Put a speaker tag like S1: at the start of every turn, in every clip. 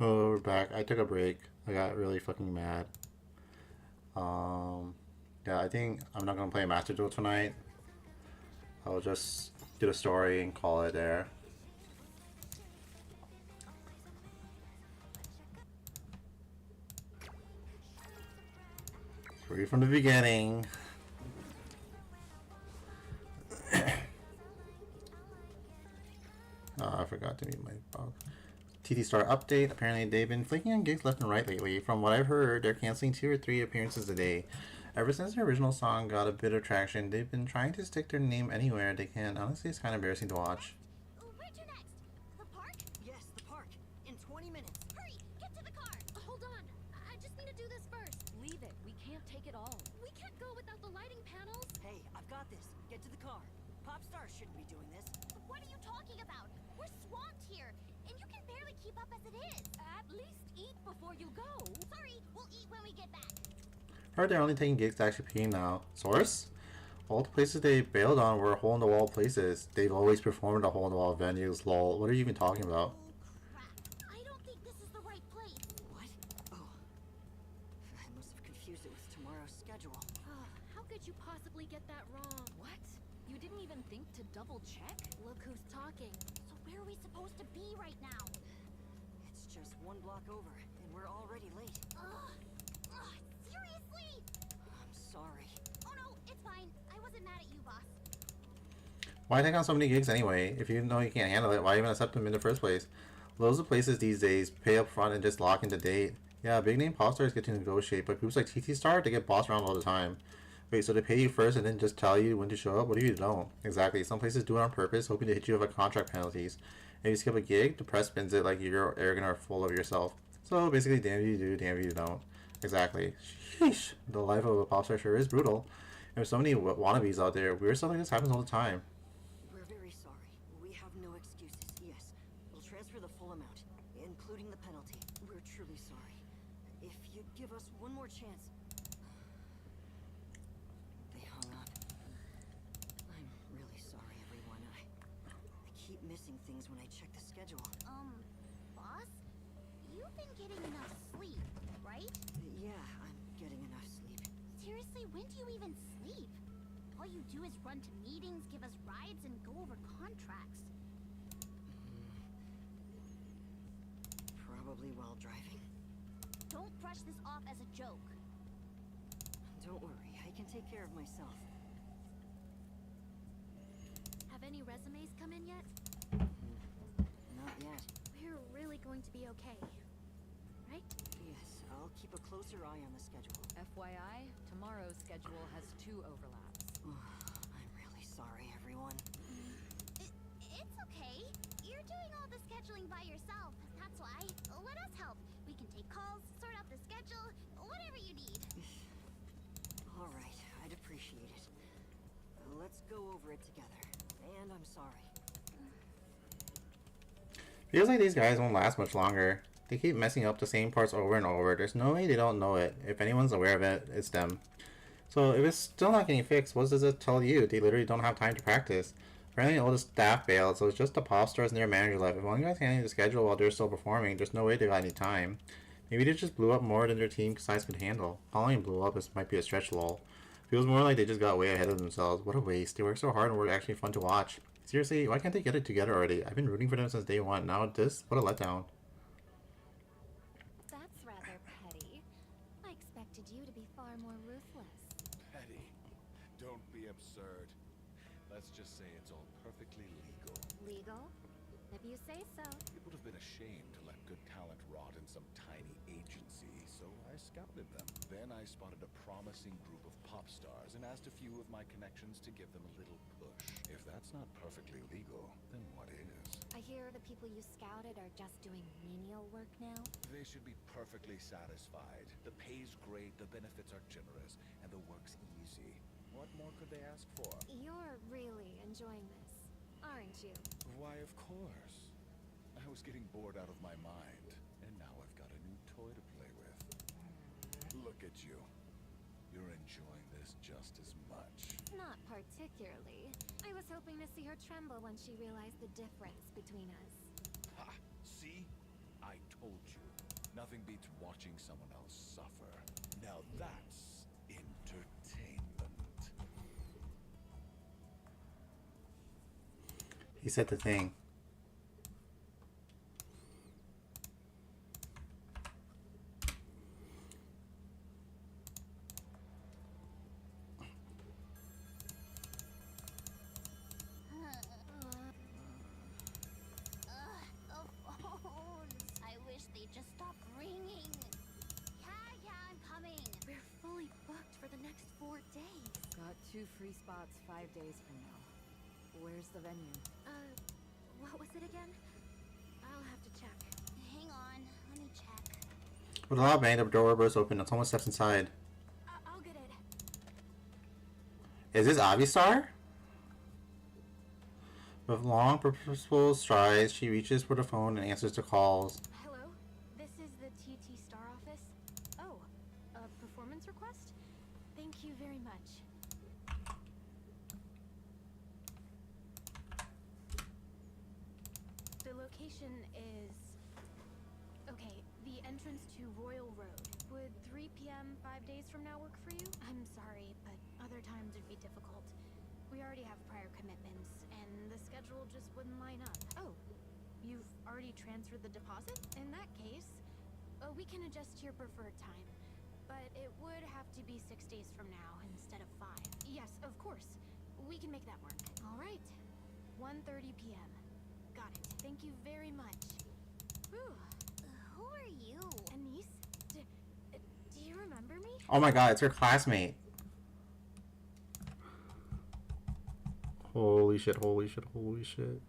S1: Oh, we're back. I took a break. I got really fucking mad. Yeah, I think I'm not gonna play Master Duel tonight. I'll just do the story and call it there. Free from the beginning. Oh, I forgot to mute my dog. TT Star update. Apparently, they've been flaking on gigs left and right lately. From what I've heard, they're canceling 2 or 3 appearances a day. Ever since their original song got a bit of traction, they've been trying to stick their name anywhere they can. Honestly, it's kind of embarrassing to watch.
S2: Where'd you next? The park? Yes, the park. In 20 minutes. Hurry! Get to the car!
S3: Hold on. I just need to do this first. Leave it. We can't take it all. We can't go without the lighting panels.
S2: Hey, I've got this. Get to the car. Pop stars shouldn't be doing this.
S4: What are you talking about? We're swamped here, and you can barely keep up as it is.
S3: At least eat before you go.
S4: Sorry, we'll eat when we get back.
S1: Heard they're only taking gigs to actually pay now. Source? All the places they bailed on were hole-in-the-wall places. They've always performed at hole-in-the-wall venues, lol. What are you even talking about?
S4: Oh, crap. I don't think this is the right place.
S2: What? Oh. I must have confused it with tomorrow's schedule.
S3: How could you possibly get that wrong? What? You didn't even think to double check? Look who's talking.
S4: So where are we supposed to be right now?
S2: It's just 1 block over, and we're already late.
S4: Seriously?
S2: I'm sorry.
S4: Oh no, it's fine. I wasn't mad at you, boss.
S1: Why take on so many gigs anyway? If you know you can't handle it, why even accept them in the first place? Loads of places these days pay up front and just lock in the date. Yeah, big name pop stars get to negotiate, but groups like TT Star, they get bossed around all the time. Wait, so they pay you first and then just tell you when to show up? What if you don't? Exactly. Some places do it on purpose, hoping to hit you with contract penalties. If you skip a gig, the press spins it like you're arrogant or full of yourself. So basically, damn you do, damn you don't. Exactly. Sheesh. The life of a pop star sure is brutal. There's so many wannabes out there. Weird stuff like this happens all the time.
S2: We're very sorry. We have no excuses. Yes, we'll transfer the full amount, including the penalty. We're truly sorry. If you'd give us one more chance. They hung up. I'm really sorry, everyone. I keep missing things when I check the schedule.
S4: Boss? You've been getting enough sleep, right?
S2: Yeah, I'm getting enough sleep.
S4: Seriously, when do you even sleep? All you do is run to meetings, give us rides, and go over contracts.
S2: Probably while driving.
S4: Don't brush this off as a joke.
S2: Don't worry, I can take care of myself.
S3: Have any resumes come in yet?
S2: Not yet.
S3: We're really going to be okay. Right?
S2: Yes, I'll keep a closer eye on the schedule.
S5: FYI, tomorrow's schedule has 2 overlaps.
S2: I'm really sorry, everyone.
S4: It's okay. You're doing all the scheduling by yourself. That's why. Let us help. We can take calls, sort out the schedule, whatever you need.
S2: All right, I'd appreciate it. Let's go over it together. And I'm sorry.
S1: Feels like these guys won't last much longer. They keep messing up the same parts over and over. There's no way they don't know it. If anyone's aware of it, it's them. So if it's still not getting fixed, what does it tell you? They literally don't have time to practice. Apparently all the staff bailed, so it's just the pop stars and their manager left. If one guy's handling the schedule while they're still performing, there's no way they got any time. Maybe they just blew up more than their team size could handle. Calling blew up might be a stretch, lol. Feels more like they just got way ahead of themselves. What a waste. They work so hard and were actually fun to watch. Seriously, why can't they get it together already? I've been rooting for them since day one. Now this? What a letdown.
S3: That's rather petty. I expected you to be far more ruthless.
S6: Petty. Don't be absurd. Let's just say it's all perfectly legal.
S3: Legal? If you say so.
S6: It would have been a shame to let good talent rot in some tiny agency, so I scouted them. Then I spotted a promising group of pop stars and asked a few of my connections to give them a little push. If that's not perfectly legal, then what is?
S3: I hear the people you scouted are just doing menial work now.
S6: They should be perfectly satisfied. The pay's great, the benefits are generous, and the work's easy. What more could they ask for?
S3: You're really enjoying this, aren't you?
S6: Why, of course. I was getting bored out of my mind, and now I've got a new toy to play with. Look at you. You're enjoying this just as much.
S3: Not particularly. I was hoping to see her tremble when she realized the difference between us.
S6: Ha! See? I told you. Nothing beats watching someone else suffer. Now that's entertainment.
S1: He said the thing.
S4: The phones. I wish they'd just stop ringing. Yeah, I'm coming.
S3: We're fully booked for the next 4 days.
S5: Got 2 free spots 5 days from now. Where's the venue?
S3: What was it again? I'll have to check.
S4: Hang on, let me check.
S1: With a loud bang, the door bursts open and someone steps inside.
S3: I'll get it.
S1: Is this Avistar? With long, purposeful strides, she reaches for the phone and answers the calls.
S3: Hello? This is the TT Star office. Oh, a performance request? Thank you very much. The location is... Okay, the entrance to Royal Road. Would 3 p.m. 5 days from now work for you? I'm sorry, but other times would be difficult. We already have prior commitments, and the schedule just wouldn't line up. Oh, you've already transferred the deposit? In that case, we can adjust to your preferred time. But it would have to be 6 days from now instead of 5. Yes, of course. We can make that work. All right. 1:30 p.m. Got it. Thank you very much. Whew.
S4: Who are you?
S3: Anise? Do you remember me?
S1: Oh my god, it's her classmate. Holy shit, holy shit, holy shit.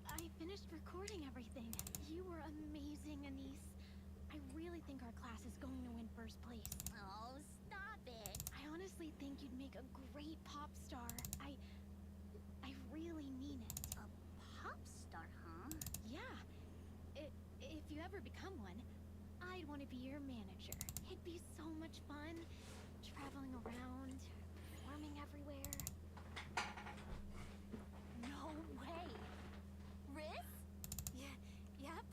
S3: I finished recording everything. You were amazing, Anise. I really think our class is going to win first place.
S4: Oh, stop it.
S3: I honestly think you'd make a great pop star. I really mean it.
S4: A pop star, huh?
S3: Yeah. If you ever become one, I'd want to be your manager. It'd be so much fun. Traveling around, performing everywhere.
S4: No way. Riz?
S3: Yep.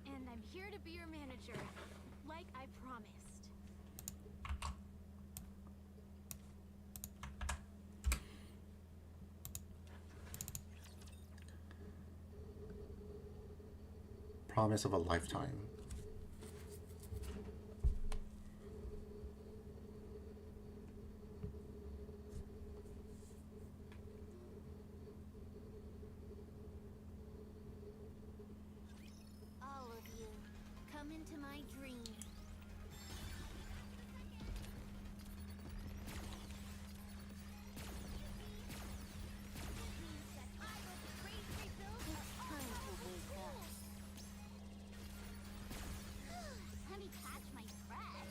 S3: And I'm here to be your manager, like I promised.
S1: Promise of a lifetime.
S4: All of you, come into my dream. Means that I will be great rebuild
S2: It's time to wake up.
S4: Let me catch my breath.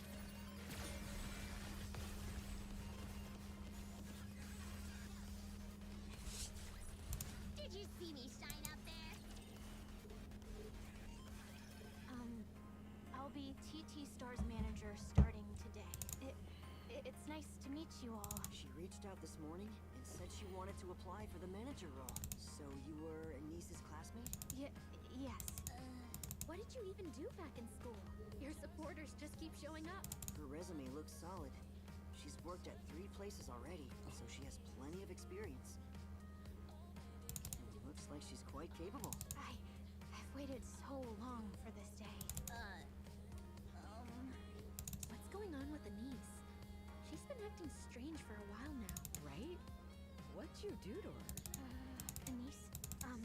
S4: Did you see me shine up there?
S3: I'll be TT Star's manager starting today. It's nice to meet you all.
S2: She reached out this morning and said she wanted to apply for the manager role. So you were Anise's classmate?
S3: Yes. What did you even do back in school? Your supporters just keep showing up.
S2: Her resume looks solid. She's worked at 3 places already, so she has plenty of experience. Looks like she's quite capable.
S3: I've waited so long for this day. What's going on with Anise? She's been acting strange for a while now.
S5: Right? What'd you do to her?
S3: Anise, I'm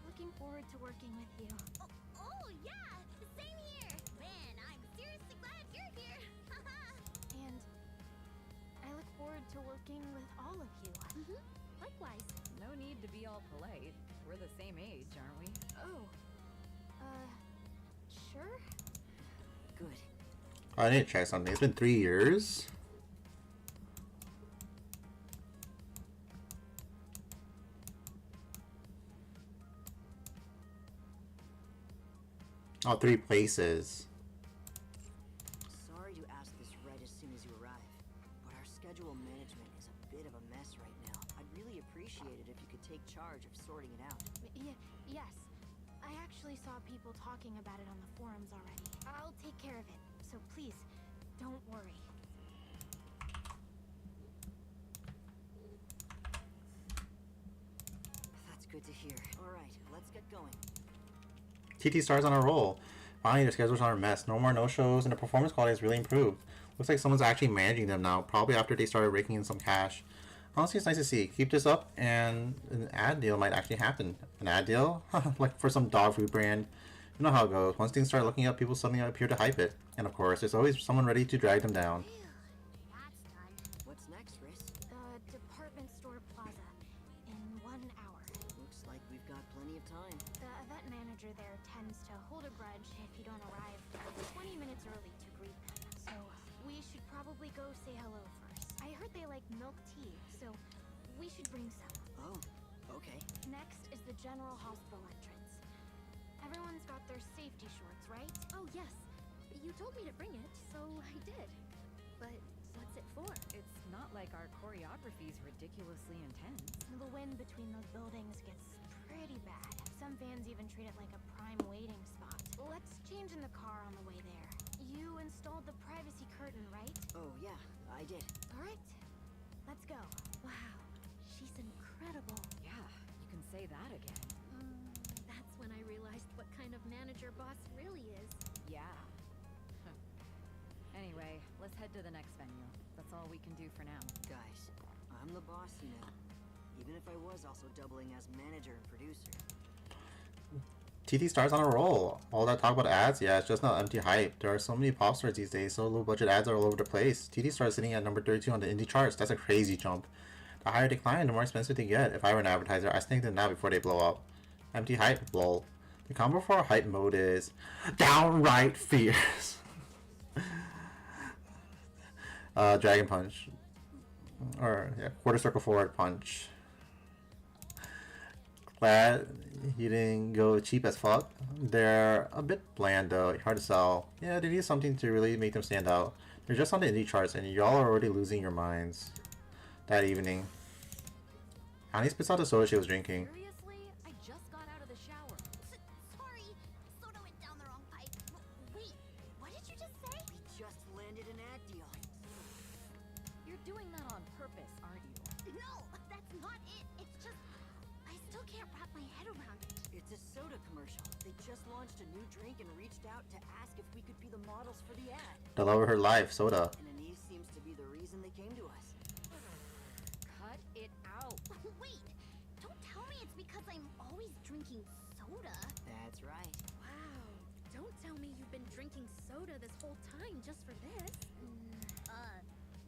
S3: looking forward to working with you.
S4: Oh yeah, same here. Man, I'm seriously glad you're here.
S3: And I look forward to working with all of you.
S5: Likewise. No need to be all polite. We're the same age, aren't we?
S3: Oh. Sure?
S2: Good.
S1: I need to check something. It's been 3 years. Oh, 3 places.
S2: Sorry to ask this right as soon as you arrive, but our schedule management is a bit of a mess right now. I'd really appreciate it if you could take charge of sorting it out.
S3: Yes. I actually saw people talking about it on the forums already. I'll take care of it, so please, don't worry.
S2: That's good to hear. Alright, let's get going.
S1: TT Stars on a roll. Finally, their schedules aren't a mess. No more no-shows, and the performance quality has really improved. Looks like someone's actually managing them now, probably after they started raking in some cash. Honestly, it's nice to see. Keep this up, and an ad deal might actually happen. An ad deal? Like for some dog food brand. You know how it goes. Once things start looking up, people suddenly appear to hype it. And of course, there's always someone ready to drag them down.
S4: Phew, that's done.
S2: What's next, Riz?
S3: Department store plaza. In 1 hour.
S2: Looks like we've got plenty of time.
S3: The event manager there tends to hold a grudge if you don't arrive 20 minutes early to greet them. So we should probably go say hello first. I heard they like milk tea, so we should bring some.
S2: Oh, okay.
S3: Next is the general hospital entrance. Everyone's got their safety shorts, right?
S7: Oh, yes. You told me to bring it, so I did. But what's it for?
S5: It's not like our choreography is ridiculously intense.
S3: The wind between those buildings gets pretty bad. Some fans even treat it like a prime waiting spot. Let's change in the car on the way there. You installed the privacy curtain, right?
S2: Oh, yeah, I did.
S3: All right, let's go.
S7: Wow, she's incredible.
S5: Yeah, you can say that again.
S7: That's when I realized what kind of manager boss really is.
S5: Yeah. Anyway, let's head to the next venue. That's all we can do for now.
S2: Guys, I'm the boss, you know. Even if I was also doubling as manager and producer.
S1: TT Stars on a roll. All that talk about ads, yeah, it's just not empty hype. There are so many pop stars these days, so low budget ads are all over the place. TT Stars sitting at number 32 on the indie charts. That's a crazy jump. The higher they climb, the more expensive they get. If I were an advertiser, I'd snake them now before they blow up. Empty hype, lol. The combo for hype mode is downright fierce. Dragon punch. Or, yeah, quarter circle forward punch. Glad you didn't go cheap as fuck. They're a bit bland though, hard to sell. Yeah, they need something to really make them stand out. They're just on the indie charts and y'all are already losing your minds. That evening, Annie spits out the soda she was drinking.
S5: Seriously? I just got out of the shower.
S4: Sorry, soda went down the wrong pipe. Wait, what did you just say?
S2: We just landed an ad deal.
S5: You're doing that on purpose, aren't you?
S4: No, that's not it. It's just, I still can't wrap my head around it.
S2: It's a soda commercial. They just launched a new drink and reached out to ask if we could be the models for the ad.
S1: The love of her life, soda.
S2: And Anise seems to be the reason they came to us.
S5: Cut it out.
S4: Wait, don't tell me it's because I'm always drinking soda.
S2: That's right.
S7: Wow, don't tell me you've been drinking soda this whole time just for this.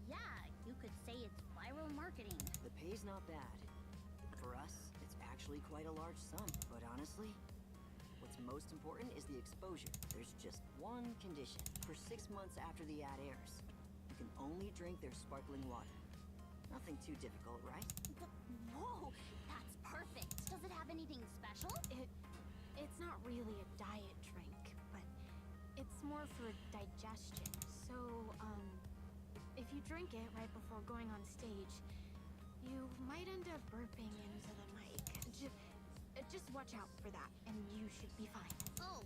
S4: Yeah, you could say it's viral marketing.
S2: The pay's not bad. For us, it's actually quite a large sum. But honestly, what's most important is the exposure. There's just one condition. For 6 months after the ad airs, you can only drink their sparkling water. Nothing too difficult, right?
S4: Whoa, that's perfect. Does it have anything special?
S3: It's not really a diet drink, but it's more for digestion. So, if you drink it right before going on stage, you might end up burping into the mic. Just watch out for that, and you should be fine.
S4: Oh,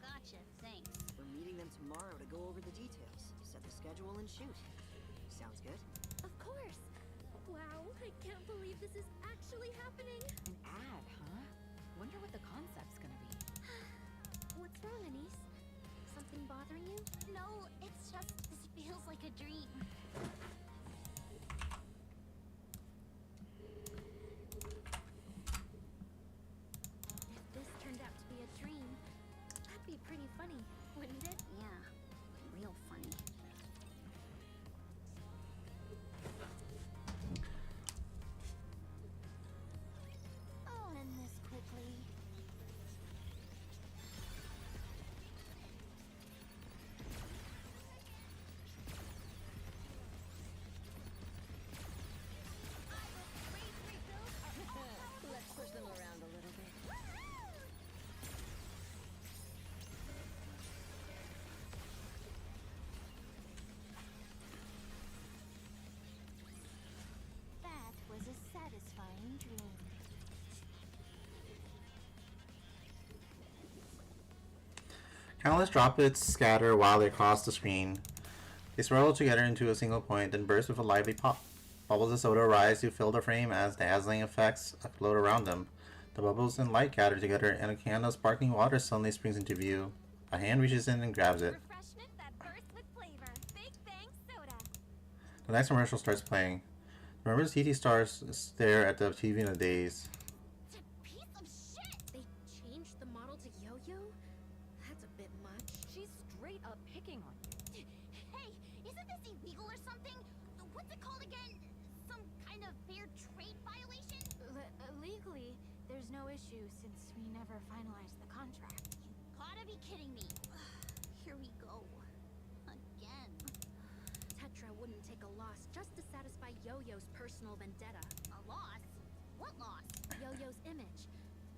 S4: gotcha, thanks.
S2: We're meeting them tomorrow to go over the details, set the schedule, and shoot. Sounds good?
S7: Of course. Wow, I can't believe this is actually happening.
S5: An ad, huh? Wonder what the concept's gonna be.
S7: What's wrong, Anise? Something bothering you?
S4: No, it's just, this feels like a dream.
S7: If this turned out to be a dream, that'd be pretty funny, wouldn't it?
S4: Yeah, real funny. I'll end this quickly.
S7: satisfying dream.
S1: Countless droplets scatter wildly across the screen. They swirl together into a single point, then burst with a lively pop. Bubbles of soda rise to fill the frame as dazzling effects float around them. The bubbles and light gather together, and a can of sparkling water suddenly springs into view. A hand reaches in and grabs it.
S7: Refreshment that bursts with flavor. Big Bang Soda.
S1: The next commercial starts playing. Remember, the TT stars stare at the TV in a daze.
S7: It's a piece of shit!
S5: They changed the model to Yo-Yo? That's a bit much. She's straight up picking on you.
S4: Hey, isn't this illegal or something? What's it called again? Some kind of fair trade violation?
S3: Legally, there's no issue since we never finalized the contract.
S4: You gotta be kidding me. Here we go. Again.
S5: Tetra wouldn't take a loss just to satisfy Yo-Yo's personal vendetta.
S4: A loss? What loss?
S5: Yo-Yo's image.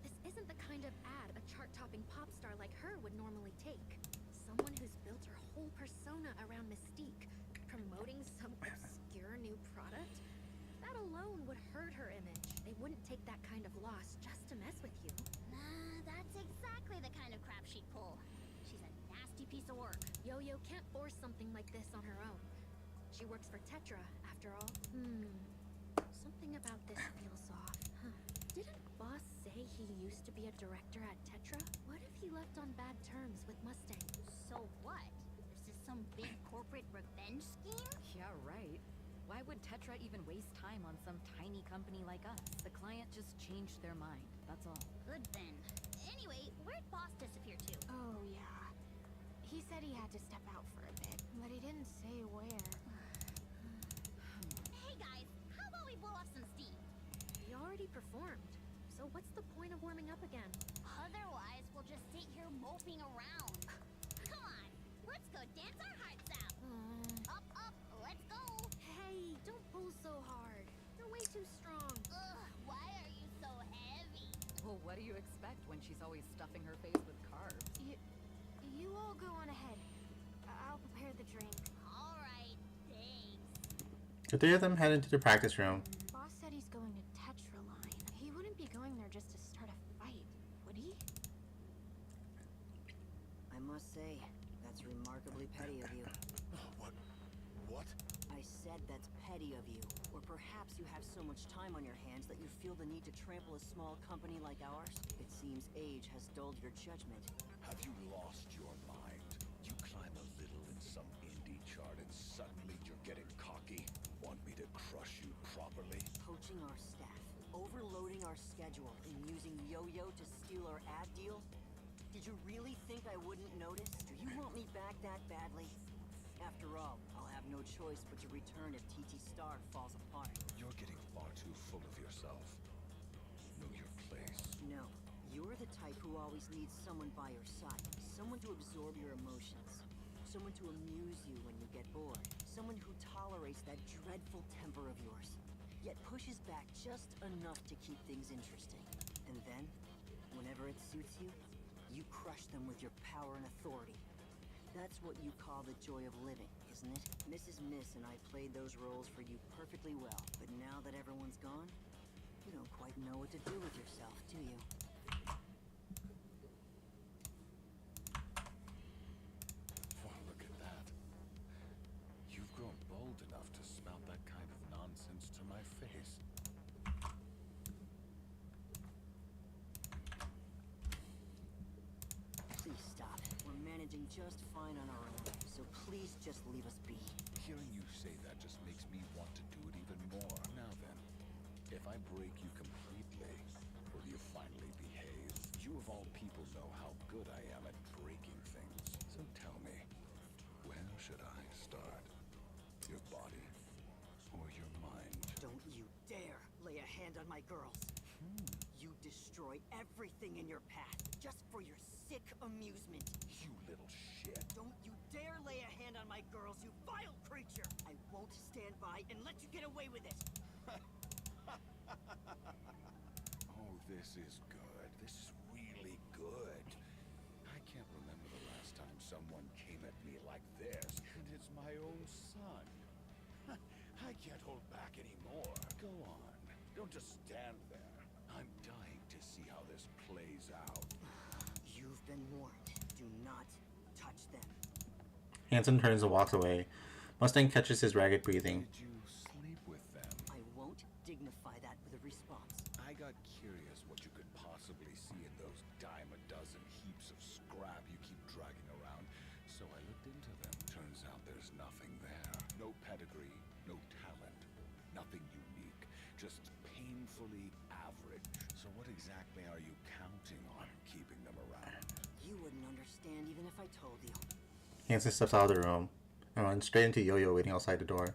S5: This isn't the kind of ad a chart-topping pop star like her would normally take. Someone who's built her whole persona around mystique, promoting some obscure new product? That alone would hurt her image. They wouldn't take that kind of loss just to mess with you.
S4: Nah, that's exactly the kind of crap she'd pull. She's a nasty piece of work.
S5: Yo-Yo can't force something like this on her own. She works for Tetra, after all. Something about this feels off. Didn't Boss say he used to be a director at Tetra? What if he left on bad terms with Mustang?
S4: So what? This is some big corporate revenge scheme?
S5: Yeah, right. Why would Tetra even waste time on some tiny company like us? The client just changed their mind, that's all.
S4: Good then. Anyway, where'd Boss disappear to?
S3: Oh, yeah. He said he had to step out for a bit, but he didn't say where.
S4: Hey guys, how about we blow off some steam?
S5: We already performed, so what's the point of warming up again?
S4: Otherwise, we'll just sit here moping around. Come on, let's go dance our hearts out. Up, up, let's go.
S5: Hey, don't pull so hard. You're way too strong.
S4: Ugh, why are you so heavy?
S5: Well, what do you expect when she's always stuffing her face with carbs?
S3: You all go on ahead. I'll prepare the drink.
S4: All right, thanks.
S1: The three of them head into the practice room.
S3: Boss said he's going to Tetraline. He wouldn't be going there just to start a fight, would he?
S2: I must say, that's remarkably petty of you.
S6: What?
S2: I said that's petty of you. Or perhaps you have so much time on your hands that you feel the need to trample a small company like ours? It seems age has dulled your judgment.
S6: Have you lost your mind? You climb a little in some indie chart and suddenly you're getting cocky? Want me to crush you properly?
S2: Poaching our staff, overloading our schedule, and using Yo-Yo to steal our ad deal? Did you really think I wouldn't notice? Do you want me back that badly? After all, I'll have no choice but to return if TT Star falls apart.
S6: You're getting far too full of yourself. Know your place.
S2: No, you're the type who always needs someone by your side. Someone to absorb your emotions. Someone to amuse you when you get bored. Someone who tolerates that dreadful temper of yours, yet pushes back just enough to keep things interesting. And then, whenever it suits you, you crush them with your power and authority. That's what you call the joy of living, isn't it? Mrs. Miss and I played those roles for you perfectly well. But now that everyone's gone, you don't quite know what to do with yourself, do you?
S6: Well, look at that. You've grown bold enough to spout that kind of nonsense to my face.
S2: Please stop. We're managing just fine on our own, so please just leave us be.
S6: Hearing you say that just makes me want to do it even more. Now then, if I break you completely, will you finally behave? You of all people know how good I am at breaking things. So tell me, where should I start? Your body or your mind?
S2: Don't you dare lay a hand on my girls. You destroy everything in your path, just for your sick amusement.
S6: You little shit.
S2: Don't you dare lay a hand on my girls, you vile creature! I won't stand by and let you get away with it!
S6: Oh, this is good. This is really good. I can't remember the last time someone came at me like this. And it's my own son. I can't hold back anymore. Go on. Don't just stand there. I'm dying to see how this plays out.
S2: You've been warned. Do not touch them.
S1: Hansen turns and walks away. Mustang catches his ragged breathing.
S6: Did you sleep with them?
S2: I won't dignify that with a response.
S6: I got curious what you could possibly see in those dime a dozen heaps of scrap you keep dragging around, so I looked into them. Turns out there's nothing there. No pedigree, no talent, nothing unique, just painfully average. So what exactly are you counting on keeping them around?
S2: You wouldn't understand even if I told you.
S1: Hansen steps out of the room and runs straight into Yo-Yo waiting outside the door.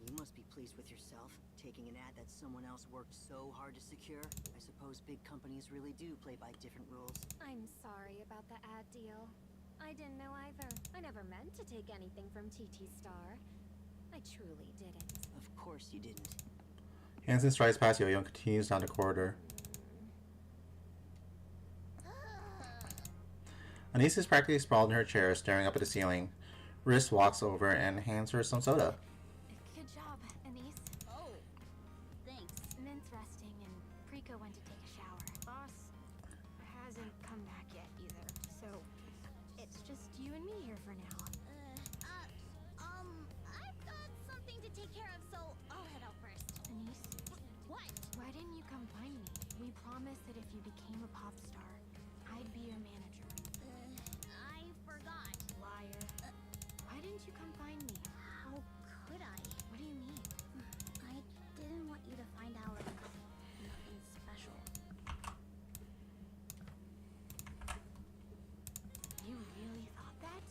S2: You must be pleased with yourself, taking an ad that someone else worked so hard to secure. I suppose big companies really do play by different rules.
S5: I'm sorry about the ad deal. I didn't know either. I never meant to take anything from TT Star. I truly didn't.
S2: Of course you didn't.
S1: Hansen strides past Yo-Yo and continues down the corridor. Anise is practically sprawled in her chair, staring up at the ceiling. Riss walks over and hands her some soda.
S3: Good job, Anise.
S4: Oh, thanks.
S3: Mint's resting and Preco went to take a shower. Boss hasn't come back yet either, so it's just you and me here for now.
S4: I've got something to take care of, so I'll head out first.
S3: Anise,
S4: What?
S3: why didn't you come find me? We promised that if you became a pop star, I'd be your manager.
S4: I forgot.
S3: Liar. Why didn't you come find me?
S4: How could I?
S3: What do you mean?
S4: I didn't want you to find out nothing special.
S3: You really thought that?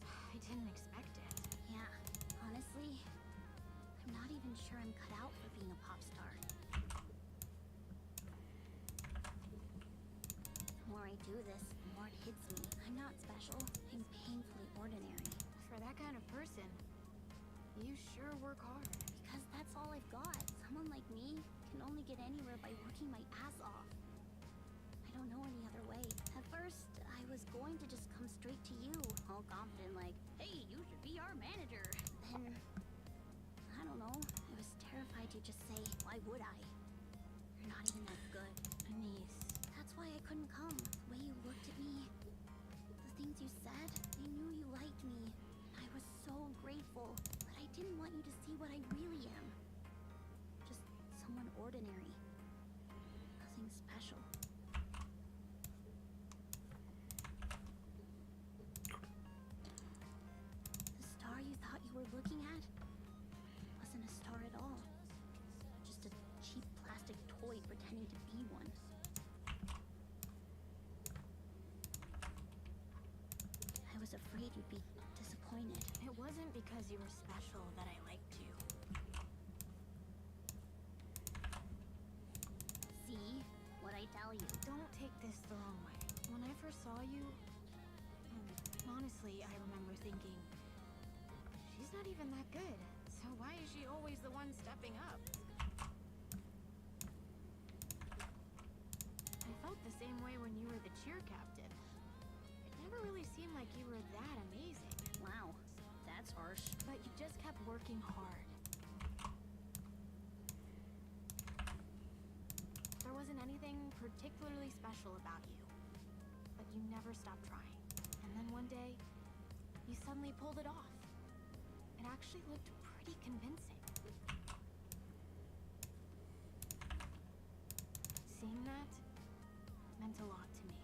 S3: I didn't expect it.
S4: Yeah, honestly, I'm not even sure I'm cut out for being a pop star. The more I do this, the more it hits me. I'm not special. I'm painfully ordinary.
S3: For that kind of person, you sure work hard.
S4: Because that's all I've got. Someone like me can only get anywhere by working my ass off. I don't know any other way. At first, I was going to just come straight to you, all confident like, hey, you should be our manager. Then, I don't know, I was terrified to just say, why would I? You're not even that good.
S3: Anise.
S4: That's why I couldn't come. The way you looked at me, the things you said, I knew you liked me. I was so grateful, but I didn't want you to see what I really am. Just someone ordinary. Nothing special. The star you thought you were looking at wasn't a star at all. Just a cheap plastic toy pretending to be one. I was afraid you'd be disappointed.
S3: It wasn't because you were special that I liked you.
S4: See? What I tell you.
S3: Don't take this the wrong way. When I first saw you, honestly, I remember thinking, she's not even that good, so why is she always the one stepping up? I felt the same way when you were the cheer captain. It never really seemed like you were that amazing.
S4: Wow, that's harsh.
S3: But you just kept working hard. There wasn't anything particularly special about you, but you never stopped trying. And then one day, you suddenly pulled it off. It actually looked pretty convincing. Seeing that meant a lot to me.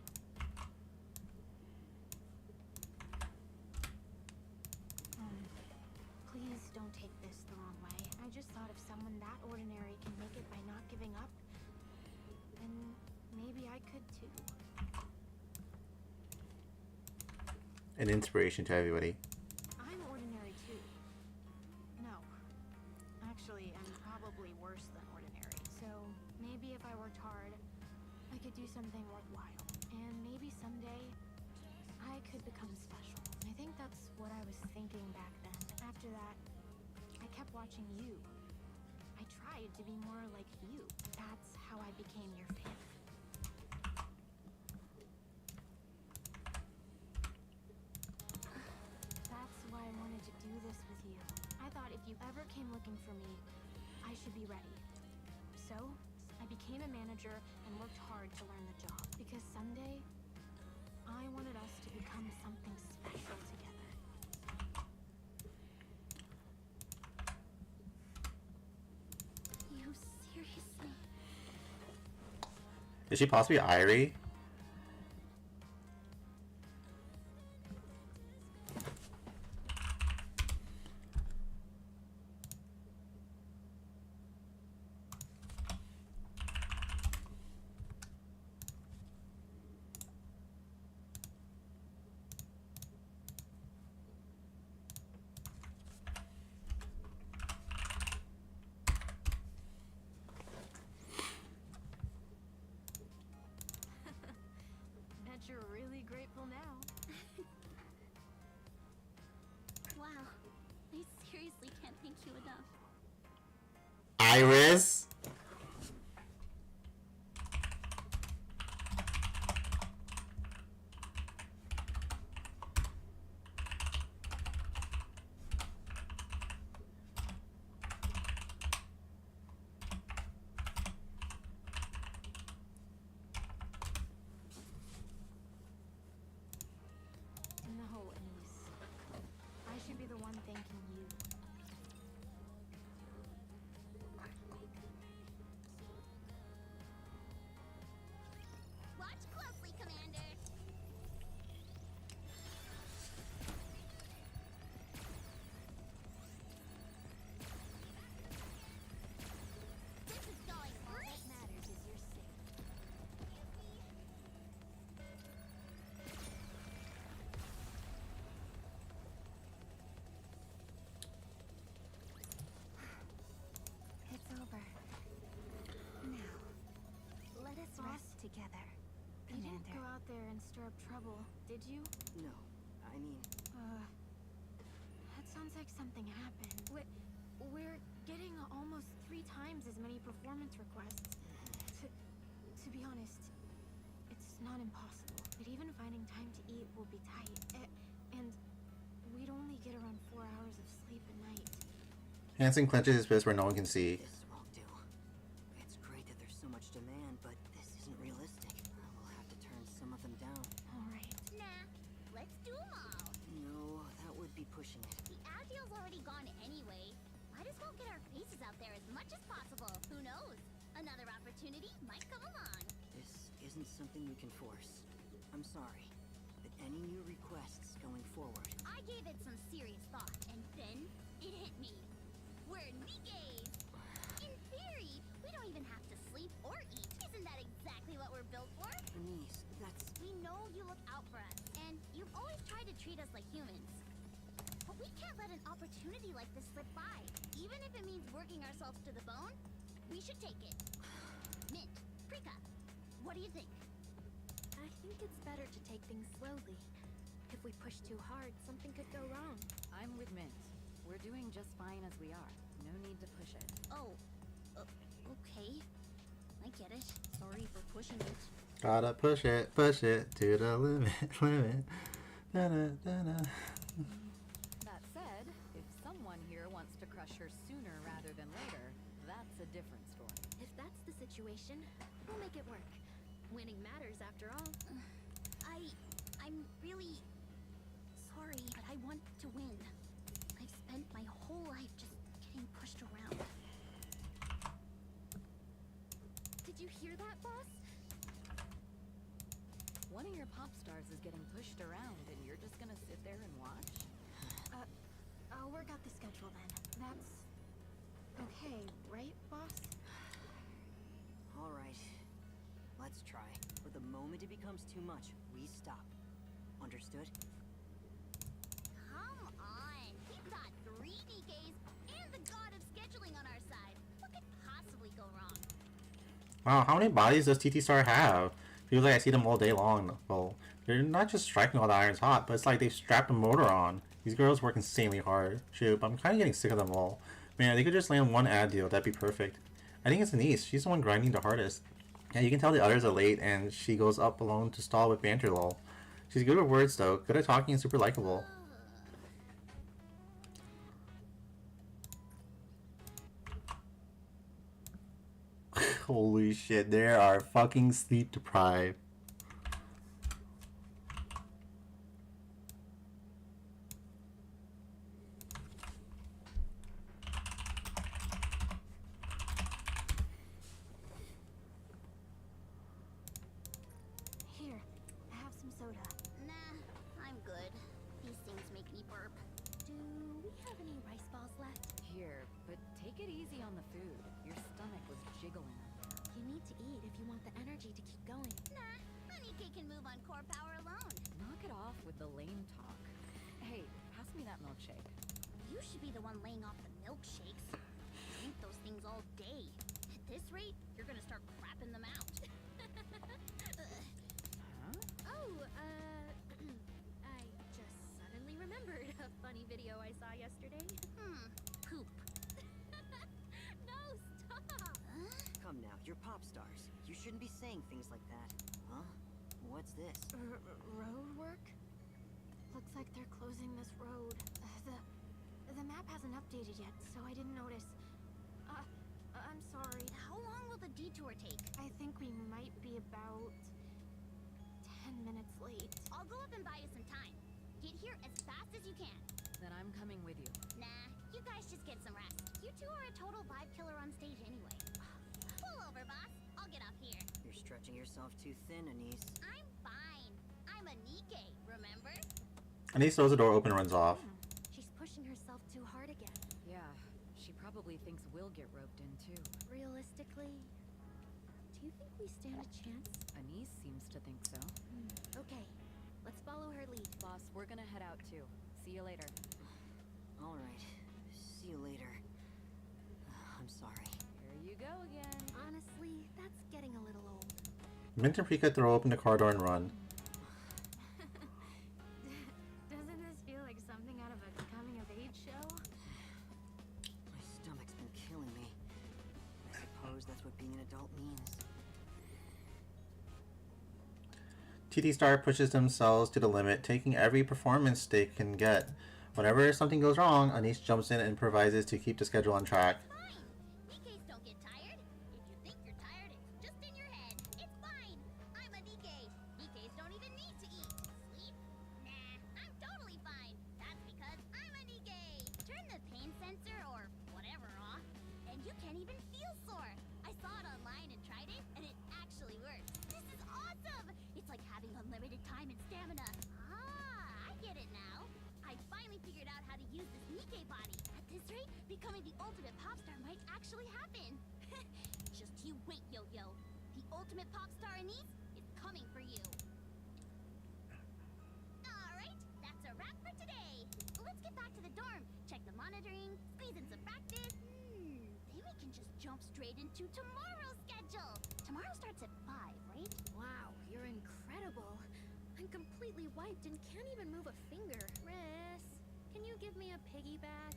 S3: Please don't take this the wrong way. I just thought if someone that ordinary can make it by not giving up, then maybe I could too.
S1: An inspiration to everybody.
S3: I'm ordinary too. No. Actually, I'm probably worse than ordinary. So maybe if I worked hard, I could do something worthwhile. And maybe someday, I could become special. I think that's what I was thinking back then. After that, I kept watching you. I tried to be more like you. That's how I became your fan. That's why I wanted to do this with you. I thought if you ever came looking for me, I should be ready. became a manager and worked hard to learn the job. Because someday, I wanted us to become something special together.
S4: You seriously?
S1: Is she possibly Irie?
S3: Bet you're really grateful now.
S4: Wow. I seriously can't thank you enough.
S1: Iris?
S3: No, Ace. I should be the one thanking you.
S4: Watch closely, Commander. This is going great.
S5: All that matters is you're safe.
S7: It's over. Now, let us rest together,
S3: You didn't
S7: Commander.
S3: go out there and stir up trouble, did you?
S2: No, I mean,
S3: That sounds like something happened. We're getting almost 3 times as many performance requests. To be honest, it's not impossible. But even finding time to eat will be tight. And we'd only get around 4 hours of sleep a night.
S1: Hansen clenches his fist where no one can see.
S2: this won't do. It's great that there's so much demand, but this isn't realistic. We'll have to turn some of them down.
S3: Alright.
S4: Nah, let's do them all.
S2: No, that would be pushing it.
S4: The ad deal's already gone anyway. Might as well get our faces out there as much as possible. Who knows? Another opportunity might come along.
S2: This isn't something we can force. I'm sorry, but any new requests going forward.
S4: I gave it some serious thought, and then it hit me. We're Nikkes! In theory, we don't even have to sleep or eat. Isn't that exactly what we're built for?
S2: Denise, that's...
S4: We know you look out for us, and you've always tried to treat us like humans. But we can't let an opportunity like this slip by. Even if it means working ourselves to the bone, we should take it. Mint, Prika, what do you think?
S5: I think it's better to take things slowly. If we push too hard, something could go wrong.
S8: I'm with Mint. We're doing just fine as we are. No need to push it.
S4: Oh, okay. I get it. Sorry for pushing it.
S1: Gotta push it to the limit, limit. Da-da-da-da.
S8: That said, if someone here wants to crush her sooner rather than later, that's a different story.
S5: If that's the situation, we'll make it work. Winning matters after all.
S4: I'm really sorry, but I want to win. I've spent my whole life just getting pushed around.
S5: Did you hear that, boss?
S8: One of your pop stars is getting pushed around and you're just gonna sit there and watch?
S3: I'll work out the schedule then. That's okay, right, boss?
S2: All right. Let's try. But the moment it becomes too much, we stop. Understood?
S4: Come on! We've got 3 DKs and the god of scheduling on our side. What could possibly go wrong?
S1: Wow, how many bodies does TT Star have? Feels like I see them all day long. Well, they're not just striking all the irons hot, but it's like they've strapped a motor on. These girls work insanely hard. Shoot, but I'm kind of getting sick of them all. Man, they could just land one ad deal, that'd be perfect. I think it's Denise. She's the one grinding the hardest. Yeah, you can tell the others are late, and she goes up alone to stall with banter lol. She's good with words though, good at talking and super likable. Holy shit, they are fucking sleep deprived.
S3: Here, I have some soda.
S4: Nah, I'm good. These things make me burp.
S7: Do we have any rice balls left?
S8: Here, but take it easy on the food. Your stomach was jiggling earlier.
S7: You need to eat if you want the energy to keep going.
S4: Nah, Nikke can move on core power alone.
S8: Knock it off with the lame talk. Hey, pass me that milkshake.
S4: You should be the one laying off the milkshakes. Drink those things all day. At this rate, you're gonna start crapping them out.
S8: Huh?
S7: Oh, I just suddenly remembered a funny video I saw yesterday.
S4: Poop.
S7: No, stop!
S4: Huh?
S2: Come now, you're pop stars. You shouldn't be saying things like that. Huh? What's this?
S3: Road work? Looks like they're closing this road. The map hasn't updated yet, so I didn't notice. I'm sorry.
S4: How long will the detour take?
S3: I think we might be about 10 minutes late.
S4: I'll go up and buy you some time. Get here as fast as you can.
S8: Then I'm coming with you.
S4: Nah, you guys just get some rest. You two are a total vibe killer on stage anyway. Pull over, boss. I'll get off here.
S2: You're stretching yourself too thin, Anise.
S4: I'm fine. I'm a Nikke, remember?
S1: Anise throws the door open and runs off.
S7: She's pushing herself too hard again.
S8: Yeah, she probably thinks we'll get roped in too.
S7: Realistically, do you think we stand a chance?
S8: Anise seems to think so.
S7: Okay, let's follow her lead.
S8: Boss, we're gonna head out too. See you later.
S2: All right. See you later. I'm sorry.
S8: Here you go again.
S7: Honestly, that's getting a little old.
S1: Mint and Rika throw open the car door and run.
S3: Doesn't this feel like something out of a coming-of-age show?
S2: My stomach's been killing me. I suppose that's what being an adult means.
S1: TT Star pushes themselves to the limit, taking every performance they can get. Whenever something goes wrong, Anise jumps in and improvises to keep the schedule on track.
S4: Fine. Nikke's don't get tired. If you think you're tired, it's just in your head. It's fine. I'm a Nikke. Nikke's don't even need to eat. Sleep? Nah, I'm totally fine. That's because I'm a Nikke. Turn the pain sensor or whatever off, and you can't even feel sore. I saw it online and tried it, and it actually works. This is awesome. It's like having unlimited time and stamina. Ah, I get it now. I finally figured out how to use this Nikke body. At this rate, becoming the ultimate pop star might actually happen. Just you wait, Yo-Yo. The ultimate pop star Anise is coming for you. Alright, that's a wrap for today. Let's get back to the dorm, check the monitoring, squeeze in some practice. Then we can just jump straight into tomorrow's schedule. Tomorrow starts at 5, right?
S7: Wow, you're incredible. I'm completely wiped and can't even move a finger. Riss, can you give me a piggyback?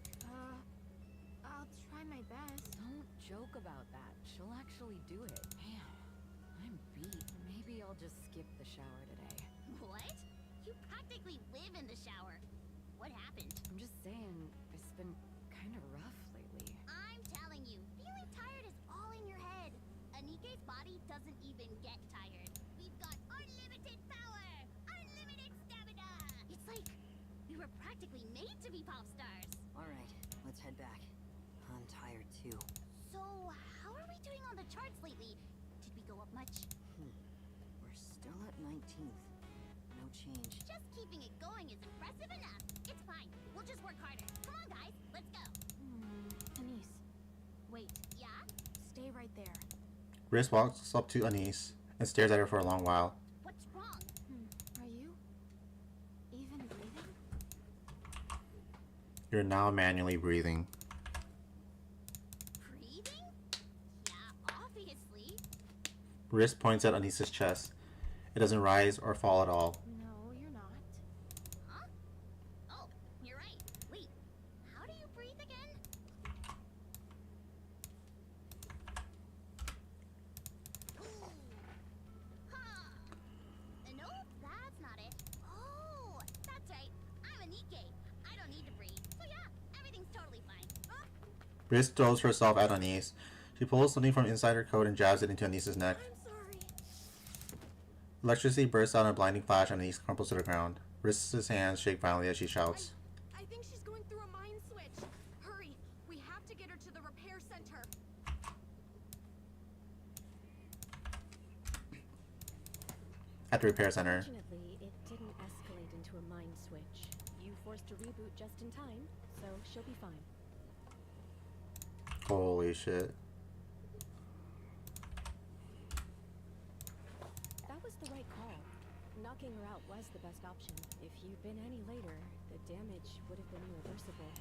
S3: I'll try my best.
S8: Don't joke about that. She'll actually do it. Man, I'm beat. Maybe I'll just skip the shower today.
S4: What? You practically live in the shower. What happened?
S8: I'm just saying, it's been kind of rough lately.
S4: I'm telling you, feeling tired is all in your head. Nikke's body doesn't even get tired. We've got unlimited power, unlimited stamina. It's like we were practically made to be pop stars.
S2: All right, let's head back. I'm tired too.
S4: So, how are we doing on the charts lately? Did we go up much?
S2: We're still at 19th. No change.
S4: Just keeping it going is impressive enough. It's fine. We'll just work harder. Come on, guys. Let's go.
S3: Anise, wait.
S4: Yeah?
S3: Stay right there.
S1: Riss walks up to Anise and stares at her for a long while.
S4: What's wrong?
S3: Are you even breathing?
S1: You're now manually breathing.
S4: Breathing? Yeah, obviously.
S1: Riss points at Anise's chest. It doesn't rise or fall at all.
S3: No, you're not.
S4: Huh? Oh, you're right. Wait, how do you breathe again? Ooh. Huh. Nope, that's not it. Oh, that's right. I'm a Nikke. I don't need to breathe. So yeah, everything's totally fine.
S1: Riss throws herself at Anise. She pulls something from inside her coat and jabs it into Anise's neck.
S7: I'm sorry.
S1: Electricity bursts out in a blinding flash and Anise crumples to the ground. Wrist's hands shake violently as she shouts.
S7: I think she's going through a mind switch. Hurry, we have to get her to the repair center.
S1: At the repair center.
S9: Fortunately, it didn't escalate into a mind switch. You forced a reboot just in time, so she'll be fine.
S1: Holy shit.
S9: That was the right call. Knocking her out was the best option. If you'd been any later, the damage would have been irreversible.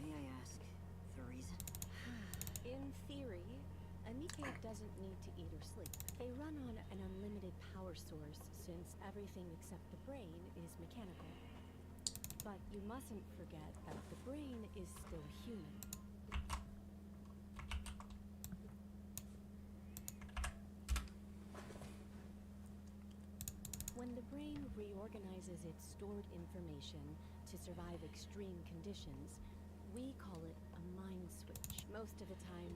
S2: May I ask the reason?
S9: In theory, a Nikke doesn't need to eat or sleep. They run on an unlimited power source since everything except the brain is mechanical. But you mustn't forget that the brain is still human. When the brain reorganizes its stored information to survive extreme conditions, we call it a mind switch. Most of the time,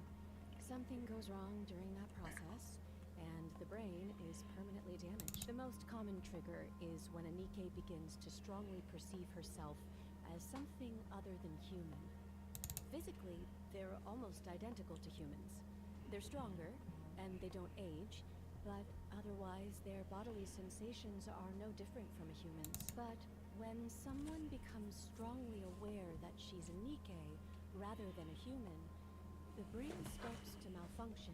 S9: something goes wrong during that process, and the brain is permanently damaged. The most common trigger is when a Nikke begins to strongly perceive herself as something other than human. Physically, they're almost identical to humans. They're stronger, and they don't age, but otherwise their bodily sensations are no different from a human's. But when someone becomes strongly aware that she's a Nikke rather than a human, the brain starts to malfunction.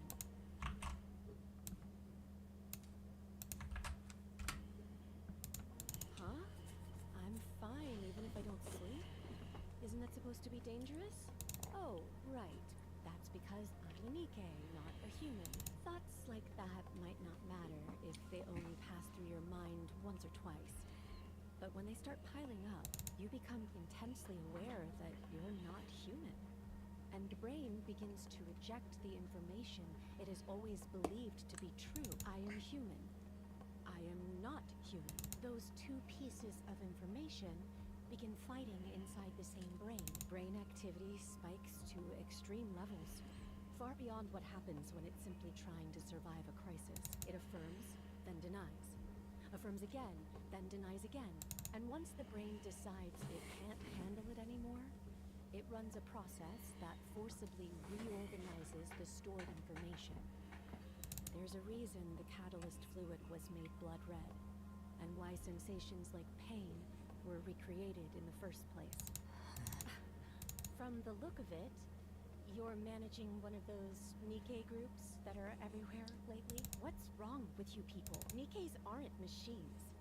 S9: Huh? I'm fine even if I don't sleep? Isn't that supposed to be dangerous? Oh, right. That's because I'm a Nikke, not a human. Thoughts like that might not matter if they only pass through your mind once or twice. But when they start piling up, you become intensely aware that you're not human. And the brain begins to reject the information it has always believed to be true. I am human. I am not human. Those two pieces of information begin fighting inside the same brain. Brain activity spikes to extreme levels, far beyond what happens when it's simply trying to survive a crisis. It affirms, then denies. Affirms again, then denies again. And once the brain decides it can't handle it anymore, it runs a process that forcibly reorganizes the stored information. There's a reason the catalyst fluid was made blood red, and why sensations like pain were recreated in the first place. From the look of it, you're managing one of those Nikke groups that are everywhere lately? What's wrong with you people? Nikkes aren't machines.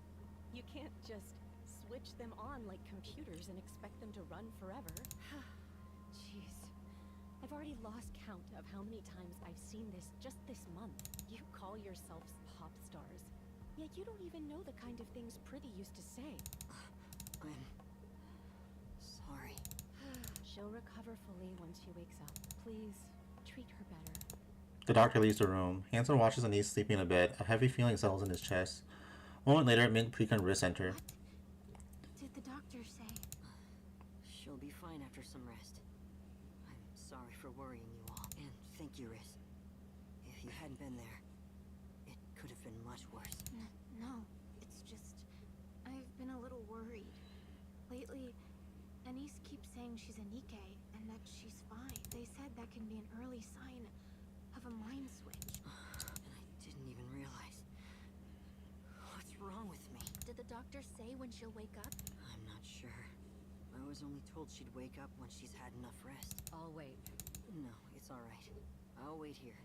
S9: You can't just switch them on like computers and expect them to run forever. Jeez. I've already lost count of how many times I've seen this just this month. You call yourselves pop stars, yet you don't even know the kind of things Prithee used to say.
S2: I'm sorry.
S9: She'll recover fully once she wakes up. Please, treat her better.
S1: The doctor leaves the room. Hanson watches Anise sleeping in a bed. A heavy feeling settles in his chest. A moment later, Mint, Pika, and Riss enter.
S3: What did the doctor say?
S2: She'll be fine after some rest. I'm sorry for worrying you all. And thank you, Riss. If you hadn't been there, it could have been much worse.
S3: No, it's just... I've been a little worried. Lately, Anise keeps saying she's a Nikke and that she's fine. They said that can be an early sign of a mind switch.
S2: And I didn't even realize. What's wrong with me?
S7: Did the doctor say when she'll wake up?
S2: I'm not sure. I was only told she'd wake up when she's had enough rest.
S8: I'll wait.
S2: No, it's all right. I'll wait here.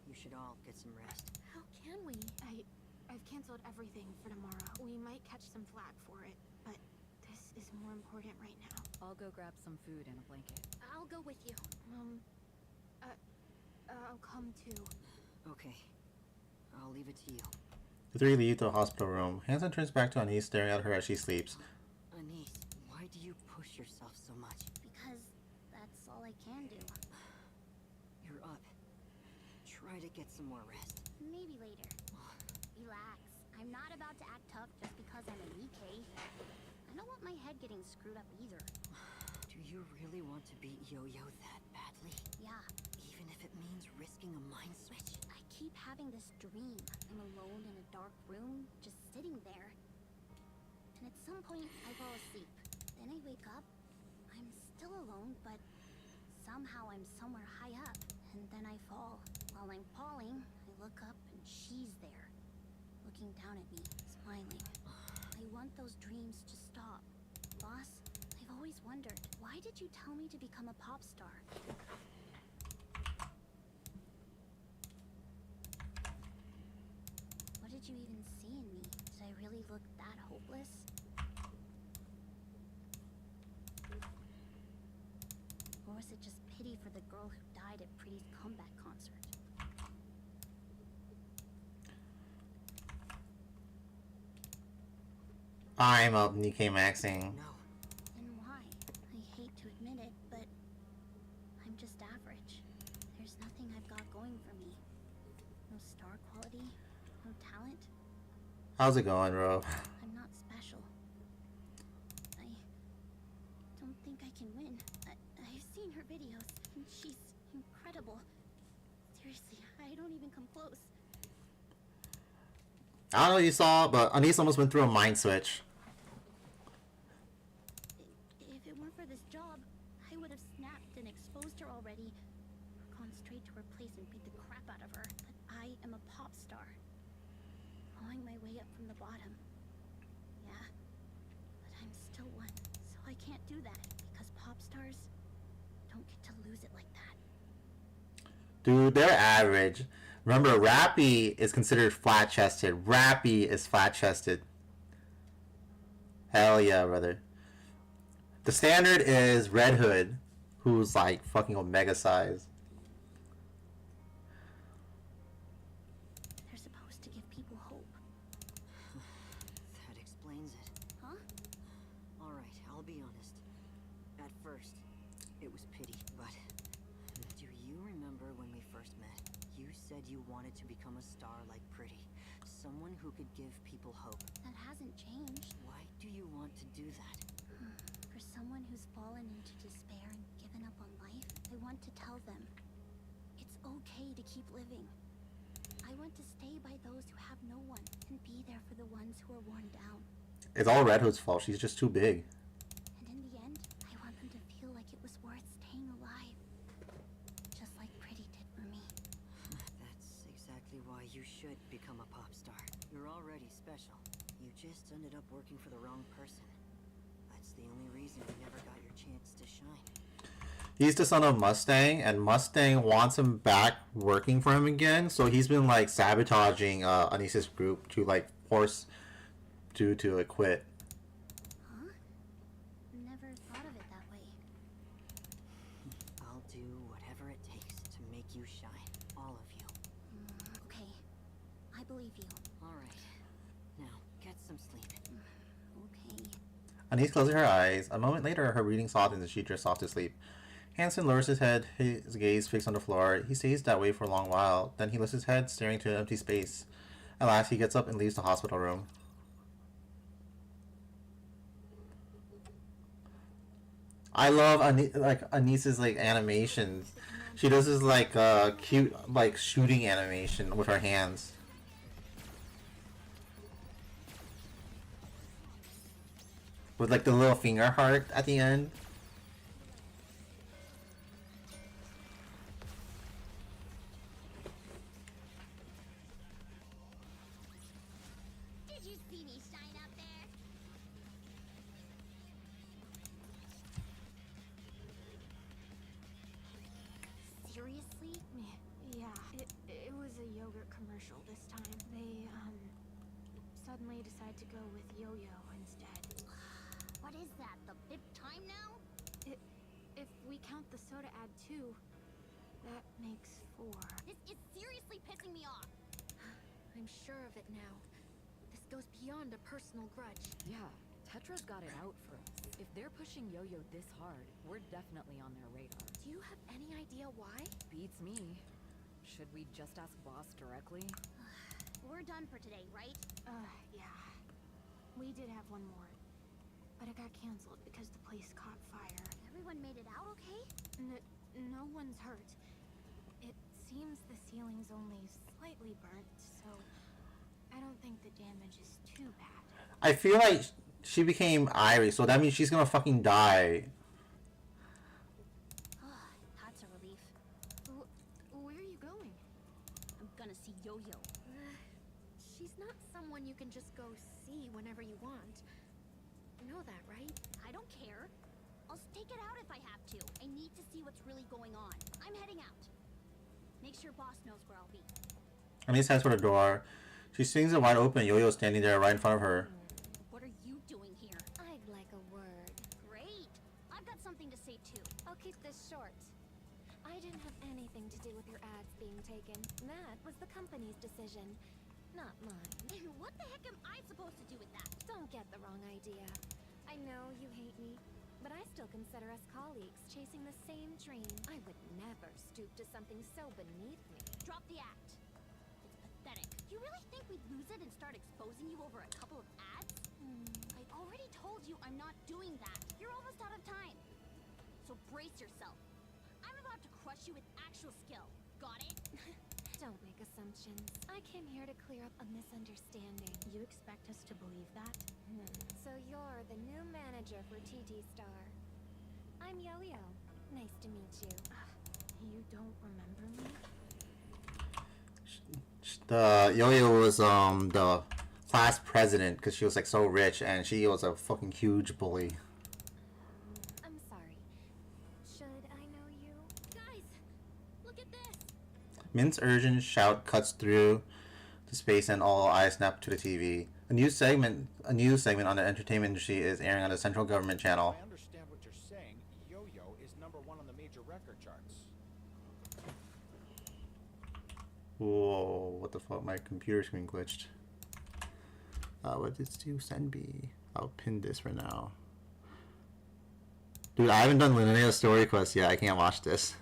S2: You should all get some rest.
S7: How can we?
S3: I've canceled everything for tomorrow. We might catch some flack for it, but this is more important right now.
S8: I'll go grab some food and a blanket.
S7: I'll go with you.
S3: I'll come too.
S2: Okay. I'll leave it to you.
S1: The three leave the hospital room. Hanson turns back to Anise, staring at her as she sleeps.
S2: Anise, why do you push yourself so much?
S4: Because that's all I can do.
S2: You're up. Try to get some more rest.
S4: Maybe later. Relax. I'm not about to act tough just because I'm a Nikke. I don't want my head getting screwed up either.
S2: Do you really want to beat Yo-Yo that badly?
S4: Yeah,
S2: Even if it means risking a mind switch?
S4: I keep having this dream. I'm alone in a dark room, just sitting there. And at some point, I fall asleep. Then I wake up. I'm still alone, but somehow I'm somewhere high up. And then I fall. While I'm falling, I look up and she's there, looking down at me, smiling. I want those dreams to stop. Boss, I've always wondered, why did you tell me to become a pop star? What did you even see in me? Did I really look that hopeless? Or was it just pity for the girl who died at Pretty's comeback concert?
S1: I'm up Nikke maxing.
S2: No.
S4: Then why? I hate to admit it, but I'm just average. There's nothing I've got going for me. No star quality, no talent.
S1: How's it going, bro?
S4: I'm not special. I don't think I can win. I've seen her videos, and she's incredible. Seriously, I don't even come close.
S1: I don't know what you saw, but Anise almost went through a mind switch.
S4: If it weren't for this job, I would have snapped and exposed her already. Gone straight to her place and beat the crap out of her. But I am a pop star. Clawing my way up from the bottom. Yeah, but I'm still one. So I can't do that, because pop stars don't get to lose it like that.
S1: Dude, they're average. Remember, Rappy is considered flat-chested. Rappy is flat-chested. Hell yeah, brother. The standard is Red Hood, who's like fucking omega size.
S4: They're supposed to give people hope.
S2: That explains it.
S4: Huh?
S2: Alright, I'll be honest. At first, it was pity, but do you remember when we first met? You said you wanted to become a star like Pretty. Someone who could give people hope.
S4: That hasn't changed.
S2: Why do you want to do that?
S4: For someone who's fallen into despair and given up on life, I want to tell them it's okay to keep living. I want to stay by those who have no one and be there for the ones who are worn down.
S1: It's all Red Hood's fault. She's just too big.
S4: And in the end, I want them to feel like it was worth staying alive. Just like Pretty did for me.
S2: That's exactly why you should become a pop star. You're already special. You just ended up working for the wrong person. That's the only reason you never got your chance to shine.
S1: He's the son of Mustang, and Mustang wants him back working for him again. So he's been like sabotaging Anisa's group to like force Dude to like quit.
S4: Huh? Never thought of it that way.
S2: I'll do whatever it takes to make you shine. All of you.
S4: Okay. I believe you.
S2: Alright. Now, get some sleep.
S4: Okay.
S1: Anise closes her eyes. A moment later, her breathing softens and she drifts off to sleep. Hansen lowers his head, his gaze fixed on the floor. He stays that way for a long while. Then he lifts his head, staring into an empty space. At last, he gets up and leaves the hospital room. I love Anise's like animations. She does this like cute like shooting animation with her hands. With like the little finger heart at the end.
S4: Did you see me shine up there? Seriously?
S3: Yeah, it was a yogurt commercial this time. They, suddenly decided to go with Yo-Yo instead.
S4: What is that? The fifth time now?
S3: If we count the soda ad too, that makes 4.
S4: This is seriously pissing me off.
S5: I'm sure of it now. This goes beyond a personal grudge.
S8: Yeah, Tetra's got it out for us. If they're pushing Yo-Yo this hard, we're definitely on their radar.
S5: Do you have any idea why?
S8: Beats me. Should we just ask Boss directly?
S4: We're done for today, right?
S3: Yeah. We did have one more. but it got canceled because the place caught fire.
S4: Everyone made it out okay?
S3: No one's hurt. It seems the ceiling's only slightly burnt, so I don't think the damage is too bad.
S1: I feel like she became Irie, so that means she's gonna fucking die.
S4: That's a relief.
S3: Where are you going?
S4: I'm gonna see Yo-Yo.
S5: She's not someone you can just go see whenever you want. You know that, right?
S4: I don't care. I'll stake it out if I have to. I need to see what's really going on. I'm heading out. Make sure boss knows where I'll be.
S1: Anise heads for the door. She swings it wide open. Yo-Yo standing there right in front of her.
S4: What are you doing here?
S7: I'd like a word.
S4: Great. I've got something to say too.
S7: I'll keep this short. I didn't have anything to do with your ads being taken. That was the company's decision, not mine.
S4: And what the heck am I supposed to do with that?
S7: Don't get the wrong idea. I know you hate me, but I still consider us colleagues chasing the same dream. I would never stoop to something so beneath me.
S4: Drop the act. It's pathetic. You really think we'd lose it and start exposing you over a couple of ads? I already told you I'm not doing that. You're almost out of time. So brace yourself. I'm about to crush you with actual skill. Got it?
S7: Don't make assumptions. I came here to clear up a misunderstanding.
S3: You expect us to believe that?
S7: So you're the new manager for TT Star. I'm Yo-Yo. Nice to meet you.
S3: You don't remember me?
S1: The Yo-Yo was the class president because she was like so rich and she was a fucking huge bully.
S7: I'm sorry. Should I know you?
S4: Guys, look at this.
S1: Mint's urgent shout cuts through the space and all eyes snap to the TV. A news segment on the entertainment industry is airing on the central government channel.
S6: I understand what you're saying. Yo-Yo is #1 on the major record charts.
S1: Whoa, what the fuck? My computer screen glitched. What did you send me? I'll pin this for now. Dude, I haven't done Linnea's story quest yet. I can't watch this.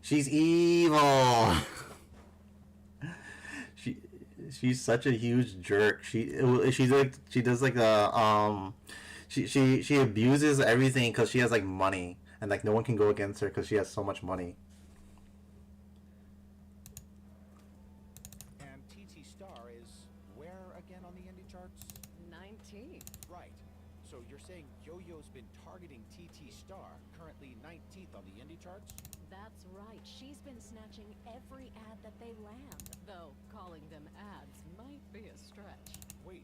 S1: She's evil. She's such a huge jerk. She does like a she abuses everything because she has like money and like no one can go against her because she has so much money.
S6: And TT Star is where again on the indie charts?
S8: 19.
S6: Right. So you're saying Yo-Yo's been targeting TT Star, currently 19th on the indie charts?
S8: That's right. She's been snatching every ad that they land. Though calling them ads might be a stretch.
S6: Wait,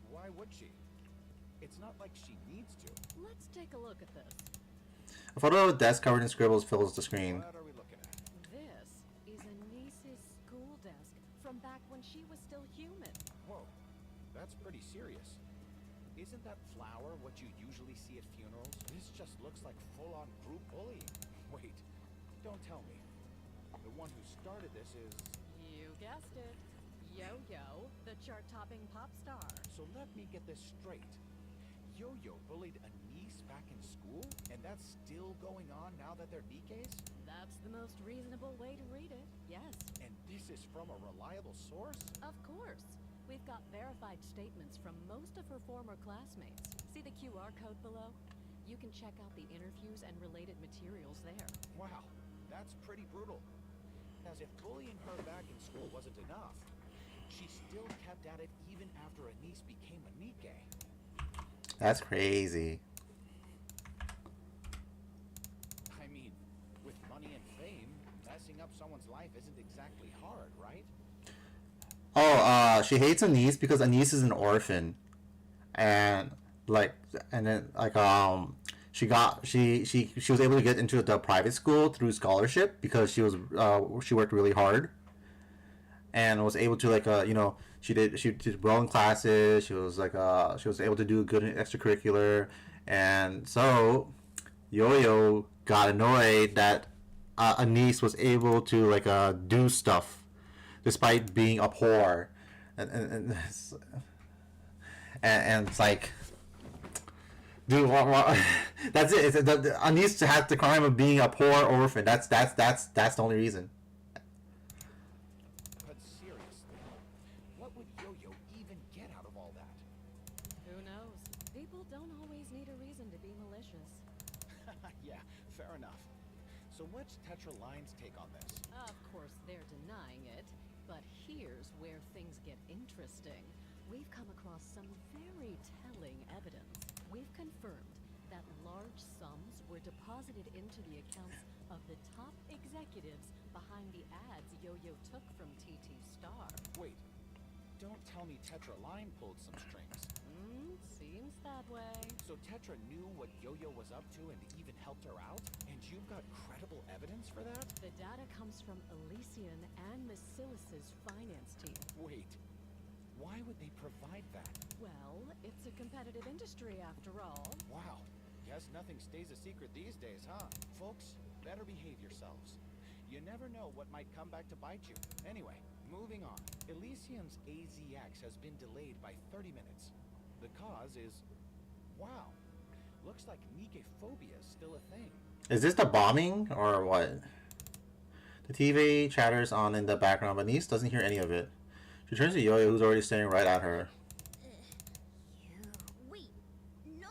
S6: why would she? It's not like she needs to.
S8: Let's take a look at this.
S1: A photo of a desk covered in scribbles fills the screen.
S6: What are we looking at?
S8: This is Anice's school desk from back when she was still human.
S6: Whoa, that's pretty serious. Isn't that flower what you usually see at funerals? This just looks like full-on group bullying. Wait, don't tell me. The one who started this is...
S8: You guessed it. Yo-Yo, the chart-topping pop star.
S6: So let me get this straight. Yo-Yo bullied a niece back in school? And that's still going on now that they're Nikke's?
S8: That's the most reasonable way to read it, yes.
S6: And this is from a reliable source?
S8: Of course. We've got verified statements from most of her former classmates. See the QR code below? You can check out the interviews and related materials there.
S6: Wow, that's pretty brutal. As if bullying her back in school wasn't enough, she still kept at it even after a niece became a Nikke.
S1: That's crazy.
S6: I mean, with money and fame, messing up someone's life isn't exactly hard, right?
S1: Oh, she hates Anise because Anise is an orphan, and then she was able to get into the private school through scholarship because she worked really hard, and was able to she did well in classes. She was able to do good in extracurricular, and so Yo-Yo got annoyed that Anise was able to do stuff despite being a whore, and it's like, dude, what? That's it. Anise has the crime of being a poor orphan. That's the only reason.
S8: People don't always need a reason to be malicious.
S6: Yeah, fair enough. So what's Tetra Line's take on this?
S8: Of course, they're denying it, but here's where things get interesting. We've come across some very telling evidence. We've confirmed that large sums were deposited into the accounts of the top executives behind the ads Yo-Yo took from TT Star.
S6: Wait, don't tell me Tetra Line pulled some strings.
S8: Seems that way.
S6: So Tetra knew what Yo-Yo was up to and even helped her out? And you've got credible evidence for that?
S8: The data comes from Elysian and Macilis's finance team.
S6: Wait, why would they provide that?
S8: Well, it's a competitive industry after all.
S6: Wow, guess nothing stays a secret these days, huh? Folks, better behave yourselves. You never know what might come back to bite you. Anyway, moving on. Elysium's AZX has been delayed by 30 minutes. The cause is... wow. Looks like Nikke phobia is still a thing.
S1: Is this the bombing or what? The TV chatters on in the background, but Niece doesn't hear any of it. She turns to Yo-Yo, who's already staring right at her.
S4: Wait, no!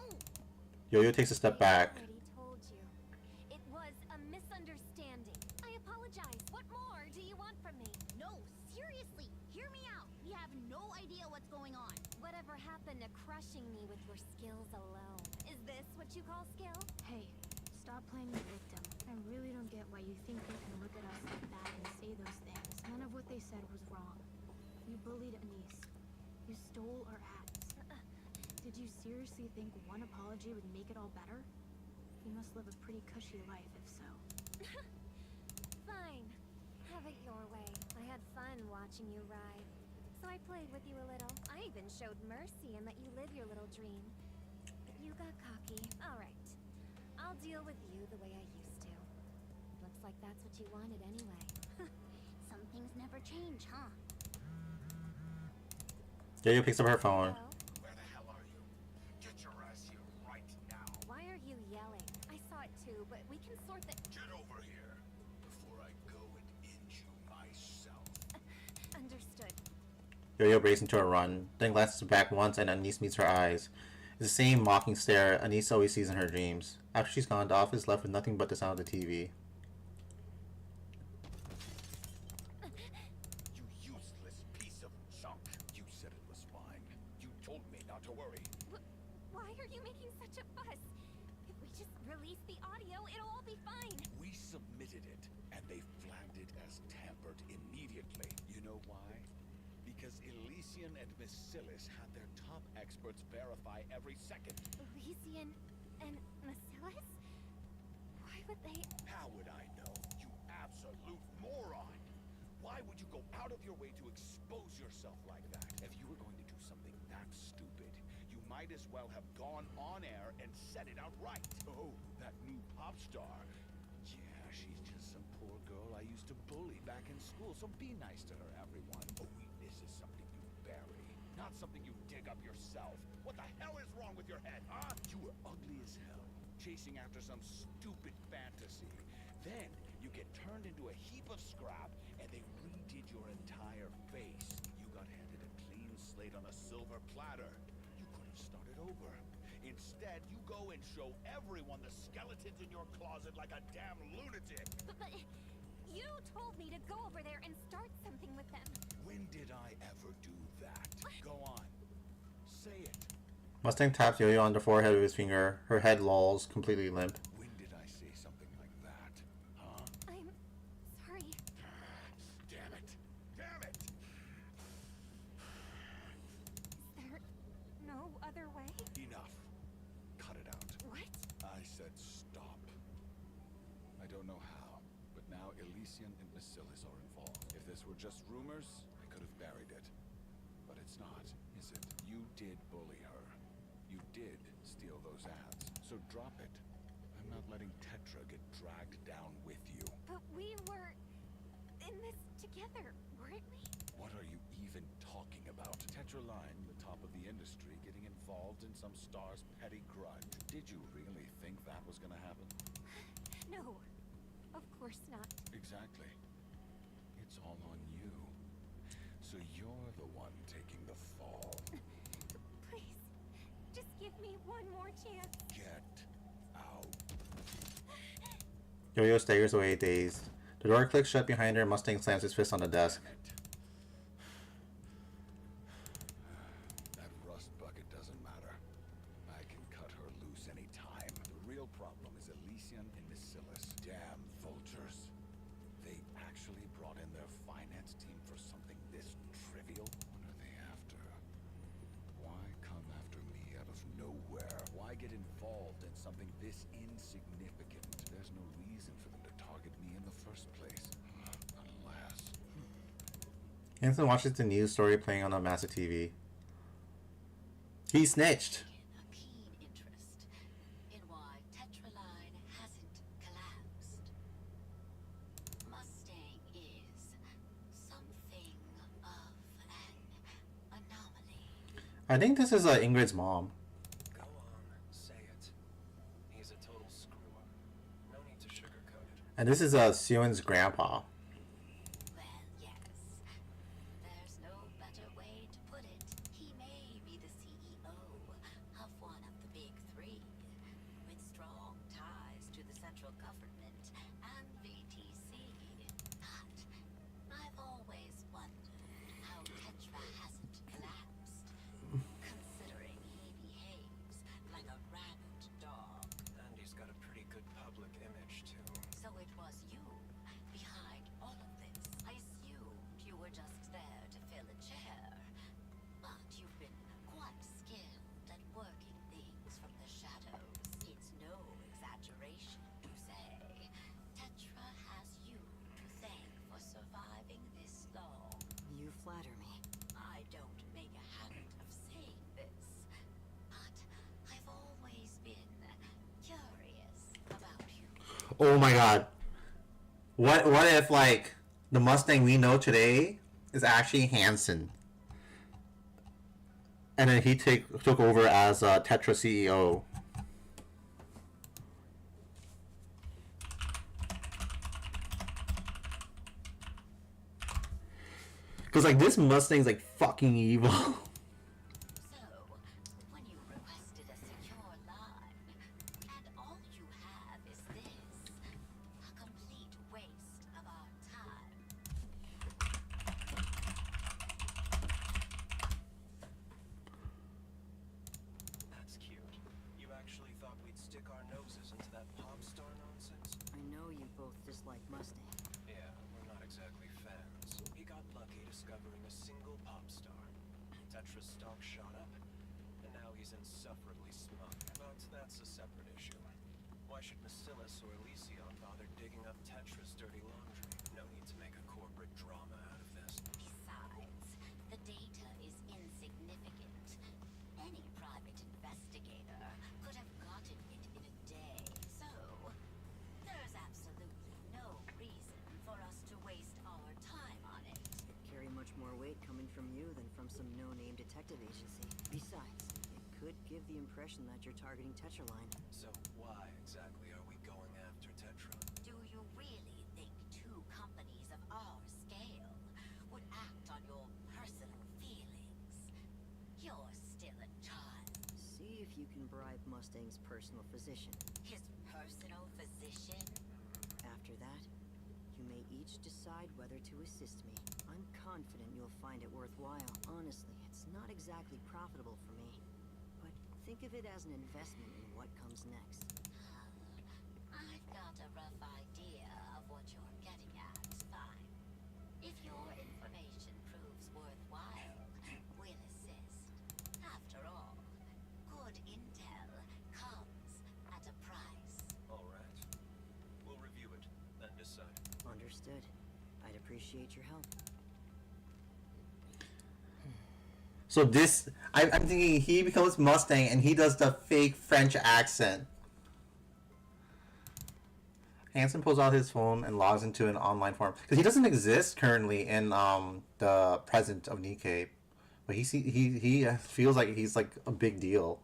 S1: Yo-Yo takes a step back.
S7: I already told you. It was a misunderstanding. I apologize. What more do you want from me?
S4: No, seriously, hear me out. We have no idea what's going on.
S7: Whatever happened to crushing me with your skills alone? Is this what you call skill?
S3: Hey, stop playing the victim. I really don't get why you think you can look at us like that and say those things. None of what they said was wrong. You bullied Anise. You stole our ads. Did you seriously think one apology would make it all better? You must live a pretty cushy life if so.
S7: Fine. Have it your way. I had fun watching you ride. So I played with you a little. I even showed mercy and let you live your little dream. But you got cocky. Alright. I'll deal with you the way I used to. Looks like that's what you wanted anyway.
S4: Some things never change, huh?
S1: Yo-Yo picks up her phone.
S7: Hello?
S6: Where the hell are you? Get your ass here right now.
S7: Why are you yelling? I saw it too, but we can sort the...
S6: Get over here before I go and injure you myself.
S7: Understood.
S1: Yo-Yo breaks into a run, then glances back once and Anise meets her eyes. It's the same mocking stare Anise always sees in her dreams. After she's gone, the office is left with nothing but the sound of the TV.
S6: You useless piece of junk. You said it was fine. You told me not to worry.
S7: Why are you making such a fuss? If we just release the audio, it'll all be fine.
S6: We submitted it, and they flagged it as tampered immediately. You know why? Because Elysian and Macilis had their top experts verify every second.
S7: Elysian and Macilis? Why would they...
S6: How would I know? You absolute moron! Why would you go out of your way to expose yourself like that? If you were going to do something that stupid, you might as well have gone on air and said it outright. Oh, that new pop star. Yeah, she's just some poor girl I used to bully back in school, so be nice to her, everyone. A weakness is something you bury, not something you dig up yourself. What the hell is wrong with your head, huh? You were ugly as hell, chasing after some stupid fantasy. Then you get turned into a heap of scrap, and they redid your entire face. You got handed a clean slate on a silver platter. You could have started over. Instead, you go and show everyone the skeletons in your closet like a damn lunatic.
S7: But you told me to go over there and start something with them.
S6: When did I ever do that? Go on. Say it.
S1: Mustang taps Yo-Yo on the forehead with his finger. Her head lolls, completely limp.
S6: When did I say something like that? Huh?
S7: I'm sorry.
S6: Damn it. Damn it!
S7: Is there no other way?
S6: Enough. Cut it out.
S7: What?
S6: I said stop. I don't know how, but now Elysian and Macilis are involved. If this were just rumors, I could have buried it. But it's not, is it? You did bully her. You did steal those ads. So drop it. I'm not letting Tetra get dragged down with you.
S7: But we were in this together, weren't we?
S6: What are you even talking about? Tetra Line, the top of the industry, getting involved in some star's petty grudge. Did you really think that was gonna happen?
S7: No, of course not.
S6: Exactly. It's all on you. So you're the one taking the fall.
S7: Please, just give me one more chance.
S6: Get out.
S1: Yo-Yo staggers away, dazed. The door clicks shut behind her. Mustang slams his fist on the desk.
S6: That rust bucket doesn't matter. I can cut her loose any time. The real problem is Elysian and Bacillus. Damn vultures. They actually brought in their finance team for something this trivial? What are they after? Why come after me out of nowhere? Why get involved in something this insignificant? There's no reason for them to target me in the first place. Unless...
S1: Hanson watches the news story playing on a massive TV. He snitched.
S10: A keen interest in why Tetraline hasn't collapsed. Mustang is something of an anomaly.
S1: I think this is Ingrid's mom.
S11: Go on, say it. He's a total screw-up. No need to sugarcoat it.
S1: And this is Sion's grandpa.
S10: Well, yes. There's no better way to put it. He may be the CEO of one of the big three, with strong ties to the central government and VTC. But I've always wondered how Tetra hasn't collapsed, considering he behaves like a rabid dog.
S11: And he's got a pretty good public image, too.
S10: So it was you behind all of this. I assumed you were just there to fill a chair. But you've been quite skilled at working things from the shadows. It's no exaggeration to say Tetra has you to thank for surviving this long.
S2: You flatter me.
S10: I don't make a habit of saying this, but I've always been curious about you.
S1: Oh my god. What if like the Mustang we know today is actually Hanson? And then he took over as Tetra CEO. Cause like this Mustang's like fucking evil.
S10: So, when you requested a secure line, and all you have is this, a complete waste of our time.
S11: That's cute. You actually thought we'd stick our noses into that pop star nonsense?
S2: I know you both dislike Mustang.
S11: Yeah, we're not exactly fans. He got lucky discovering a single pop star. Tetra's stock shot up, and now he's insufferably smug. But that's a separate issue. Why should Bacillus or Elysion bother digging up Tetra's dirty laundry? No need to make a corporate drama out of this.
S10: Besides, the data is insignificant. Any private investigator could have gotten it in a day. So, there's absolutely no reason for us to waste our time on it.
S2: Carry much more weight coming from you than from some no-name detective agency. Besides, it could give the impression that you're targeting Tetraline.
S11: So why exactly are we going after Tetra?
S10: Do you really think two companies of our scale would act on your personal feelings? You're still a child.
S2: See if you can bribe Mustang's personal physician.
S10: His personal physician?
S2: After that, you may each decide whether to assist me. I'm confident you'll find it worthwhile. Honestly, it's not exactly profitable for me. But think of it as an investment in what comes next.
S10: I've got a rough idea of what you're getting at. Fine. If your information proves worthwhile, we'll assist. After all, good intel comes at a price.
S11: All right. We'll review it, then decide.
S2: Understood. I'd appreciate your help.
S1: So this, I'm thinking he becomes Mustang and he does the fake French accent. Hanson pulls out his phone and logs into an online forum because he doesn't exist currently in the present of Nikke, but he feels like he's like a big deal.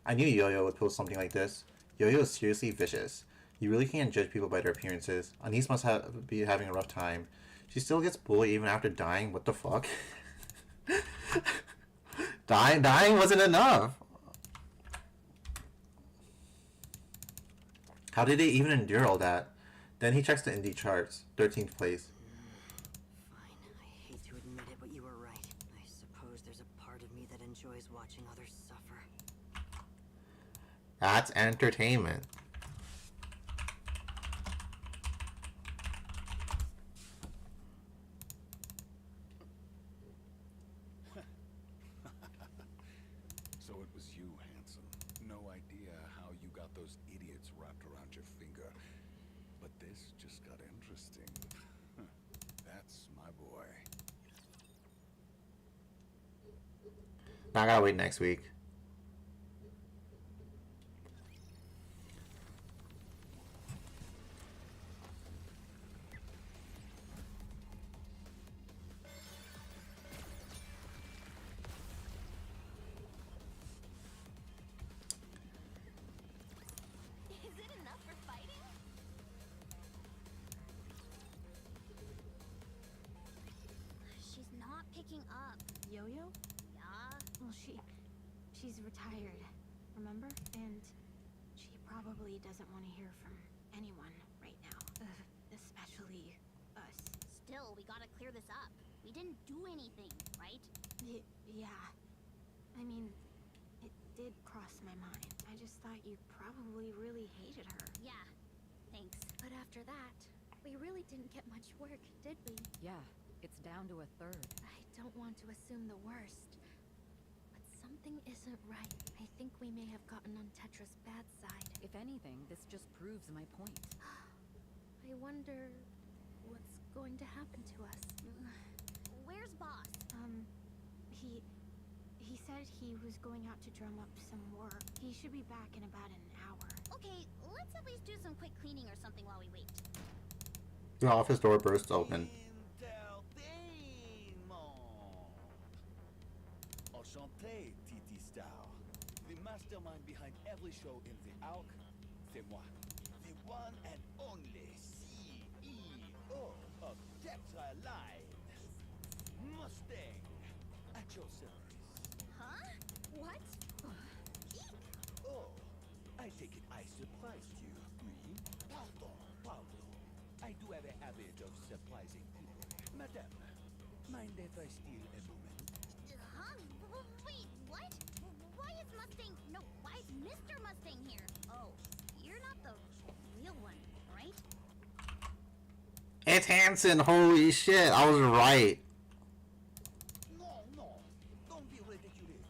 S1: I knew Yo-Yo would post something like this. Yo-Yo is seriously vicious. You really can't judge people by their appearances. Anise must be having a rough time. She still gets bullied even after dying. What the fuck? Dying wasn't enough. How did they even endure all that? Then he checks the indie charts. 13th place.
S2: Fine. I hate to admit it, but you were right. I suppose there's a part of me that enjoys watching others suffer.
S1: That's entertainment.
S6: So it was you, Hanson. No idea how you got those idiots wrapped around your finger. But this just got interesting. That's my boy.
S1: Now I gotta wait next week.
S4: Is it enough for fighting? She's not picking up.
S3: Yo-Yo?
S4: Yeah?
S3: Well, she's retired, remember? And she probably doesn't want to hear from anyone right now. Especially us.
S4: Still, we gotta clear this up. We didn't do anything, right?
S3: Yeah. I mean, it did cross my mind. I just thought you probably really hated her.
S4: Yeah. Thanks.
S5: But after that, we really didn't get much work, did we?
S8: Yeah, it's down to a third.
S5: I don't want to assume the worst, but something isn't right. I think we may have gotten on Tetra's bad side.
S8: If anything, this just proves my point.
S5: I wonder what's going to happen to us.
S4: Where's Boss?
S3: He said he was going out to drum up some work. He should be back in about an hour.
S4: Okay, let's at least do some quick cleaning or something while we wait.
S1: The office door bursts open.
S6: Enchanté, Titi Star. The mastermind behind every show in the Arc, c'est moi. The one and only CEO of Tetra Line. Mustang, at your service.
S4: Huh? What?
S6: Oh, I take it I surprised you. Oui? Pardon. I do have a habit of surprising people. Madame, mind if I steal a moment?
S4: Huh? Wait, what? Why is Mustang... No, why is Mr. Mustang here? Oh, you're not the real one, right?
S1: It's Hanson! Holy shit! I was right.
S6: No. Don't be ridiculous.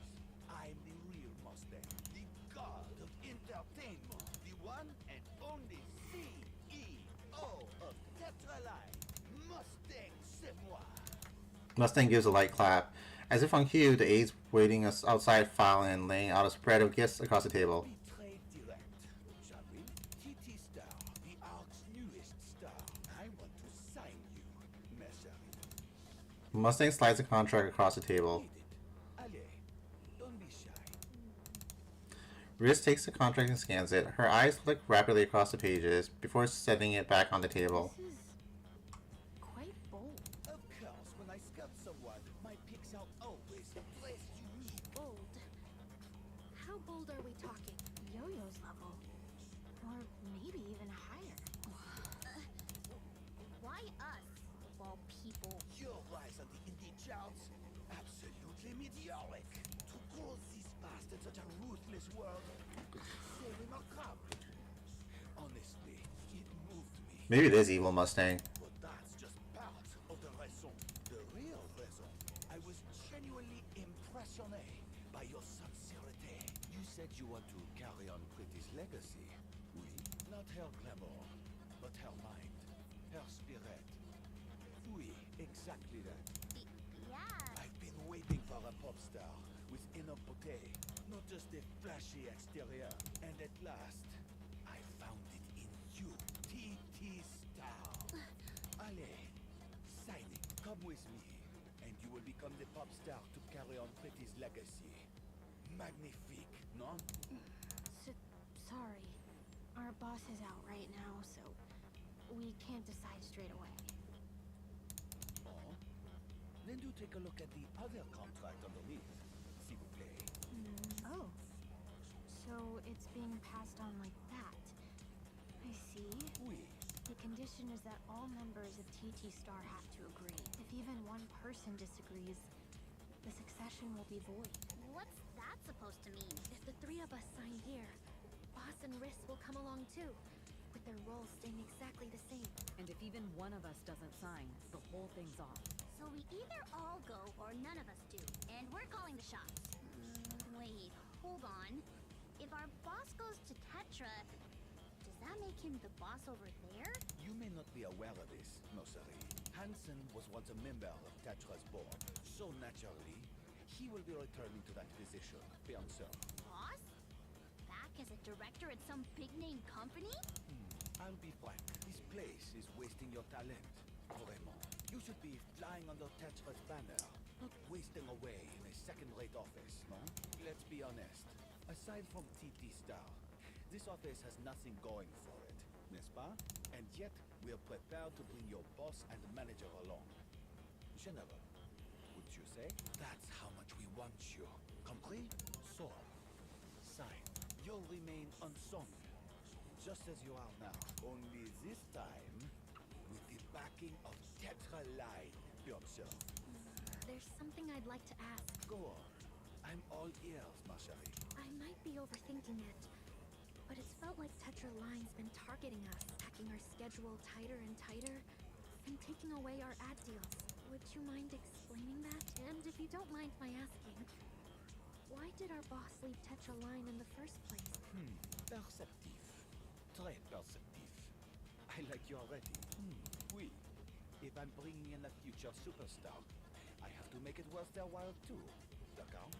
S6: I'm the real Mustang. The god of entertainment. The one and only CEO of Tetra Line. Mustang, c'est moi.
S1: Mustang gives a light clap. As if on cue, the aides waiting us outside file and laying out a spread of gifts across the table.
S6: We trade direct, shall we? TT Star, the Arc's newest star. I want to sign you, ma chérie.
S1: Mustang slides the contract across the table.
S6: Read it. Allez, don't be shy.
S1: Riz takes the contract and scans it. Her eyes flick rapidly across the pages before setting it back on the table.
S3: This is quite bold.
S6: Of course, when I scout someone, my picks are always place unique.
S5: Bold. How bold are we talking?
S3: Yo-Yo's level. Or maybe even higher.
S4: Why us, of all people?
S6: Your rise on the indie charts, absolutely meteoric. To call this past in such a ruthless world, c'est remarkable. Honestly, it moved me.
S1: Maybe it is evil Mustang.
S6: But that's just part of the raison. The real raison. I was genuinely impressionné by your sincerity. You said you want to carry on Pretty's legacy. Oui, not her glamour, but her mind, her spirit. Oui, exactly that.
S4: Yeah.
S6: I've been waiting for a pop star with inner beauté, not just a flashy exterior. And at last, I found it in you, TT Star. Allez, sign it. Come with me, and you will become the pop star to carry on Pretty's legacy. Magnifique, no?
S3: Sorry. Our boss is out right now, so we can't decide straight away.
S6: Oh? Then do take a look at the other contract underneath, s'il vous plaît.
S3: Oh. So it's being passed on like that. see,
S6: Oui.
S3: the condition is that all members of TT Star have to agree. If even one person disagrees, the succession will be void.
S4: What's that supposed to mean?
S5: If the three of us sign here, Boss and Riss will come along too, with their roles staying exactly the same.
S8: And if even one of us doesn't sign, the whole thing's off.
S4: So we either all go or none of us do. And we're calling the shots. Wait, hold on. If our boss goes to Tetra, does that make him the boss over there?
S6: You may not be aware of this, Nosari. Hansen was once a member of Tetra's board, so naturally, he will be returning to that position by himself.
S4: Boss? Back as a director at some big-name company?
S6: I'll be frank. This place is wasting your talent. Vraiment. You should be flying under Tetra's banner, not wasting away in a second-rate office, no? Let's be honest. Aside from TT Star, this office has nothing going for it, n'est-ce pas? And yet, we're prepared to bring your boss and manager along. General, would you say? That's how much we want you. Compris? So, sign. You'll remain unsung, just as you are now. Only this time, with the backing of Tetra Line yourself.
S5: There's something I'd like to ask.
S6: Go on. I'm all ears, ma chérie.
S5: I might be overthinking it, but it's felt like Tetra Line's been targeting us, packing our schedule tighter and tighter, and taking away our ad deals. Would you mind explaining that? And if you don't mind my asking, why did our boss leave Tetra Line in the first place?
S6: Perceptif. Très perceptif. I like you already. Oui. If I'm bringing in a future superstar, I have to make it worth their while too. D'accord?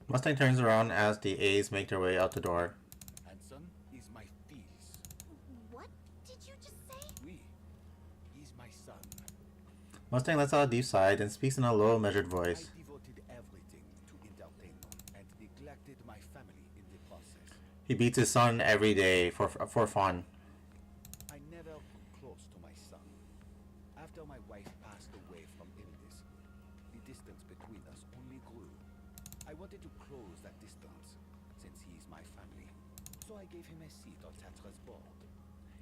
S1: Mustang turns around as the A's make their way out the door.
S6: Hanson is my fils.
S4: What did you just say?
S6: Oui. He's my son.
S1: Mustang lets out a deep sigh and speaks in a low, measured voice.
S6: I devoted everything to entertainment and neglected my family in the process.
S1: He beats his son every day for fun.
S6: I never grew close to my son. After my wife passed away from illness, the distance between us only grew. I wanted to close that distance, since he is my family. So I gave him a seat on Tetra's board,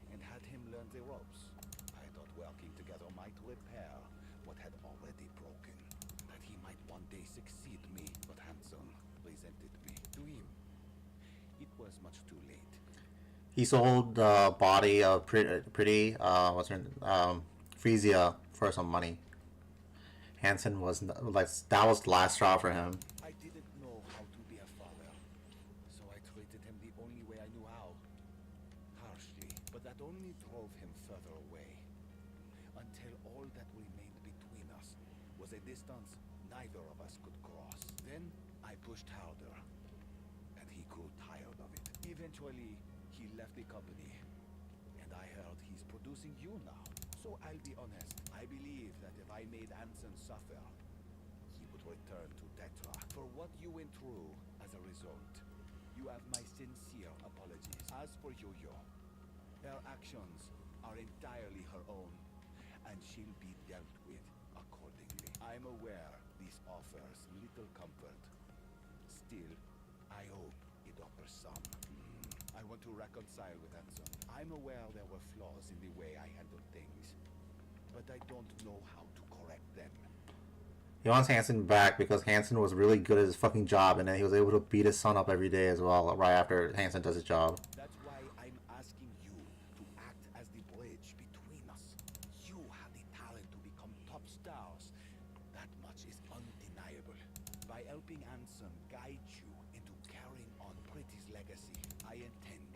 S6: and had him learn the ropes. I thought working together might repair what had already broken, that he might one day succeed me, but Hanson resented me. To him, it was much too late.
S1: He sold the body of pretty what's her Frisia for some money. Hansen was like that was the last straw for him.
S6: I didn't know how to be a father, so I treated him the only way I knew how. Harshly, but that only drove him further away. Until all that remained between us was a distance neither of us could cross. Then I pushed harder, and he grew tired of it. Eventually, he left the company, and I heard he's producing you now. So I'll be honest, I believe that if I made Hansen suffer, he would return to Tetra. For what you went through as a result, you have my sincere apologies. As for Yo-Yo, her actions are entirely her own, and she'll be dealt with accordingly. I'm aware this offers little comfort. Still, I hope it offers some. I want to reconcile with Hanson. I'm aware there were flaws in the way I handled things, but I don't know how to correct them.
S1: He wants Hansen back because Hansen was really good at his fucking job, and then he was able to beat his son up every day as well, right after Hansen does his job.
S6: That's why I'm asking you to act as the bridge between us. You have the talent to become top stars. That much is undeniable. By helping Hansen guide you into carrying on Pretty's legacy, I intend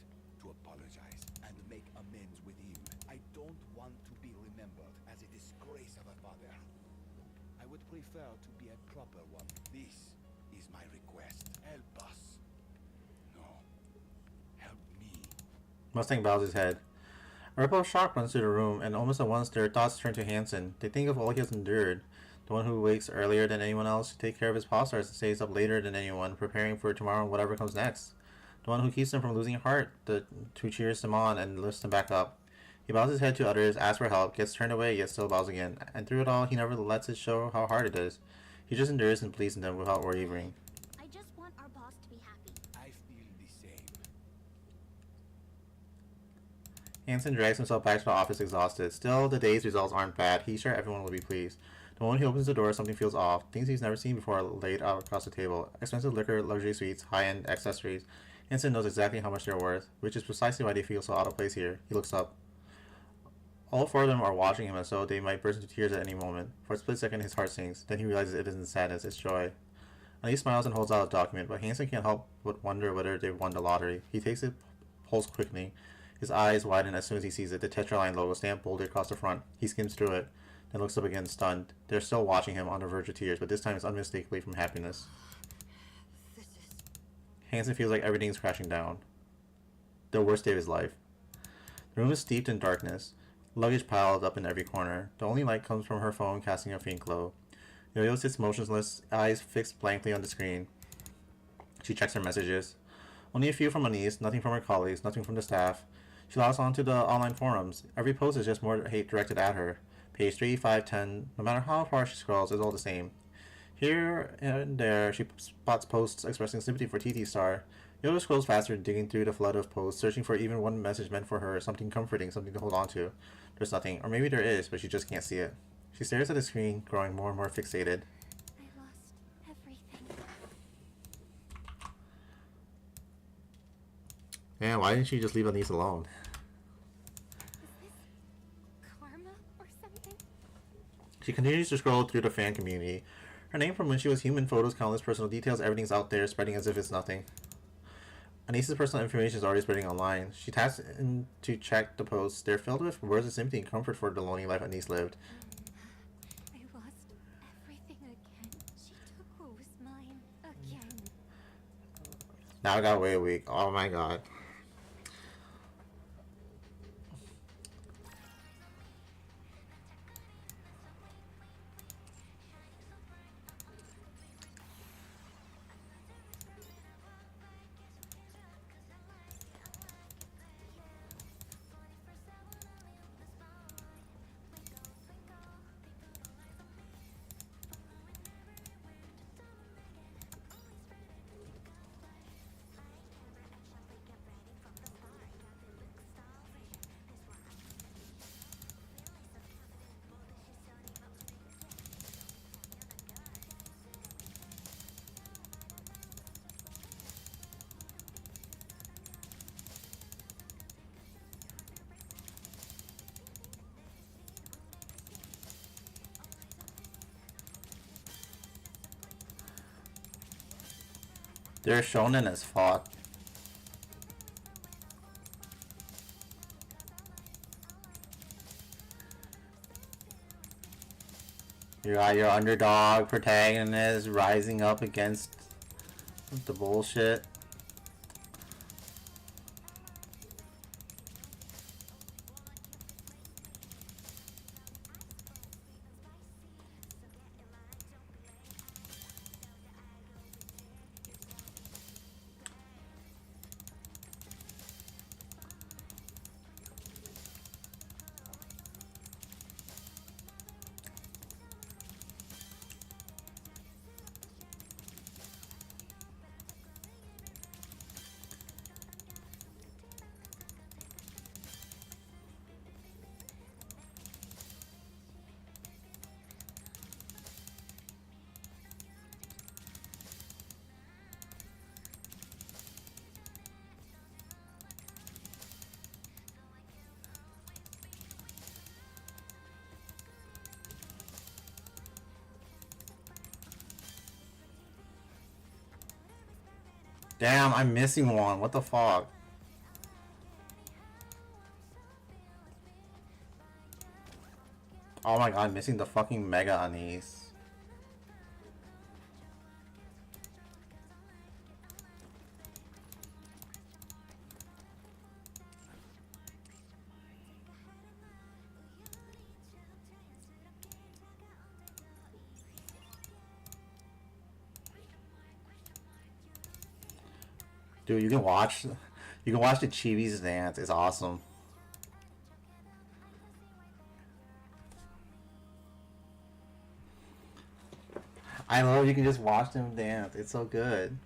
S6: to apologize and make amends with him. I don't want to be remembered as a disgrace of a father. I would prefer to be a proper one. This is my request. Help us. No. Help me.
S1: Mustang bows his head. A ripple of shock runs through the room, and almost at once their thoughts turn to Hansen. They think of all he has endured. The one who wakes earlier than anyone else to take care of his pop stars and stays up later than anyone, preparing for tomorrow and whatever comes next. The one who keeps them from losing heart, who cheers them on and lifts them back up. He bows his head to others, asks for help, gets turned away, yet still bows again. And through it all, he never lets it show how hard it is. He just endures and pleases them without wavering.
S4: I just want our boss to be happy.
S6: I feel the same.
S1: Hansen drags himself back to the office exhausted. Still, the day's results aren't bad. He's sure everyone will be pleased. The moment he opens the door, something feels off. Things he's never seen before are laid out across the table. Expensive liquor, luxury suites, high-end accessories. Hansen knows exactly how much they're worth, which is precisely why they feel so out of place here. He looks up. All four of them are watching him as though they might burst into tears at any moment. For a split second, his heart sinks. Then he realizes it isn't sadness, it's joy. Anise smiles and holds out a document, but Hansen can't help but wonder whether they've won the lottery. He takes it, pulls quickly. His eyes widen as soon as he sees it, the Tetraline logo stamped boldly across the front. He skims through it, then looks up again, stunned. They're still watching him on the verge of tears, but this time it's unmistakably from happiness. Hansen feels like everything's crashing down. The worst day of his life. The room is steeped in darkness, luggage piled up in every corner. The only light comes from her phone, casting a faint glow. Yo-Yo sits motionless, eyes fixed blankly on the screen. She checks her messages. Only a few from Anise, nothing from her colleagues, nothing from the staff. She logs on to the online forums. Every post is just more hate directed at her. Page 3, 5, 10, no matter how far she scrolls, it's all the same. Here and there, she spots posts expressing sympathy for TT Star. Yo-Yo scrolls faster, digging through the flood of posts, searching for even one message meant for her, something comforting, something to hold on to. There's nothing, or maybe there is, but she just can't see it. She stares at the screen, growing more and more fixated.
S4: I lost everything.
S1: Man, why didn't she just leave Anise alone?
S4: Is this karma or something?
S1: She continues to scroll through the fan community. Her name from when she was human, photos, countless personal details, everything's out there, spreading as if it's nothing. Anise's personal information is already spreading online. She taps in to check the posts. They're filled with words of sympathy and comfort for the lonely life Anise lived.
S4: I lost everything again. She took what was mine again.
S1: Now I got way weak. Oh my god. They're shonen as fuck. You got your underdog protagonist rising up against the bullshit. Damn, I'm missing one. What the fuck? Oh my god, I'm missing the fucking Mega Anise. Dude, you can watch the Chibi's dance. It's awesome. I love you can just watch them dance. It's so good.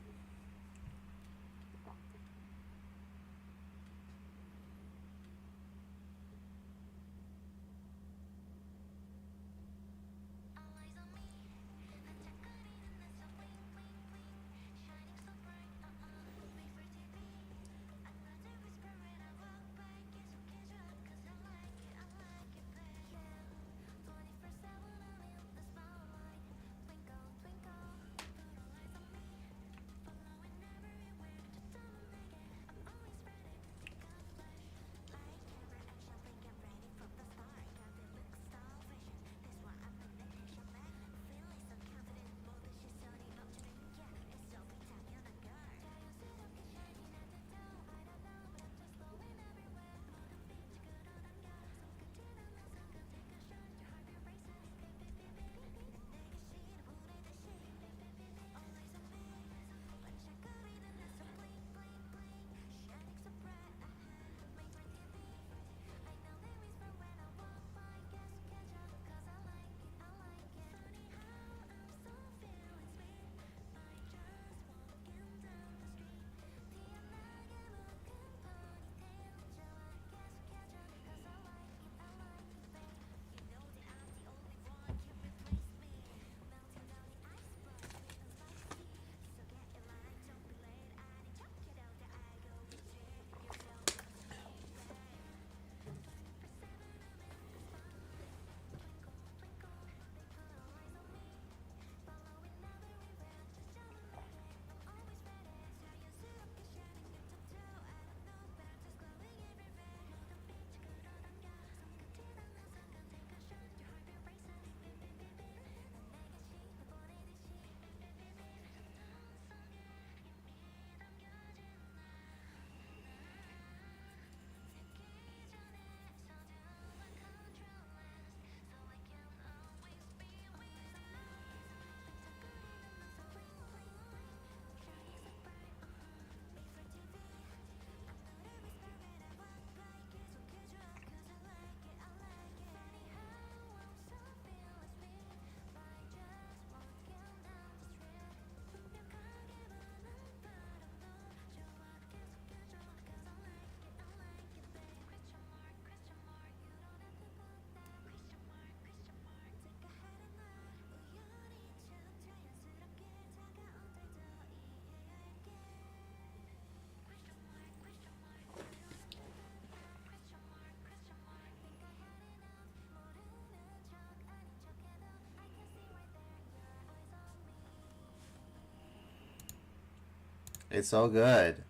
S1: It's so good.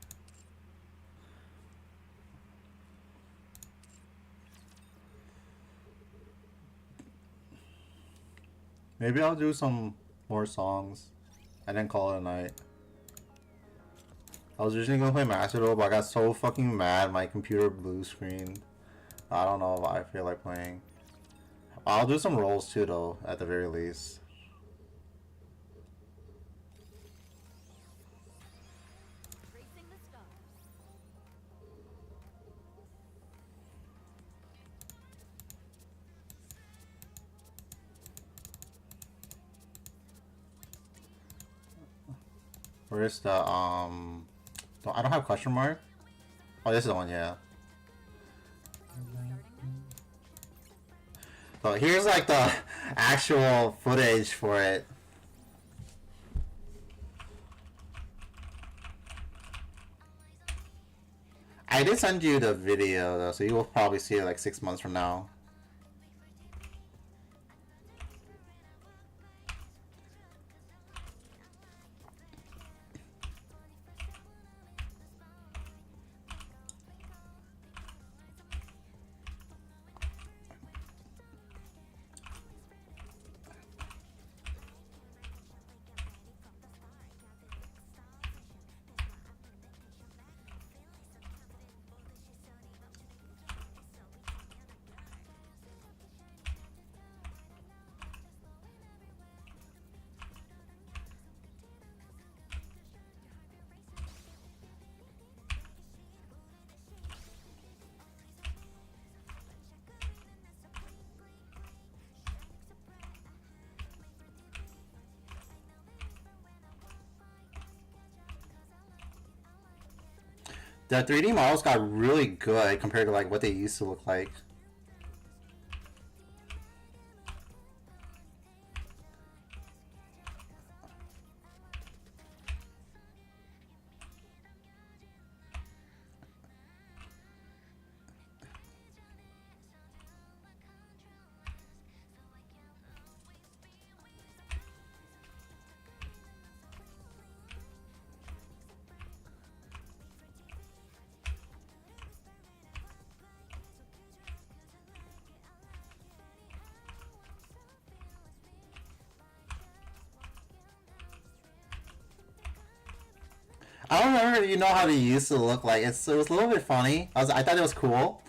S1: Maybe I'll do some more songs and then call it a night. I was originally gonna play Master Duel, but I got so fucking mad my computer blue screened. I don't know if I feel like playing. I'll do some rolls too though, at the very least.
S9: Tracing the stars.
S1: Where's the I don't have question mark. Oh, this is the one, yeah. So here's like the actual footage for it. I did send you the video though, so you will probably see it like 6 months from now. The 3D models got really good compared to like what they used to look like. I don't remember, you know how they used to look like. It was a little bit funny. I thought it was cool,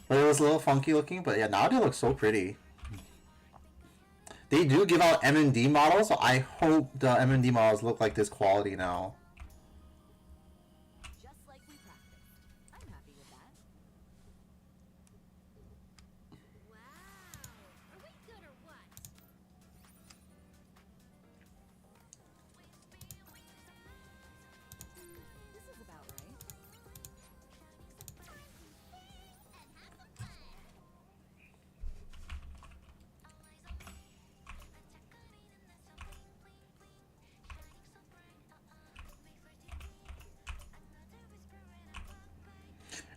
S1: but it was a little funky looking. But yeah, now they look so pretty. They do give out MMD models, so I hope the MMD models look like this quality now.
S9: Just like we practiced. I'm happy with that.
S7: Wow. Are we good or what?
S9: This is about right.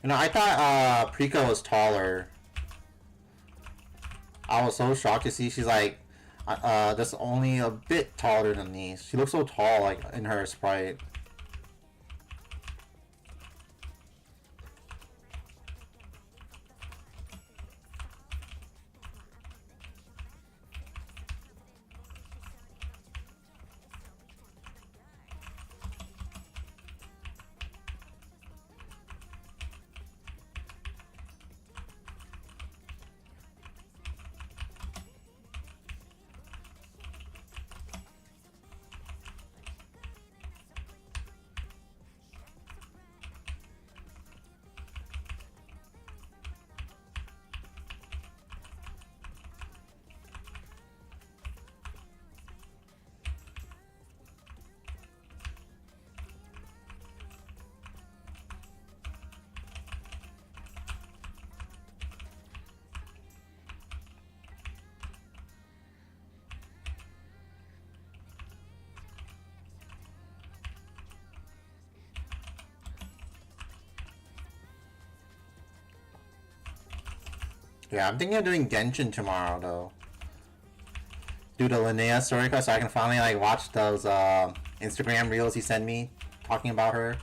S1: You know, I thought Prika was taller. I was so shocked to see she's like just only a bit taller than me. She looks so tall, like in her sprite. Yeah, I'm thinking of doing Genshin tomorrow though. Do the Linnea story quest so I can finally like watch those Instagram reels he sent me. talking about her.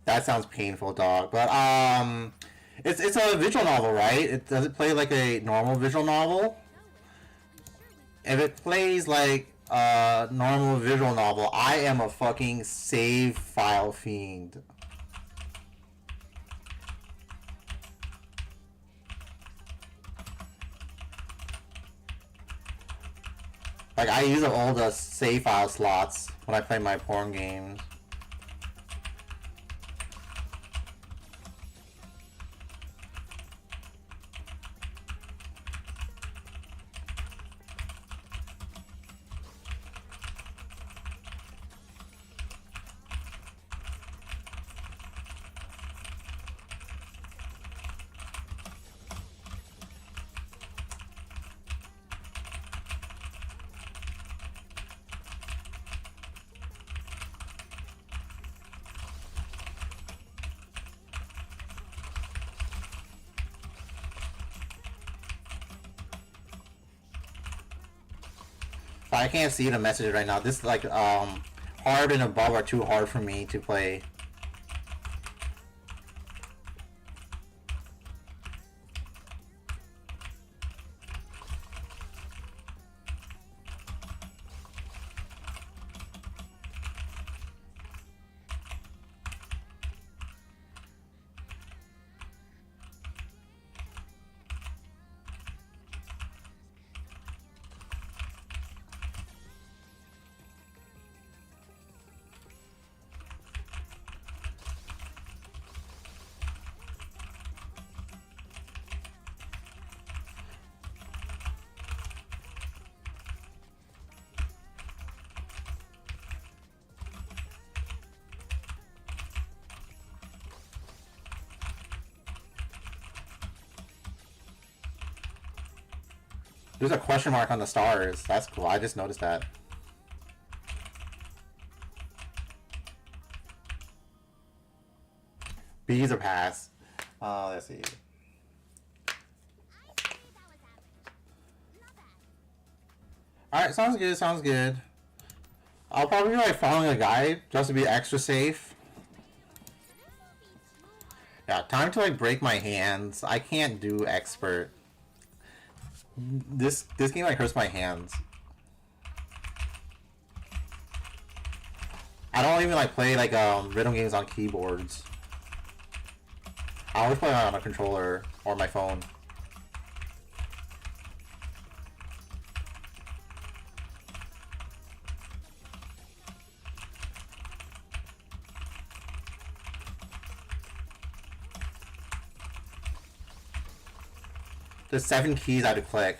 S1: That sounds painful, dog. But it's a visual novel, right? Does it play like a normal visual novel? If it plays like a normal visual novel, I am a fucking save file fiend. Like, I use up all the save file slots when I play my porn games. I can't see the message right now. This like hard and above are too hard for me to play. There's a question mark on the stars. That's cool. I just noticed that. B's a pass. Let's see. Alright, sounds good, sounds good. I'll probably be like following a guide just to be extra safe. Yeah, time to like break my hands. I can't do expert. This game like hurts my hands. I don't even like play like rhythm games on keyboards. I always play on a controller or my phone. There's 7 keys I have to click.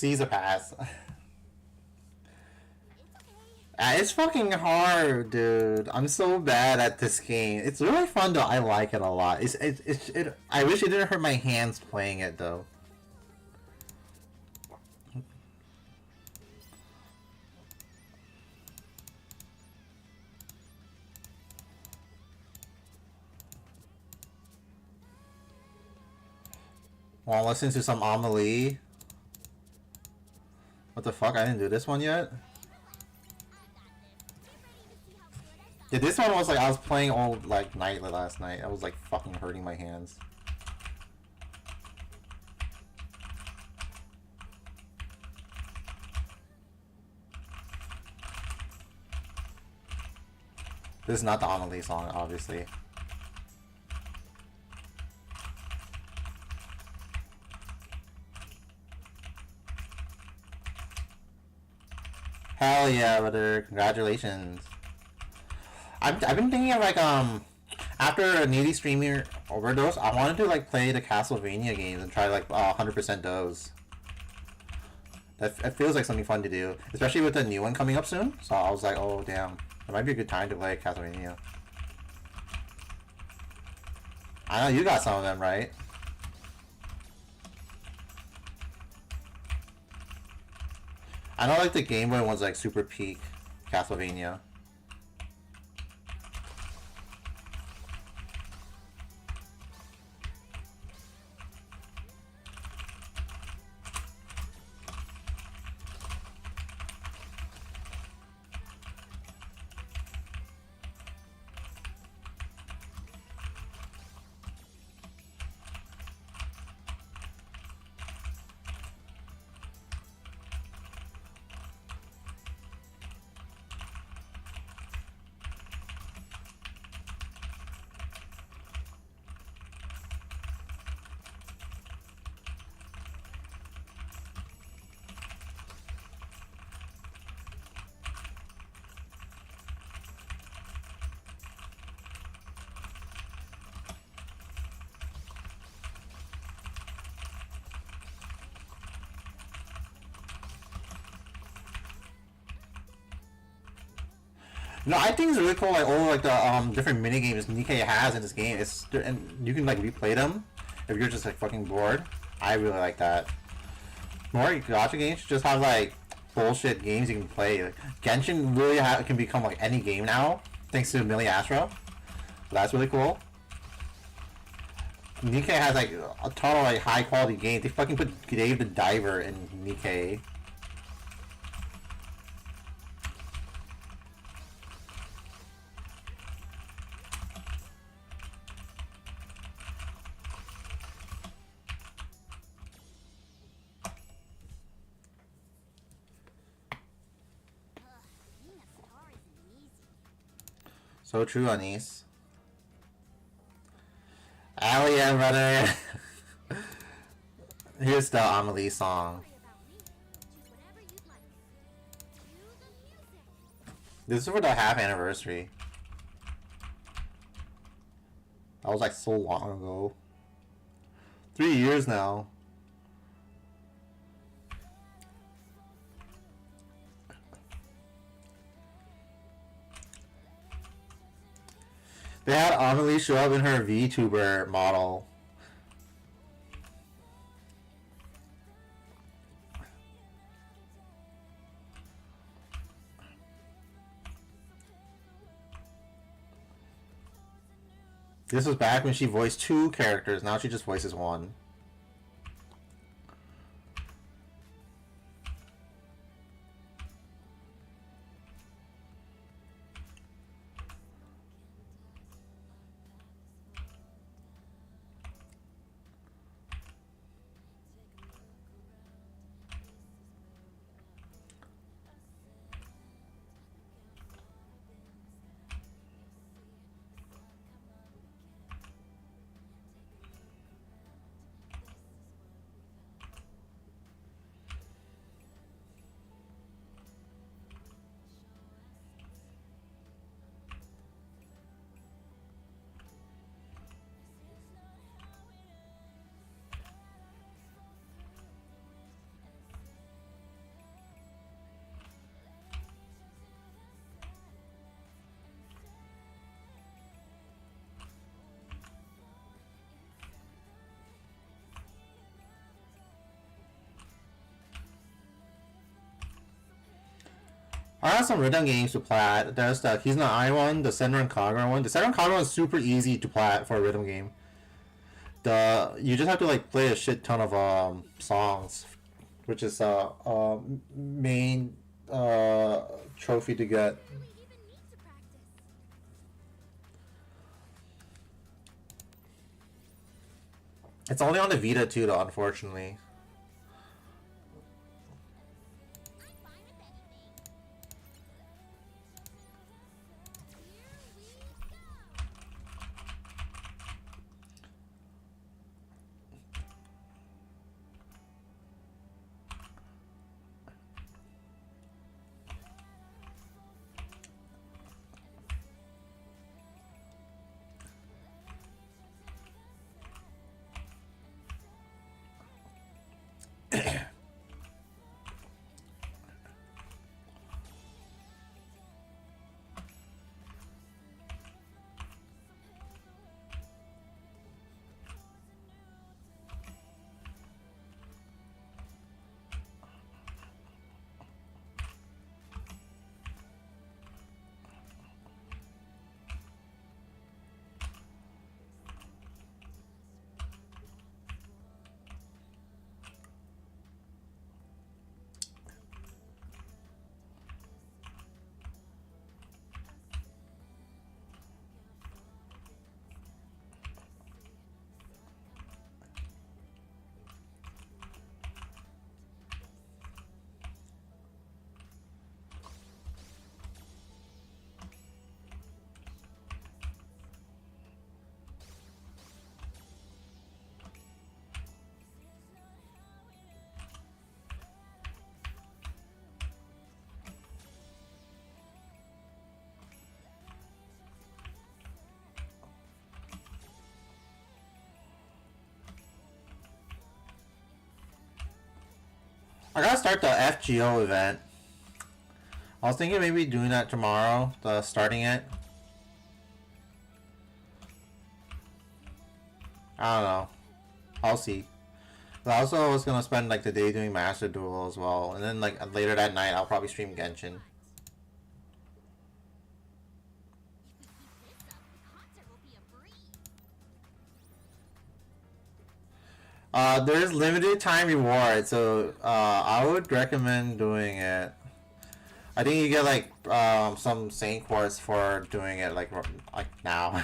S1: Caesar pass. It's fucking hard, dude. I'm so bad at this game. It's really fun though. I like it a lot. I wish it didn't hurt my hands playing it though. Want to listen to some Amelie? What the fuck? I didn't do this one yet? Yeah, this one was like, I was playing all like night last night. I was like fucking hurting my hands. This is not the Amelie song, obviously. Hell yeah, brother. Congratulations. I've been thinking of like, after a needy streamer overdose, I wanted to like play the Castlevania games and try like 100% those. It feels like something fun to do, especially with the new one coming up soon. So I was like, oh damn, it might be a good time to play Castlevania. I know you got some of them, right? I know like the Game Boy one's like super peak Castlevania. No, I think it's really cool. Like all like the different mini games Nikke has in this game. And you can like replay them if you're just like fucking bored. I really like that. More gacha games just have like bullshit games you can play. Like, Genshin really can become like any game now thanks to Millie Astro. So that's really cool. Nikke has like a ton of like high quality games. They fucking put Dave the Diver in Nikke. So true, Anis. Oh yeah, brother. Here's the Amelie song. This is for the half anniversary. That was like so long ago. 3 years now. They had Amelie show up in her VTuber model. This was back when she voiced 2 characters. Now she just voices 1. I have some rhythm games to plat. There's the He's Not I one, the Senran Kagura one. The Senran Kagura one is super easy to plat for a rhythm game. You just have to like play a shit ton of songs, which is main trophy to get. It's only on the Vita too, though, unfortunately. I gotta start the FGO event. I was thinking maybe doing that tomorrow, starting it. I don't know. I'll see. But also, I was gonna spend like the day doing Master Duel as well, and then like later that night, I'll probably stream Genshin. There's limited time reward, so I would recommend doing it. I think you get like some Saint Quartz for doing it like now.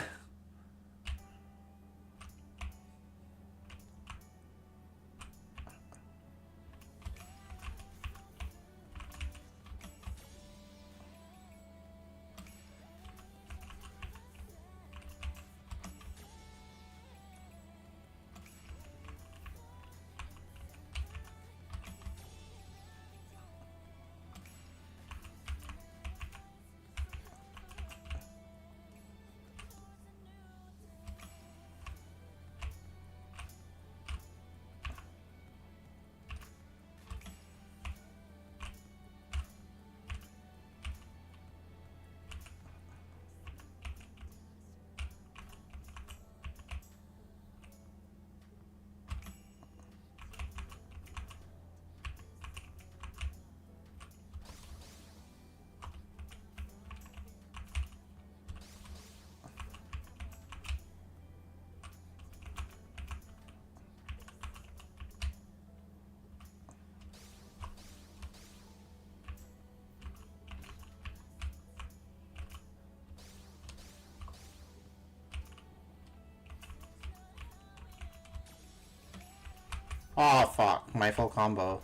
S1: Oh fuck, my full combo.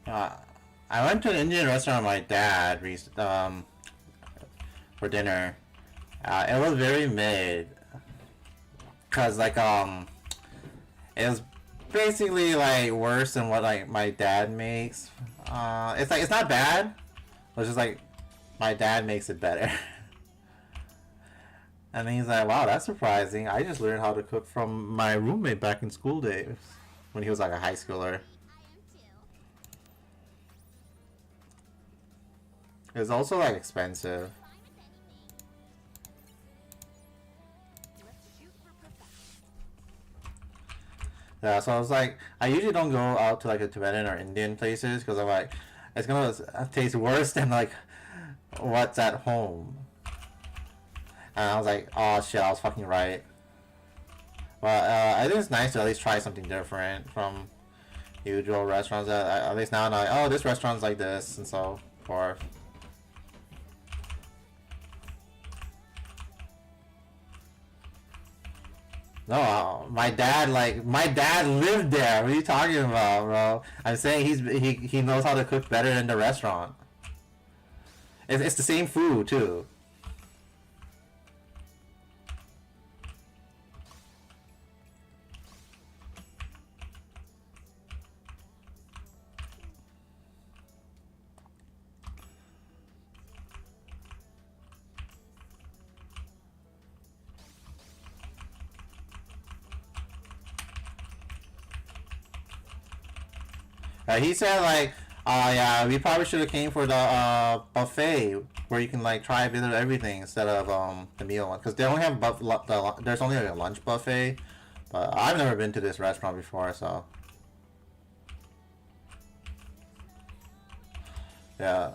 S1: I went to an Indian restaurant with my dad for dinner. It was very mid. Cause like it was basically like worse than what like my dad makes. It's like it's not bad. It's just like my dad makes it better. And then he's like, wow, that's surprising. I just learned how to cook from my roommate back in school days. When he was like a high schooler. It's also like expensive. Yeah, so I was like, I usually don't go out to like a Tibetan or Indian places because I'm like, it's gonna taste worse than like what's at home. And I was like, oh shit, I was fucking right. But I think it's nice to at least try something different from usual restaurants. At least now I'm like, oh, this restaurant's like this, and so forth. No, my dad lived there. What are you talking about, bro? I'm saying he knows how to cook better than the restaurant. It's the same food too. He said like, oh yeah, we probably should have came for the buffet where you can like try a bit of everything instead of the meal one because they only have there's only like a lunch buffet, but I've never been to this restaurant before, so yeah.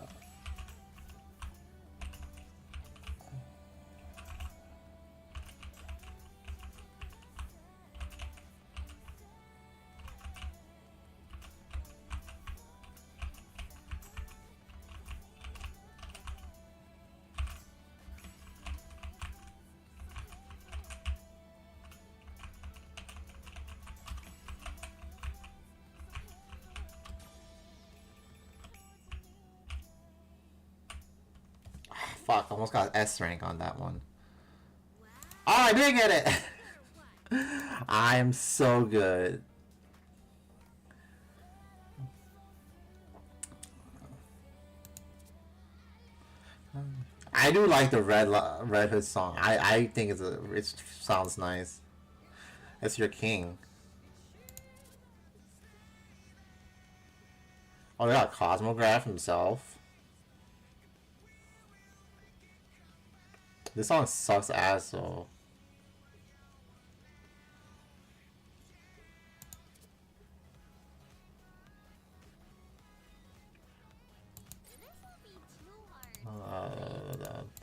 S1: Fuck, almost got S rank on that one. Oh, I did get it! I'm so good. I do like the Red Hood song. I think it sounds nice. It's your king. Oh, they got Cosmograph himself. This song sucks ass though.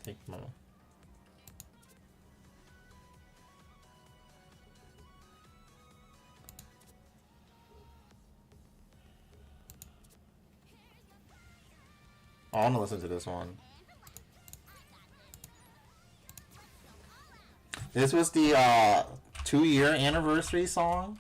S1: Take my... I want to listen to this one. This was the 2-year anniversary song.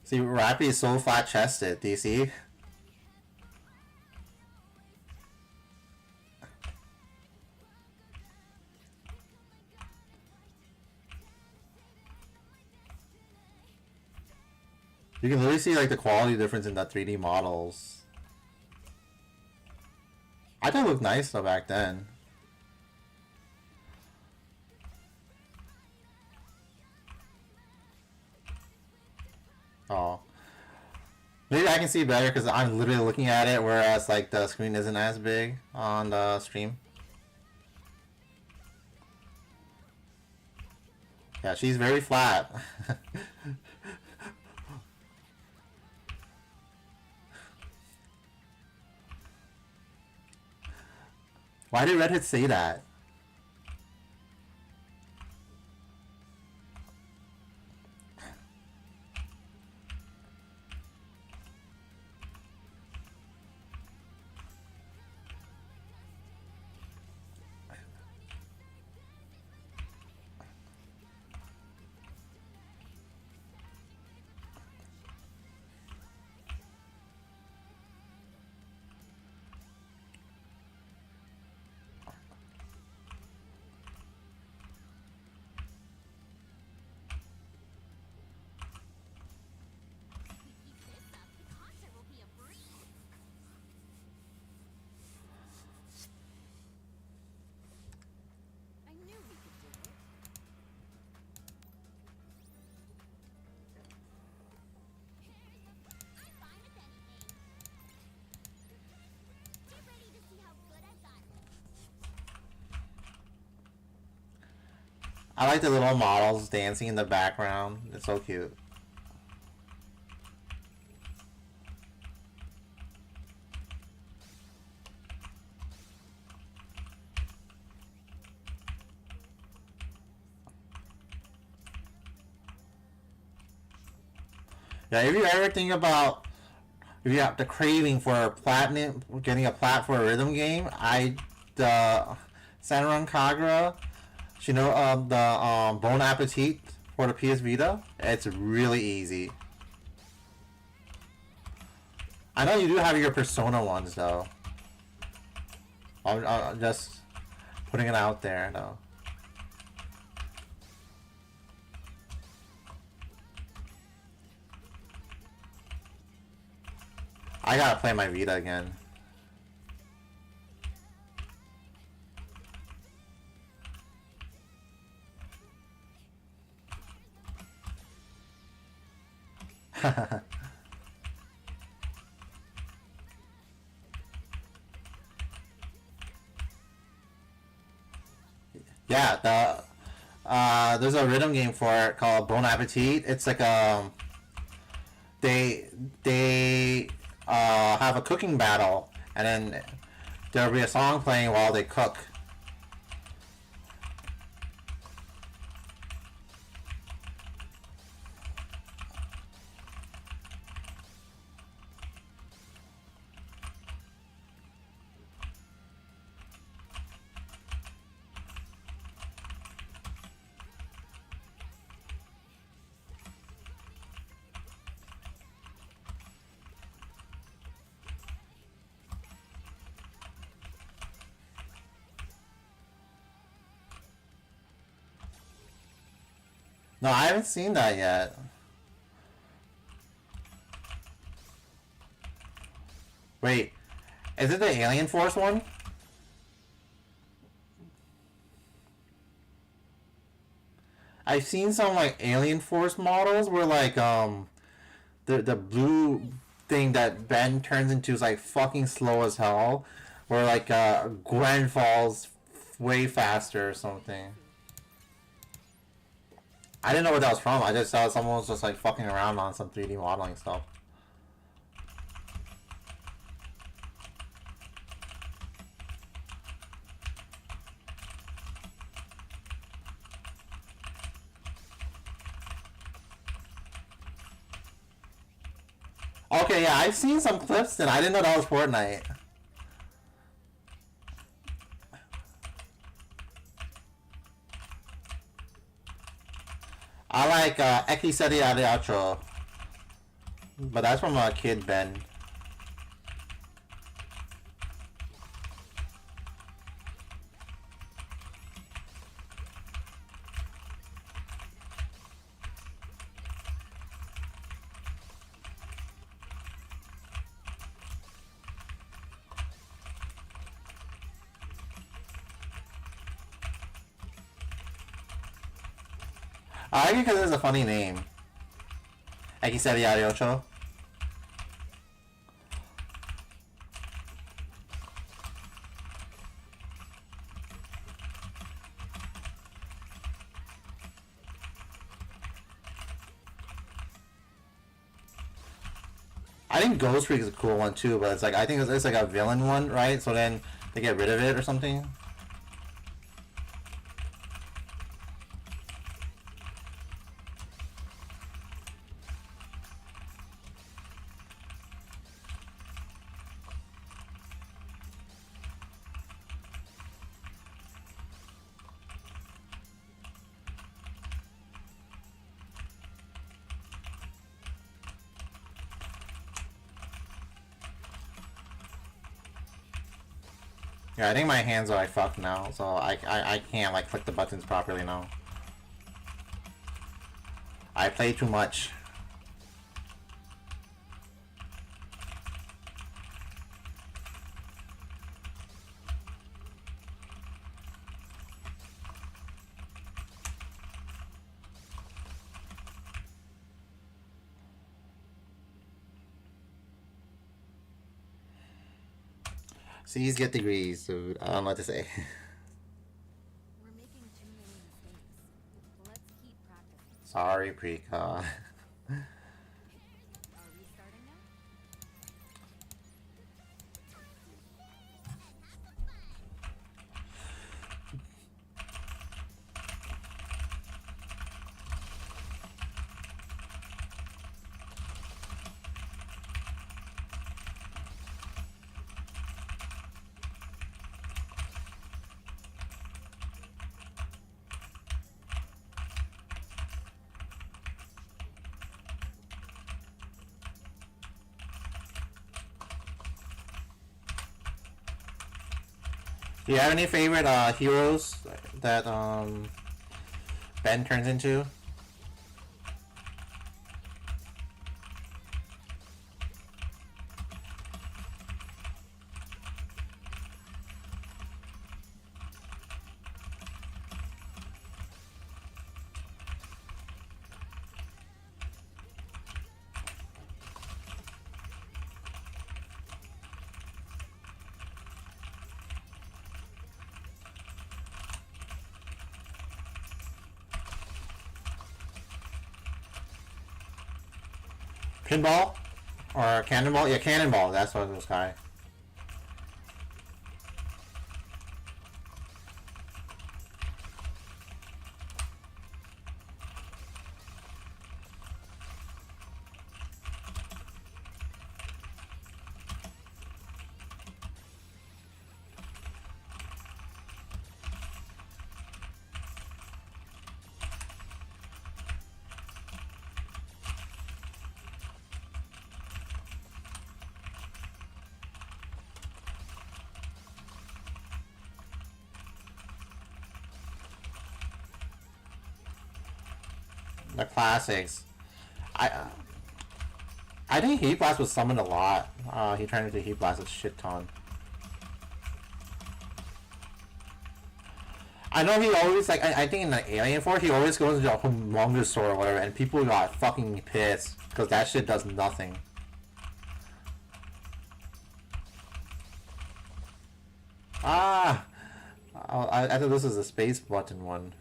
S1: See, Rappy is so flat chested, do you see? You can literally see like the quality difference in the 3D models. I thought it looked nice though back then. Oh. Maybe I can see better because I'm literally looking at it, whereas like the screen isn't as big on the stream. Yeah, she's very flat. Why did Red Hood say that? I like the little models dancing in the background. It's so cute. Yeah, if you ever think about if you have the craving for platinum, getting a plat for a rhythm game, the Senran Kagura, you know, the Bon Appetit for the PS Vita, it's really easy. I know you do have your Persona ones though. I'm just putting it out there though. I gotta play my Vita again. Yeah, there's a rhythm game for it called Bon Appetit. It's like they have a cooking battle, and then there'll be a song playing while they cook. No, I haven't seen that yet. Wait, is it the Alien Force one? I've seen some like Alien Force models where like the blue thing that Ben turns into is like fucking slow as hell, where like Gwen falls way faster or something. I didn't know what that was from. I just saw someone was just like fucking around on some 3D modeling stuff. Okay, yeah, I've seen some clips and I didn't know that was Fortnite. I like Eki Seri Ariacho, but that's from a Kid Ben. I like it because it's a funny name. Eki Seri Ariocho. I think Ghost Freak is a cool one too, but it's like I think it's like a villain one, right? So then they get rid of it or something. Yeah, I think my hands are like fucked now, so I can't like click the buttons properly now. I play too much. C's get degrees, dude. I don't know what to say.
S5: We're making too many mistakes.
S1: Sorry, Prika.
S5: Are we starting now?
S1: Do you have any favorite heroes that Ben turns into? Pinball? Or Cannonball? Yeah, Cannonball. That's what it was, guy. The classics. I think Heat Blast was summoned a lot. He turned into Heat Blast a shit ton. I know he always, like, I think in the Alien Force, he always goes into a humongous sword or whatever, and people got fucking pissed, because that shit does nothing. Ah! I thought this was a space button one.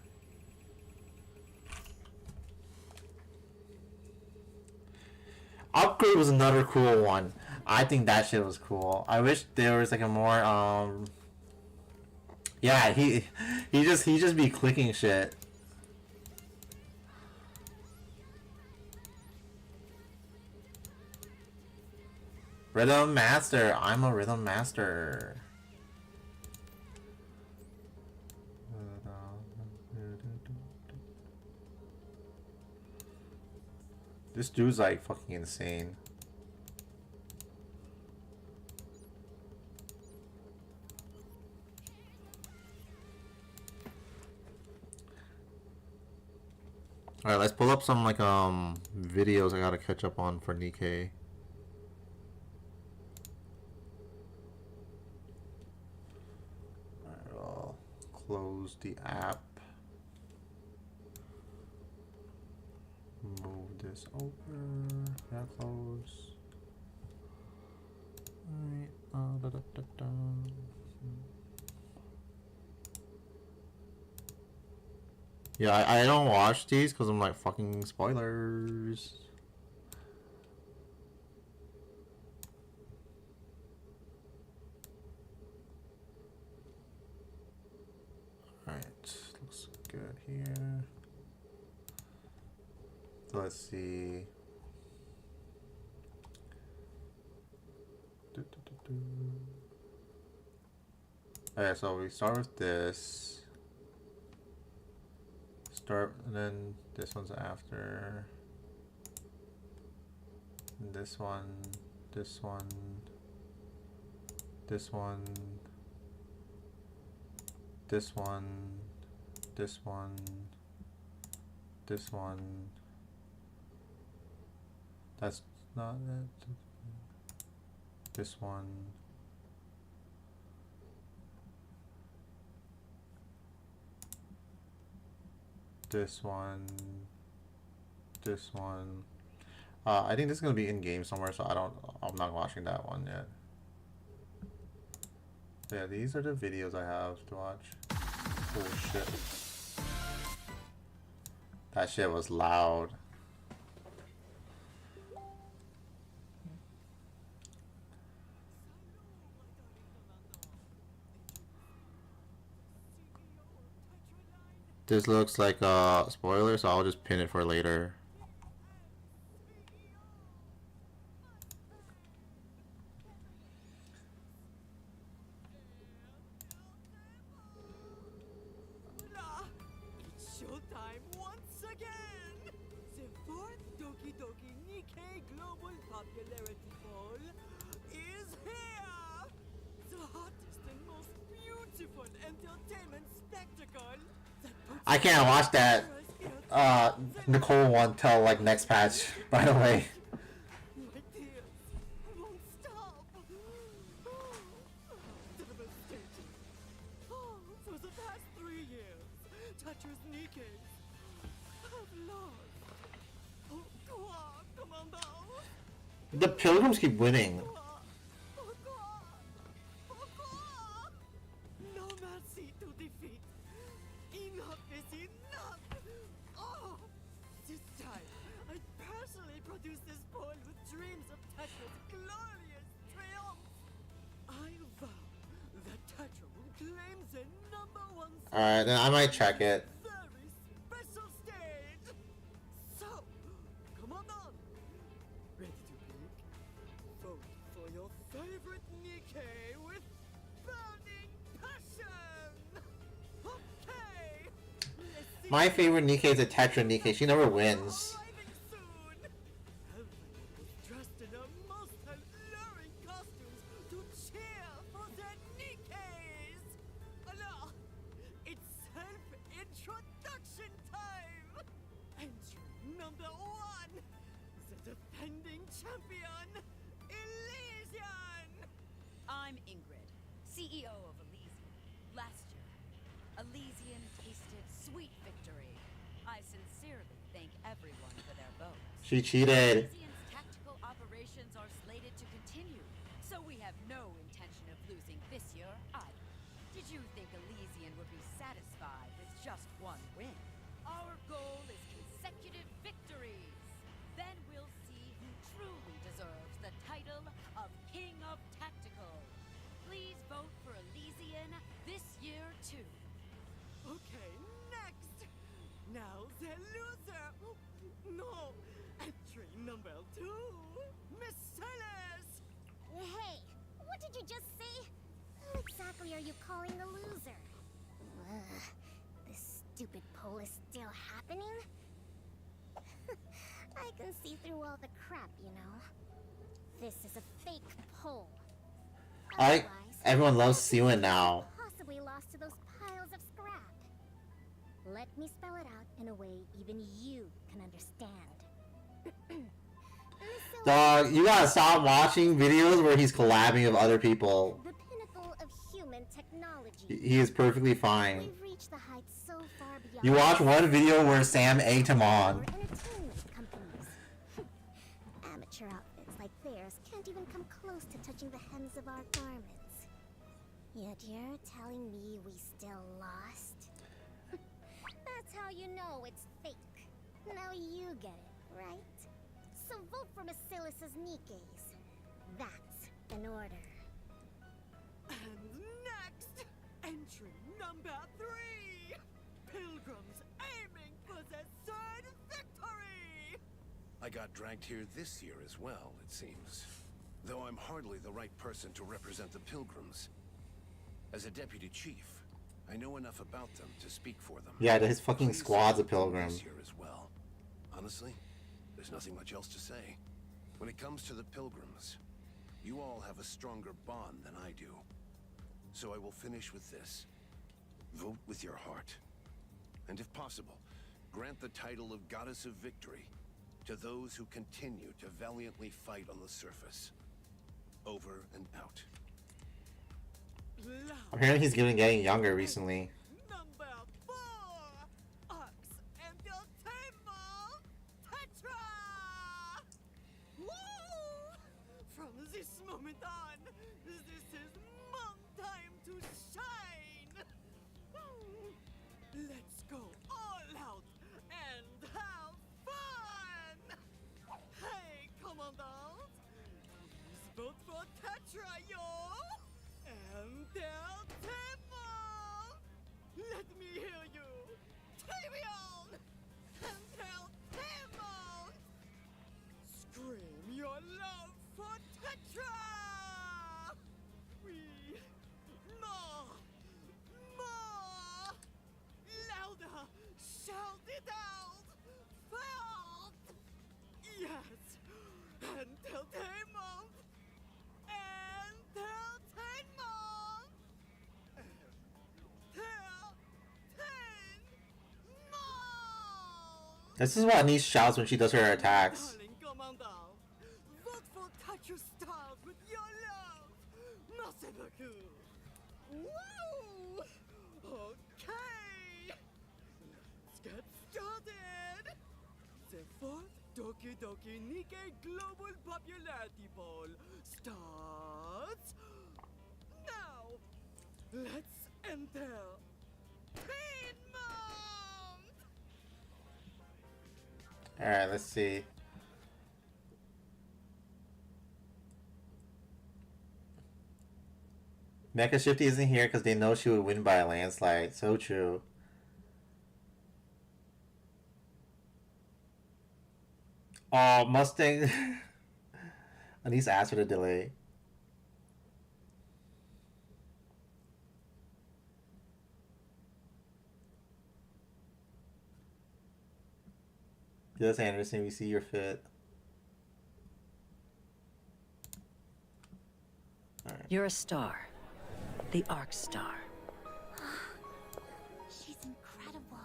S1: Upgrade was another cool one. I think that shit was cool. I wish there was like a more yeah, he just be clicking shit. Rhythm Master. I'm a Rhythm Master. This dude's like fucking insane. Alright, let's pull up some like videos I gotta catch up on for Nikke. Alright, I'll close the app. Move this over. That close. Alright. Da, da, da, da. Yeah, I don't watch these because I'm like fucking spoilers. Alright, looks good here. So let's see. Alright, so we start with this. And then this one's after. And this one, this one, this one, this one, this one, this one. That's not it. This one. This one. This one. I think this is gonna be in game somewhere, so I'm not watching that one yet. Yeah, these are the videos I have to watch. Oh shit. That shit was loud. This looks like a spoiler, so I'll just pin it for later.
S12: It's showtime once again! The fourth Doki Doki Nikke Global Popularity Poll is here! The hottest and most beautiful entertainment spectacle that puts
S1: I can't watch that Nicole one till like next patch, by the way.
S12: my tears won't stop! Devastating! For the past 3 years, Toucher's Nikkes have lost. Pourquoi, commandant?
S1: The Pilgrims keep winning.
S12: Pourquoi? No mercy to defeat. Enough is enough. Oh, this time I personally produced this poll with dreams of Tetra's glorious triumph. I vow that Tetra will claim the #1
S1: Alright, then I might check it.
S12: very special stage. So, come on down. Ready to pick? Vote for your favorite Nikke with burning passion. Okay. Let's see
S1: My favorite Nikke is a Tetra Nikke. She never wins.
S12: arriving soon. Everyone was dressed in their most alluring costumes to cheer for their Nikkes. Alors, it's self-introduction time. Entry number 1, the defending champion, Elysian.
S2: I'm Ingrid, CEO of Elysian. Last year, Elysian tasted sweet victory. I sincerely thank everyone for their votes.
S1: She cheated.
S2: Elysian's tactical operations are slated to continue, so we have no intention of losing this year either. Did you think Elysian would be satisfied with just one win? Our goal is consecutive victories. Then we'll see who truly deserves the title of King of Tactical. Please vote for Elysian this year too.
S12: Okay, next. Now the loser. No, entry number 2, Miss Celis.
S4: Hey, what did you just say? Who exactly are you calling the loser? This stupid poll is still happening? I can see through all the crap, you know. This is a fake poll.
S1: Everyone loves Siwon now.
S4: Possibly lost to those piles of scrap. Let me spell it out in a way even you can understand.
S1: Dog, you gotta stop watching videos where he's collabing with other people.
S4: The pinnacle of human technology.
S1: He is perfectly fine.
S4: We've reached the heights so far beyond.
S1: You watch one video where Sam egged him on.
S4: Entertainment companies. Amateur outfits like theirs can't even come close to touching the hems of our garments. Yet you're telling me we still lost? That's how you know it's fake. Now you get it, right? So vote for Basilis's Nikkes. That's an order.
S12: And next, entry number 3, Pilgrims aiming for their 3rd victory.
S6: I got dragged here this year as well, it seems. Though I'm hardly the right person to represent the Pilgrims. As a deputy chief, I know enough about them to speak for them.
S1: Yeah, his fucking
S6: Please
S1: squad's a
S6: support them
S1: pilgrim.
S6: this year as well. Honestly, there's nothing much else to say. When it comes to the Pilgrims, you all have a stronger bond than I do. So I will finish with this. Vote with your heart. And if possible, grant the title of Goddess of Victory to those who continue to valiantly fight on the surface. Over and out.
S1: Apparently he's getting younger recently.
S12: Number 4, Ox Entertainment, Tetra! Woo! From this moment on, this is Mom time to shine! Let's go all out and Tetrayo! Entertainment! Let me hear you! Tyrion! Entertainment! Scream your love for Tetra! We... More! More! Louder! Shout it out! Felt! Yes! Entertainment! Entertainment! Entertainment!
S1: This is what Niche shouts when she does her attacks.
S12: Darling Commander, vote for Touch Your Stars with your love! Merci beaucoup! Woo! Okay! Let's get started! The fourth Doki Doki Nikke Global Popularity Poll starts now! Let's enter Painmount!
S1: Alright, let's see. Mecha Shifty isn't here because they know she would win by a landslide. So true. Oh, Mustang. At least ask for the delay. Yes, Anderson, we see your fit. Right.
S2: You're a star. The Arc Star.
S4: She's incredible.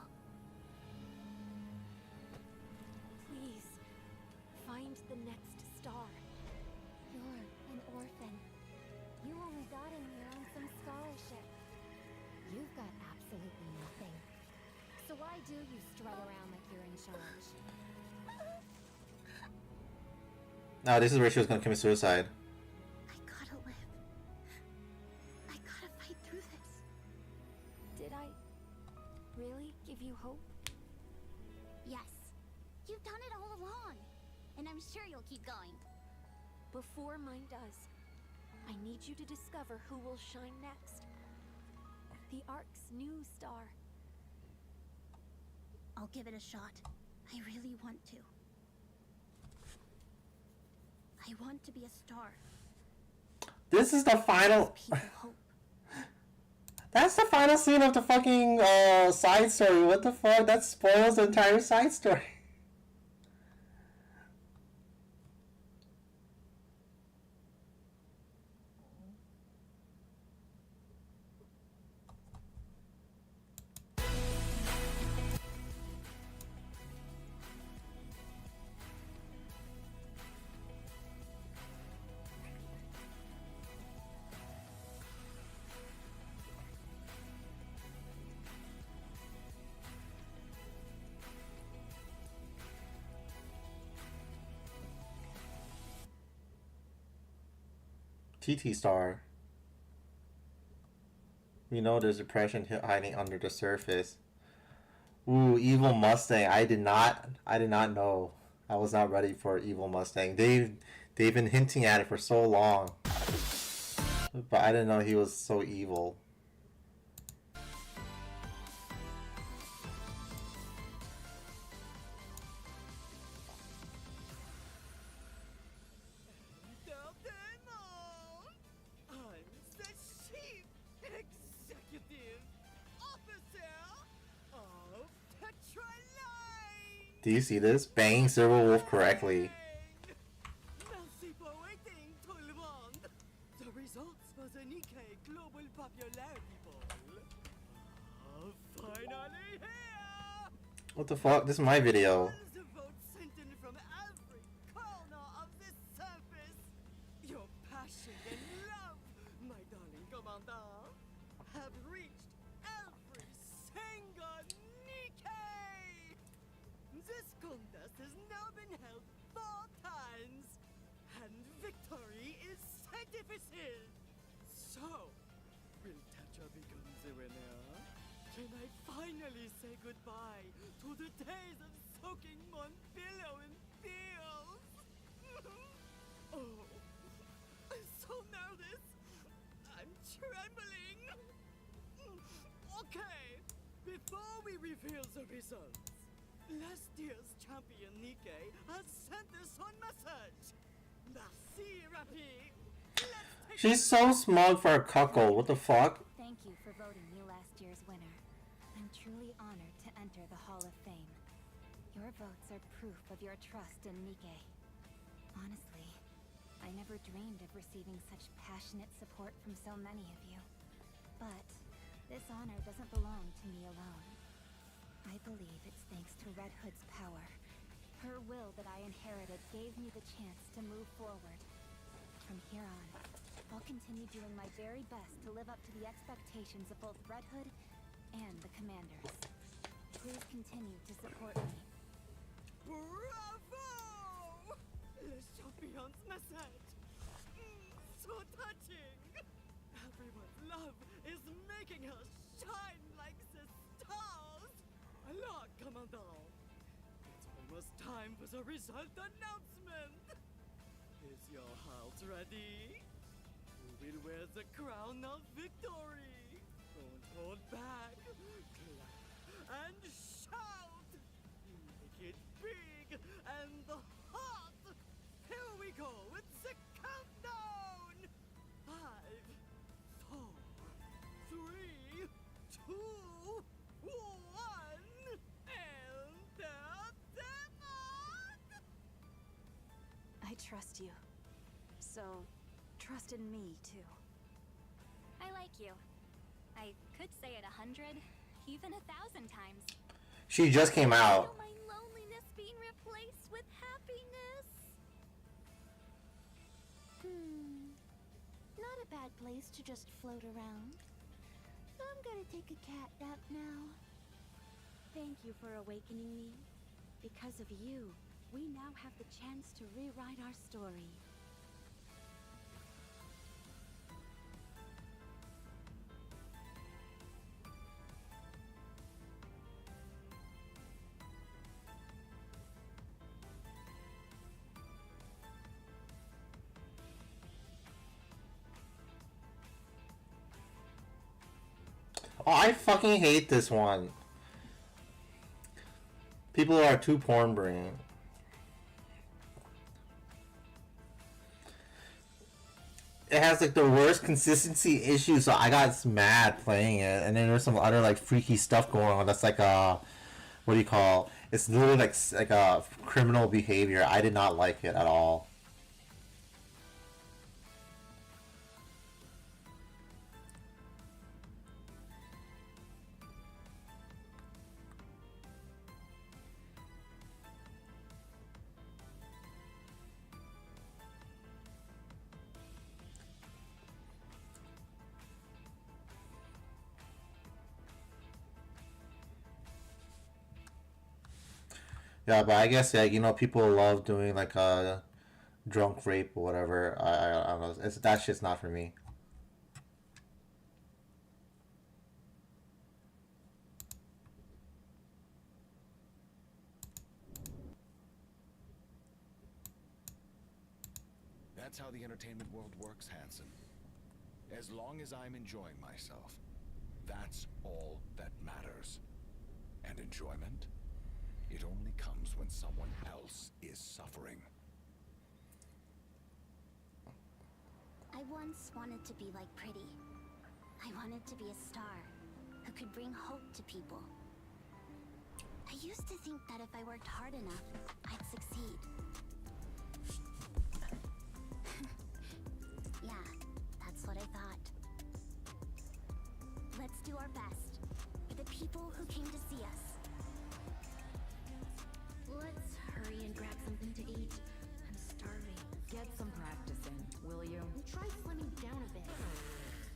S9: Please, find the next star.
S7: You're an orphan. You only got in here on some scholarship. You've got absolutely nothing. So why do you strut around like you're in charge?
S1: No, this is where she was gonna commit suicide.
S4: I gotta live. I gotta fight through this.
S9: Did I really give you hope?
S4: Yes. You've done it all along. And I'm sure you'll keep going.
S9: Before mine does, I need you to discover who will shine next. The Ark's new star.
S4: I'll give it a shot. I really want to. I want to be a star.
S1: This is the final.
S4: People hope.
S1: That's the final scene of the fucking side story. What the fuck? That spoils the entire side story. TT Star. We know there's depression hiding under the surface. Ooh, Evil Mustang. I did not know. I was not ready for Evil Mustang. They've been hinting at it for so long. But I didn't know he was so evil.
S12: I'm the Chief Executive Officer of Tetraline!
S1: Do you see this? Banging Silver Wolf correctly.
S12: Merci for waiting, tout le monde! The results for the Nikke Global Popularity Poll are finally here!
S1: What the fuck? This is my video.
S12: All the votes sent in from every corner of this surface. Your passion and love, my darling commander, have reached every single Nikke! This contest has now been held 4 times, and victory is certified. So, will Tetra become the winner? Can I finally say goodbye to the days of soaking Montpillow in pills? Oh, I'm so nervous. trembling. Okay, before we reveal the results, last year's champion Nikke has sent us one message. Merci, Rappy.
S1: She's so smug for a cuckold. What the fuck?
S4: Thank you for voting me last year's winner. I'm truly honored to enter the Hall of Fame. Your votes are proof of your trust in Nikke. Honestly, I never dreamed of receiving such passionate support from so many of you. But this honor doesn't belong to me alone. I believe it's thanks to Red Hood's power. Her will that I inherited gave me the chance to move forward. From here on, I'll continue doing my very best to live up to the expectations of both Red Hood and the commanders. Please continue to support me.
S12: Bravo! Le champion's message. So touching. Everyone's love is making us shine like the stars. Alors, Commandant. It's almost time for the result announcement. Is your heart ready? Who will wear the crown of victory? Don't hold back. Clap and shout. Make it big and hot. Here we go. It's the countdown. 5, 4, 3, 2, 1. And the demon.
S13: I trust you. So, trust in me, too.
S4: I like you. I could say it 100, even 1,000 times.
S1: She just came out.
S4: Feel my loneliness being replaced with happiness.
S13: Not a bad place to just float around. I'm gonna take a cat nap now. Thank you for awakening me. Because of you, we now have the chance to rewrite our story.
S1: Oh, I fucking hate this one. People are too porn brain. It has like the worst consistency issues, so I got mad playing it. And then there's some other like freaky stuff going on. That's like what do you call? It's literally like a criminal behavior. I did not like it at all. Yeah, but I guess yeah, you know, people love doing like a drunk rape or whatever. I don't know. That shit's not for me.
S6: That's how the entertainment world works, Hanson. As long as I'm enjoying myself, that's all that matters. And enjoyment? It only comes when someone else is suffering.
S4: I once wanted to be like Pretty. I wanted to be a star who could bring hope to people. I used to think that if I worked hard enough, I'd succeed. Yeah, that's what I thought. Let's do our best for the people who came to see us.
S5: Let's hurry and grab something to eat. I'm starving.
S2: Get some practice in, will you?
S5: And try slimming down a bit.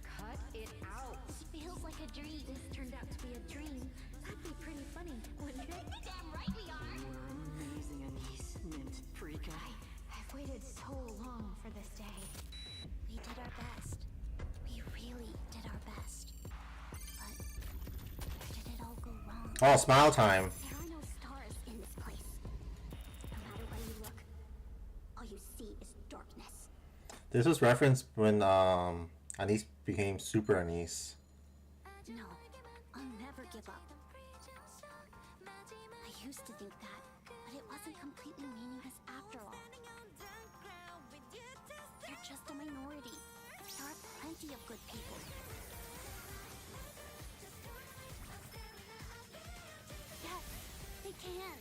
S2: Cut it out.
S4: Feels like a dream.
S5: This turned out to be a dream. That'd be pretty funny, wouldn't it?
S4: Damn right we are!
S2: You're amazing, Anise, nymph freaka.
S13: I've waited so long for this day.
S4: We did our best. We really did our best. But where did it all go wrong?
S1: Oh, smile time.
S4: There are no stars in this place. No matter where you look, all you see is darkness.
S1: This was referenced when Anise became Super Anise.
S4: No, I'll never give up. I used to think that, but it wasn't completely meaningless after all. They're just a minority. There are plenty of good people. Yes, they can.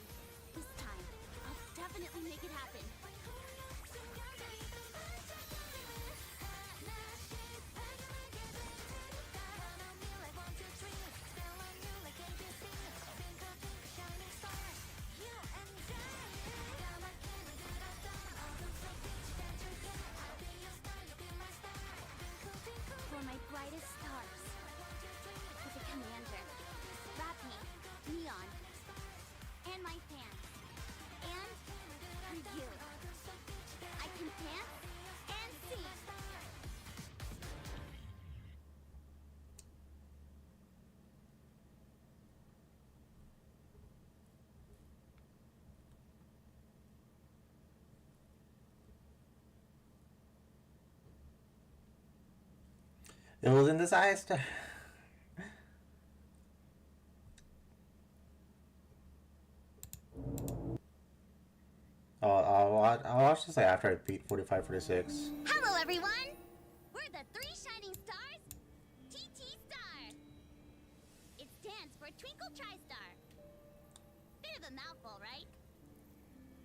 S4: This time, I'll definitely make it happen. For my brightest stars, for the commander, Rappy, Neon, and my fans, and for you. I can dance and sing.
S1: It was in this ice. I'll watch this like after I beat 45, 46.
S4: Hello, everyone! We're the Three Shining Stars, TT Star. It stands for Twinkle Tristar. Bit of a mouthful, right?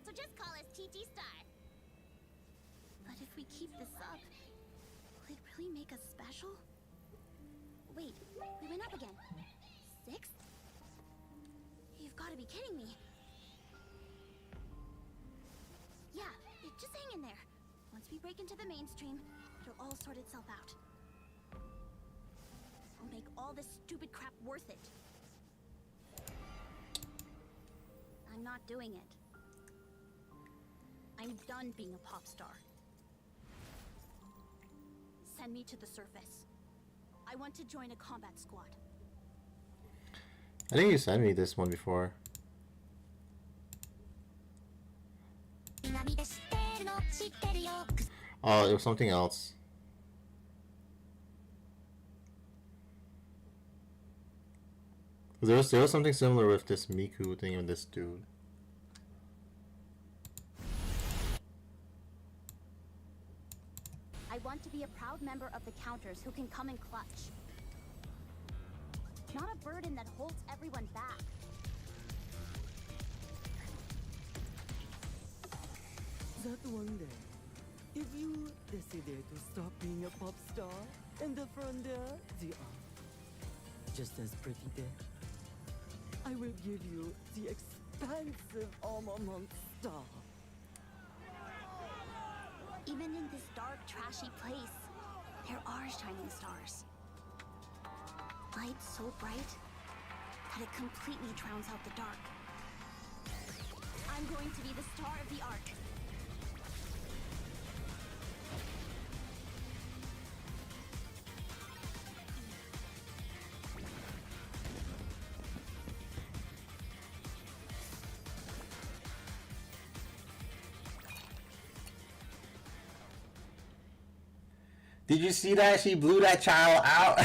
S4: So just call us TT Star. But if we keep this up, will it really make us special? Wait, we went up again. 6th? You've got to be kidding me. Yeah, just hang in there. Once we break into the mainstream, it'll all sort itself out. I'll make all this stupid crap worth it. I'm not doing it. I'm done being a pop star. Send me to the surface. I want to join a combat squad.
S1: I think you sent me this one before. Oh, it was something else. There was something similar with this Miku thing and this dude.
S4: I want to be a proud member of the Counters who can come in clutch. Not a burden that holds everyone back.
S12: That one day, if you decided to stop being a pop star, and from there, the just as pretty there, I will give you the expansive armament star.
S4: Even in this dark, trashy place, there are shining stars. Light so bright that it completely drowns out the dark. I'm going to be the star of the arc.
S1: Did you see that? She blew that child out.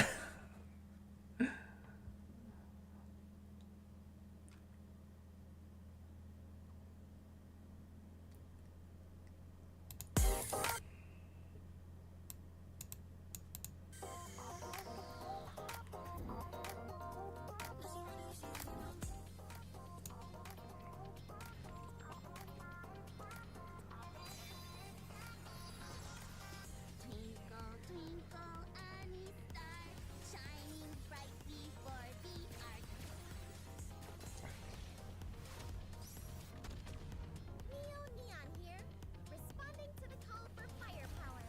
S4: Twinkle, twinkle, Annie star, shining bright before the arc.
S7: Neo Neon here, responding to the call for firepower.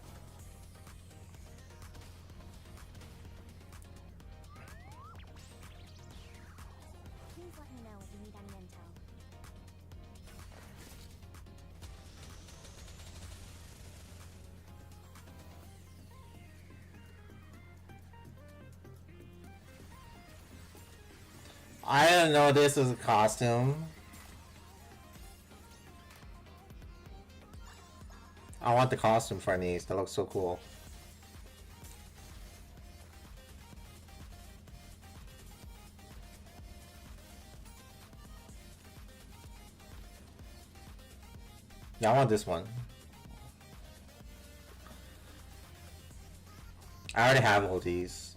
S4: Please let me know if you need any intel.
S1: I didn't know this was a costume. I want the costume for Anise. That looks so cool. Yeah, I want this one. I already have all these.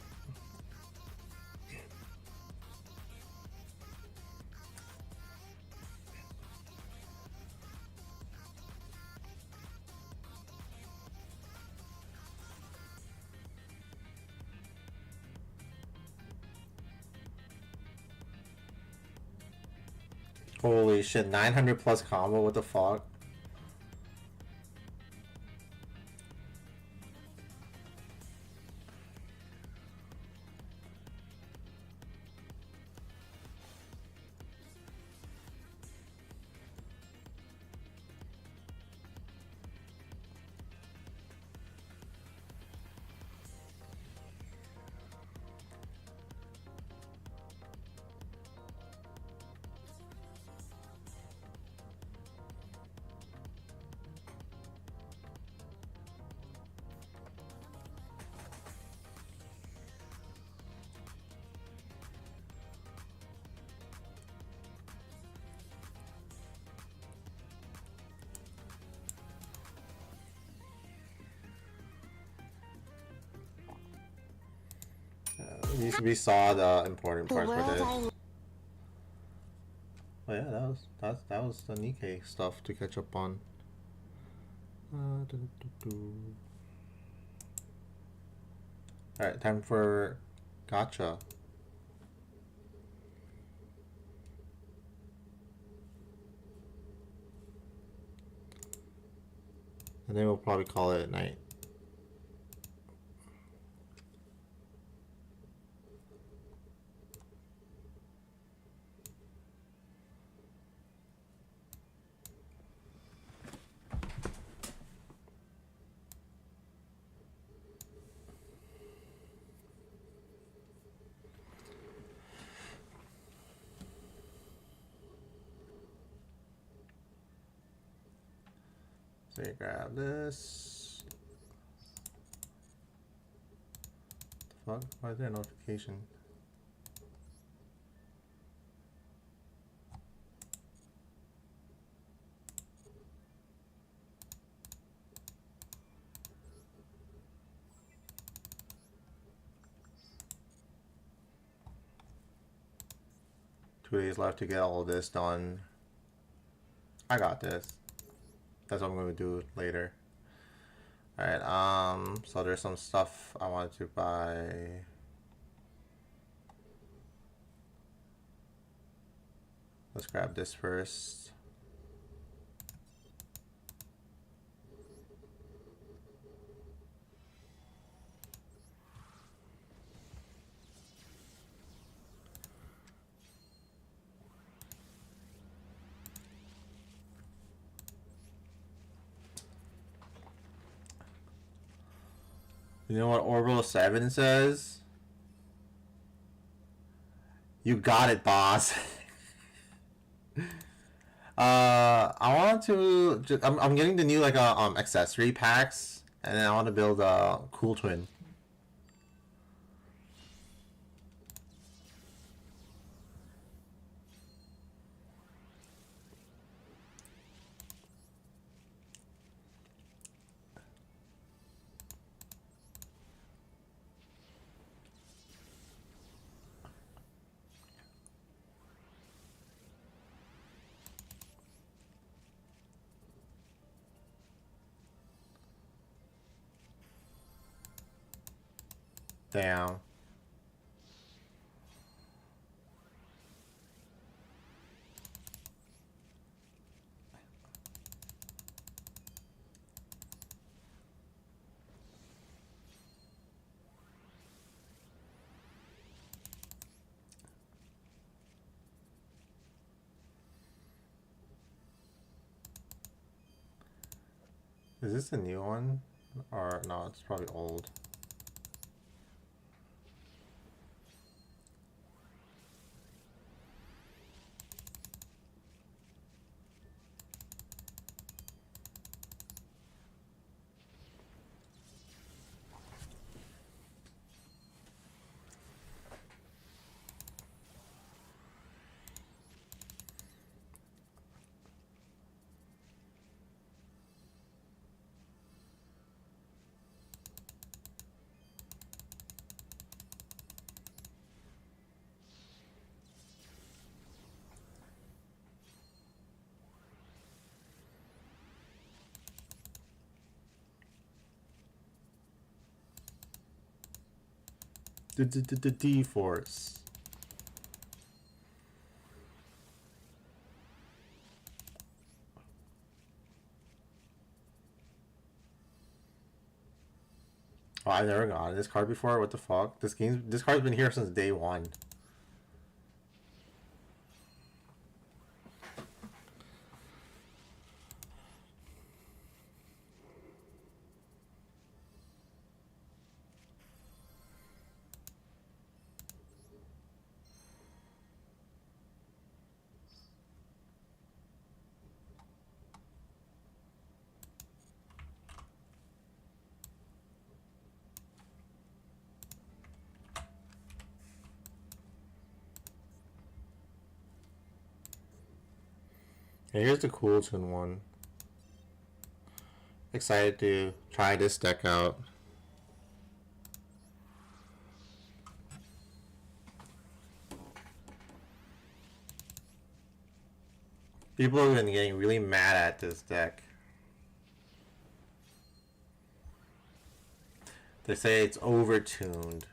S1: Holy shit, 900 plus combo, what the fuck? We saw the important parts for this. Oh yeah, that was the Nikke stuff to catch up on. Alright, time for gotcha. And then we'll probably call it at night. So you grab this. What the fuck? Why is there a notification? Two days left to get all of this done. I got this. That's what I'm going to do later. Alright, so there's some stuff I wanted to buy. Let's grab this first. You know what Orbital 7 says? You got it, boss. I want to. I'm getting the new like accessory packs, and then I want to build a cool twin. Damn. Is this a new one? Or no, it's probably old. The D-Force. Oh, I've never gotten this card before. What the fuck? This card's been here since day one. And here's the cool tune one. Excited to try this deck out. People have been getting really mad at this deck. They say it's overtuned.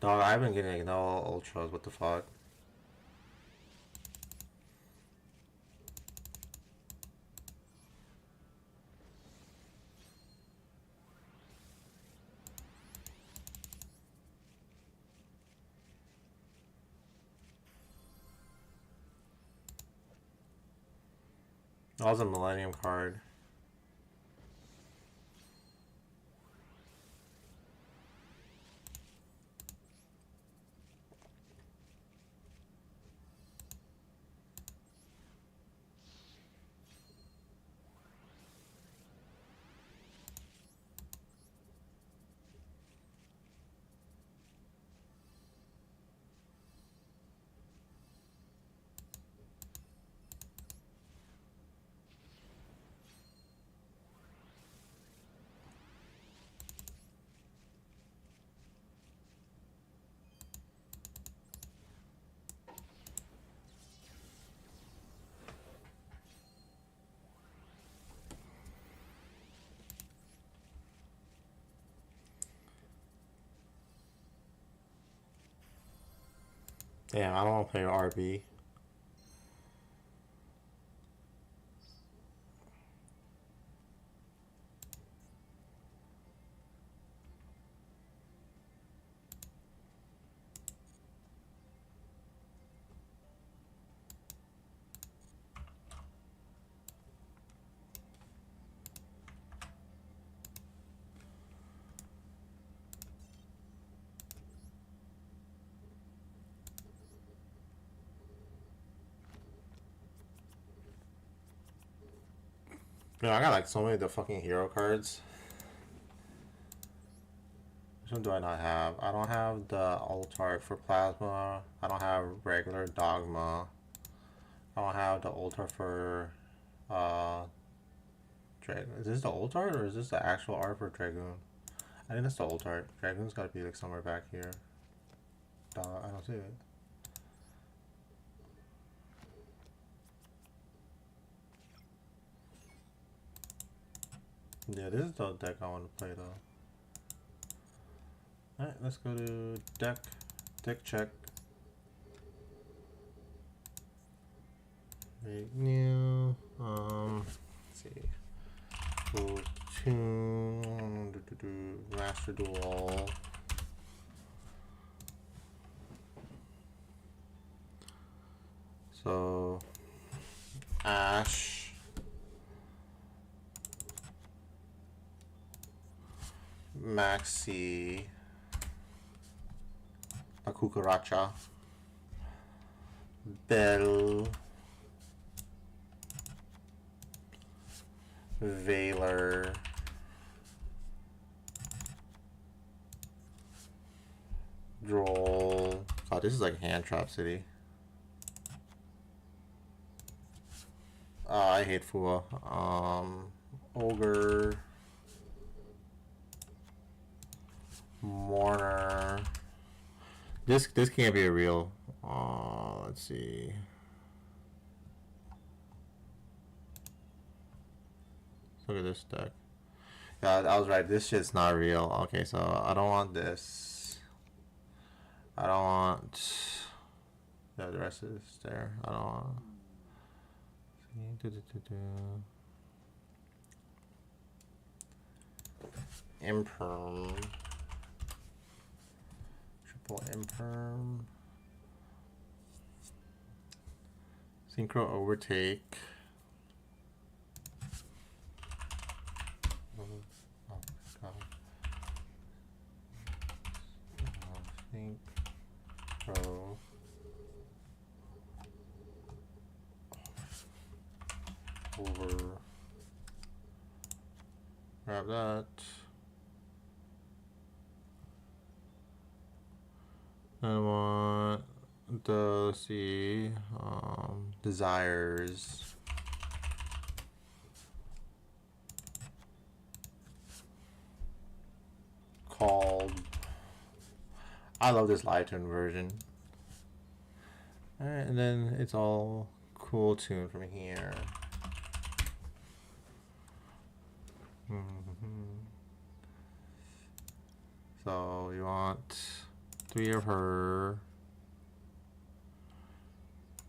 S1: Dog, I've been getting no ultras. What the fuck? That was a Millennium card. Damn, I don't want to play RB. You know, I got like so many of the fucking hero cards. Which one do I not have? I don't have the Ultart for Plasma. I don't have regular Dogma. I don't have the Ultart for Dragon. Is this the Ultart or is this the actual art for Dragoon? I think that's the Ultart. Dragoon's gotta be like somewhere back here. I don't see it. Yeah, this is the deck I want to play though. Alright, let's go to deck check. Make new, let's see. Go tune, Master Duel. So, Ash. Maxi, a Cucaracha, Bell, Valor, Droll. God, this is like Hand Trap City. I hate Fua. Ogre, Mourner. This can't be a real. Let's see. Look at this deck. Yeah, I was right. This shit's not real. Okay, so I don't want this. I don't want. Yeah, the rest is there. I don't want. Imperm. Triple Imperm. Synchro Overtake. Synchro. Over. Grab that. I want the desires. Called. I love this live tune version. Alright, and then it's all cool tune from here. So you want 3 of her,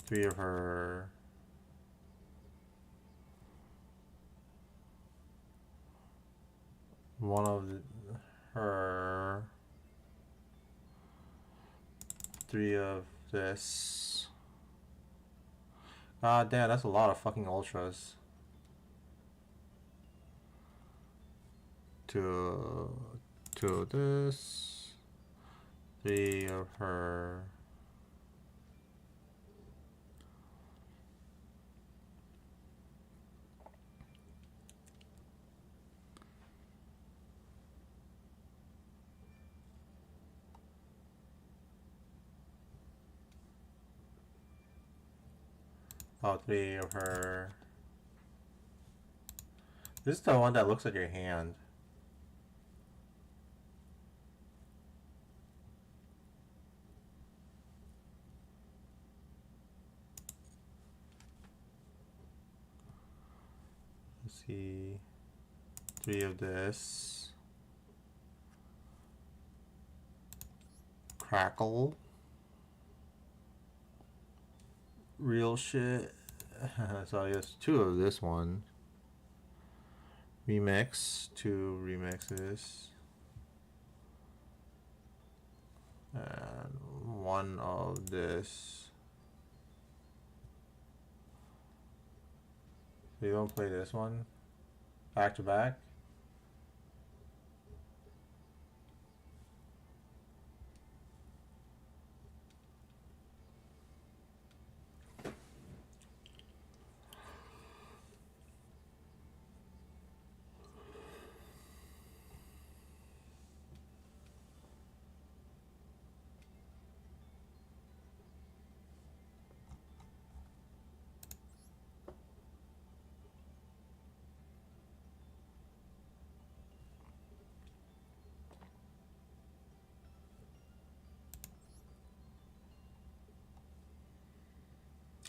S1: 3 of her, one of her, 3 of this. God damn, that's a lot of fucking ultras. To this, 3 of her. Oh, 3 of her. This is the one that looks like your hand. Let's see. 3 of this. Crackle. Real shit. So I guess 2 of this one. Remix. 2 remixes. And 1 of this. So you don't play this one back to back?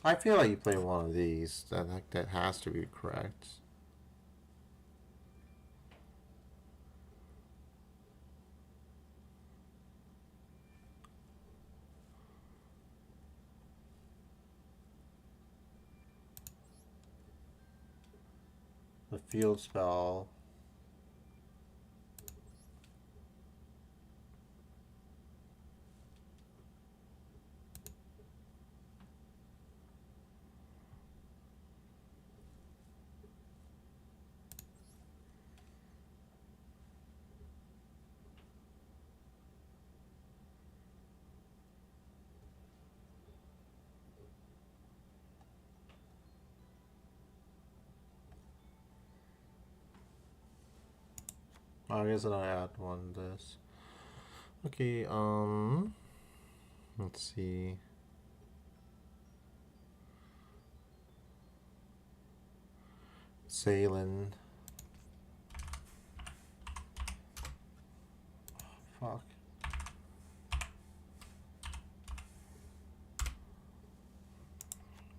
S1: I feel like you play one of these. That has to be correct. The field spell. I guess I'll add one of this. Okay, let's see. Sailing. Fuck.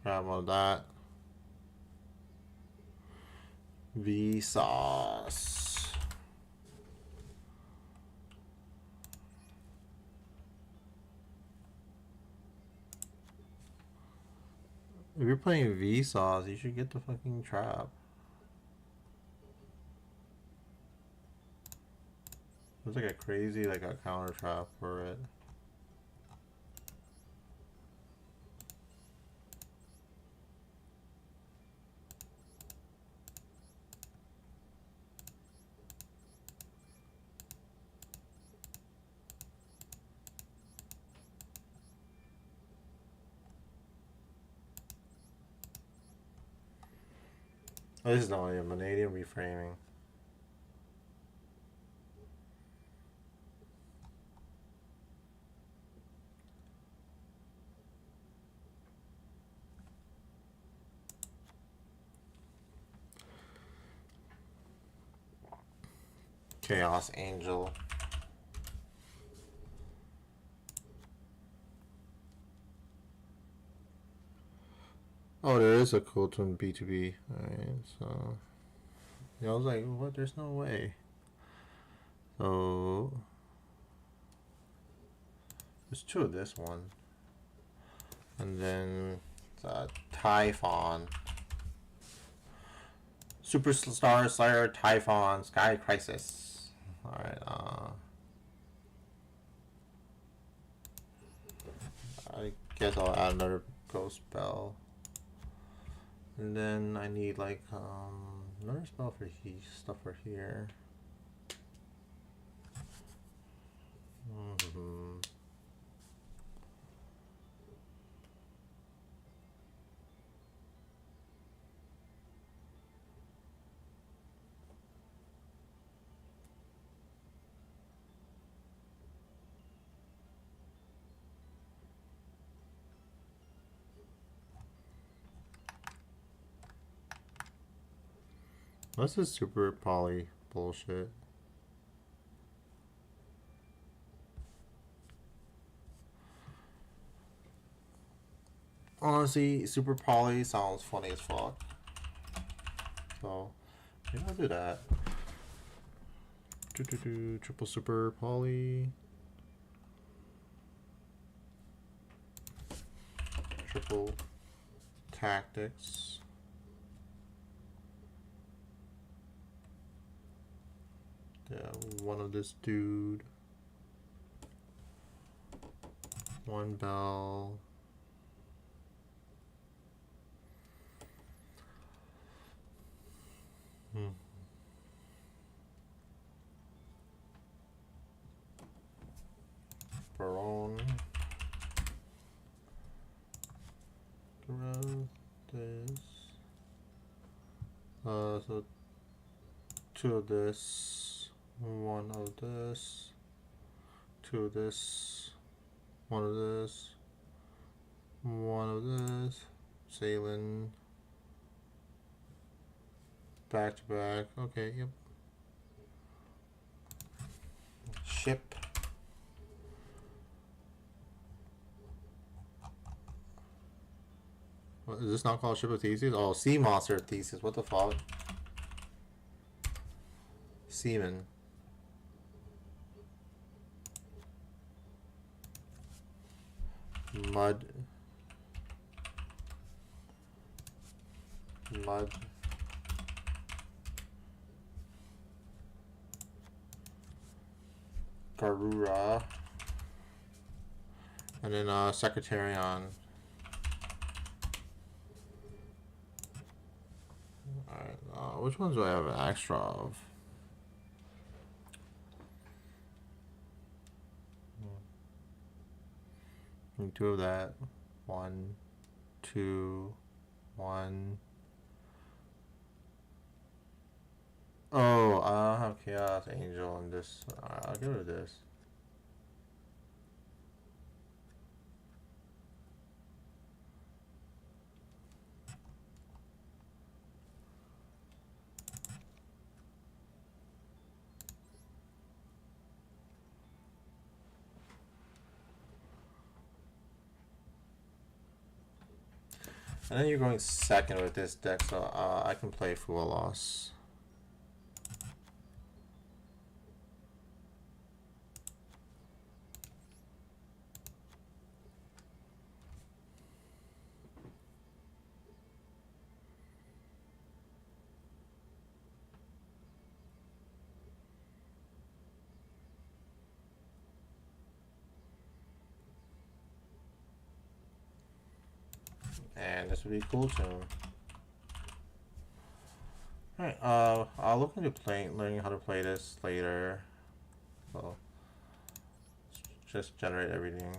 S1: Grab all that. Vsauce. If you're playing Vsauce, you should get the fucking trap. There's like a crazy, like a counter trap for it. Oh, this is not a vanadium reframing. Chaos Angel. Oh, there is a code to B2B. Alright, so yeah, I was like, what? There's no way. So there's two of this one. And then Typhon. Superstar Slayer Typhon Sky Crisis. Alright, I guess I'll add another ghost spell. And then I need like another spell for stuff for here. This is super poly bullshit. Honestly, super poly sounds funny as fuck. So, maybe I'll do that. Triple super poly. Triple tactics. Yeah, one of this dude. One bell. Baron. Throw this. So two of this, one of this, two of this, one of this, one of this, sailing, back to back. Okay, yep. Ship. What, is this not called Ship of Theseus? Oh, Sea Monster of Theseus. What the fuck? Seaman. Mud. Garura. And then Secretarion. Alright, which ones do I have an extra of? Two of that. 1, 2, 1. Oh, I don't have Chaos Angel in this. I'll get rid of this. And then you're going second with this deck, so I can play Full Loss. And this would be cool soon. Alright, I'll look into learning how to play this later. So, just generate everything.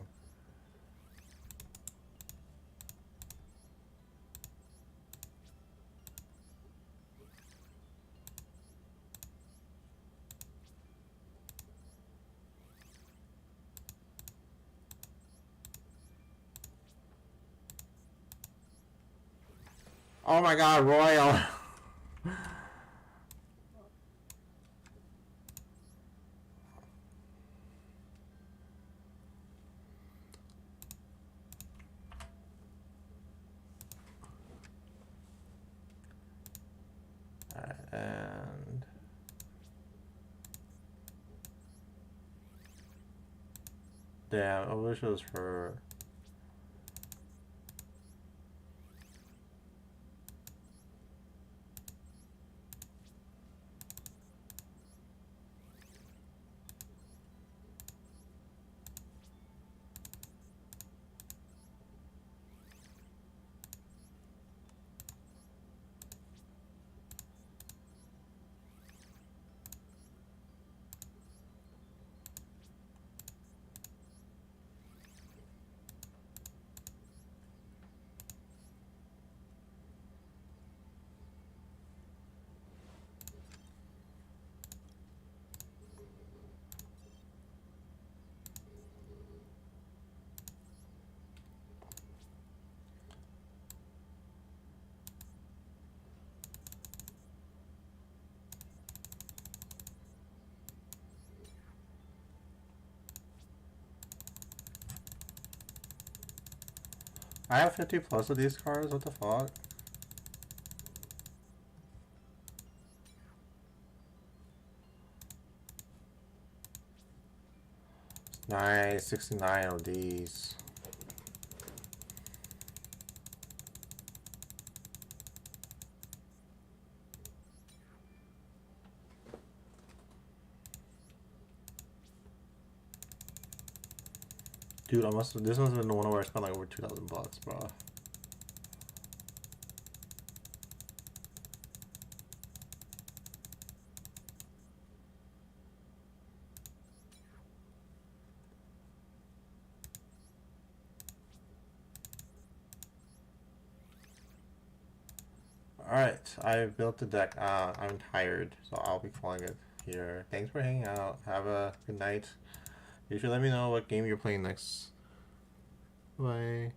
S1: Oh my god, Royal! And damn, I wish it was for. I have 50 plus of these cards, what the fuck? Nice, 69 of these. Dude, this must have been the one where I spent like over 2,000 bucks, bro. Alright, I built the deck. I'm tired, so I'll be calling it here. Thanks for hanging out. Have a good night. You should let me know what game you're playing next. Bye.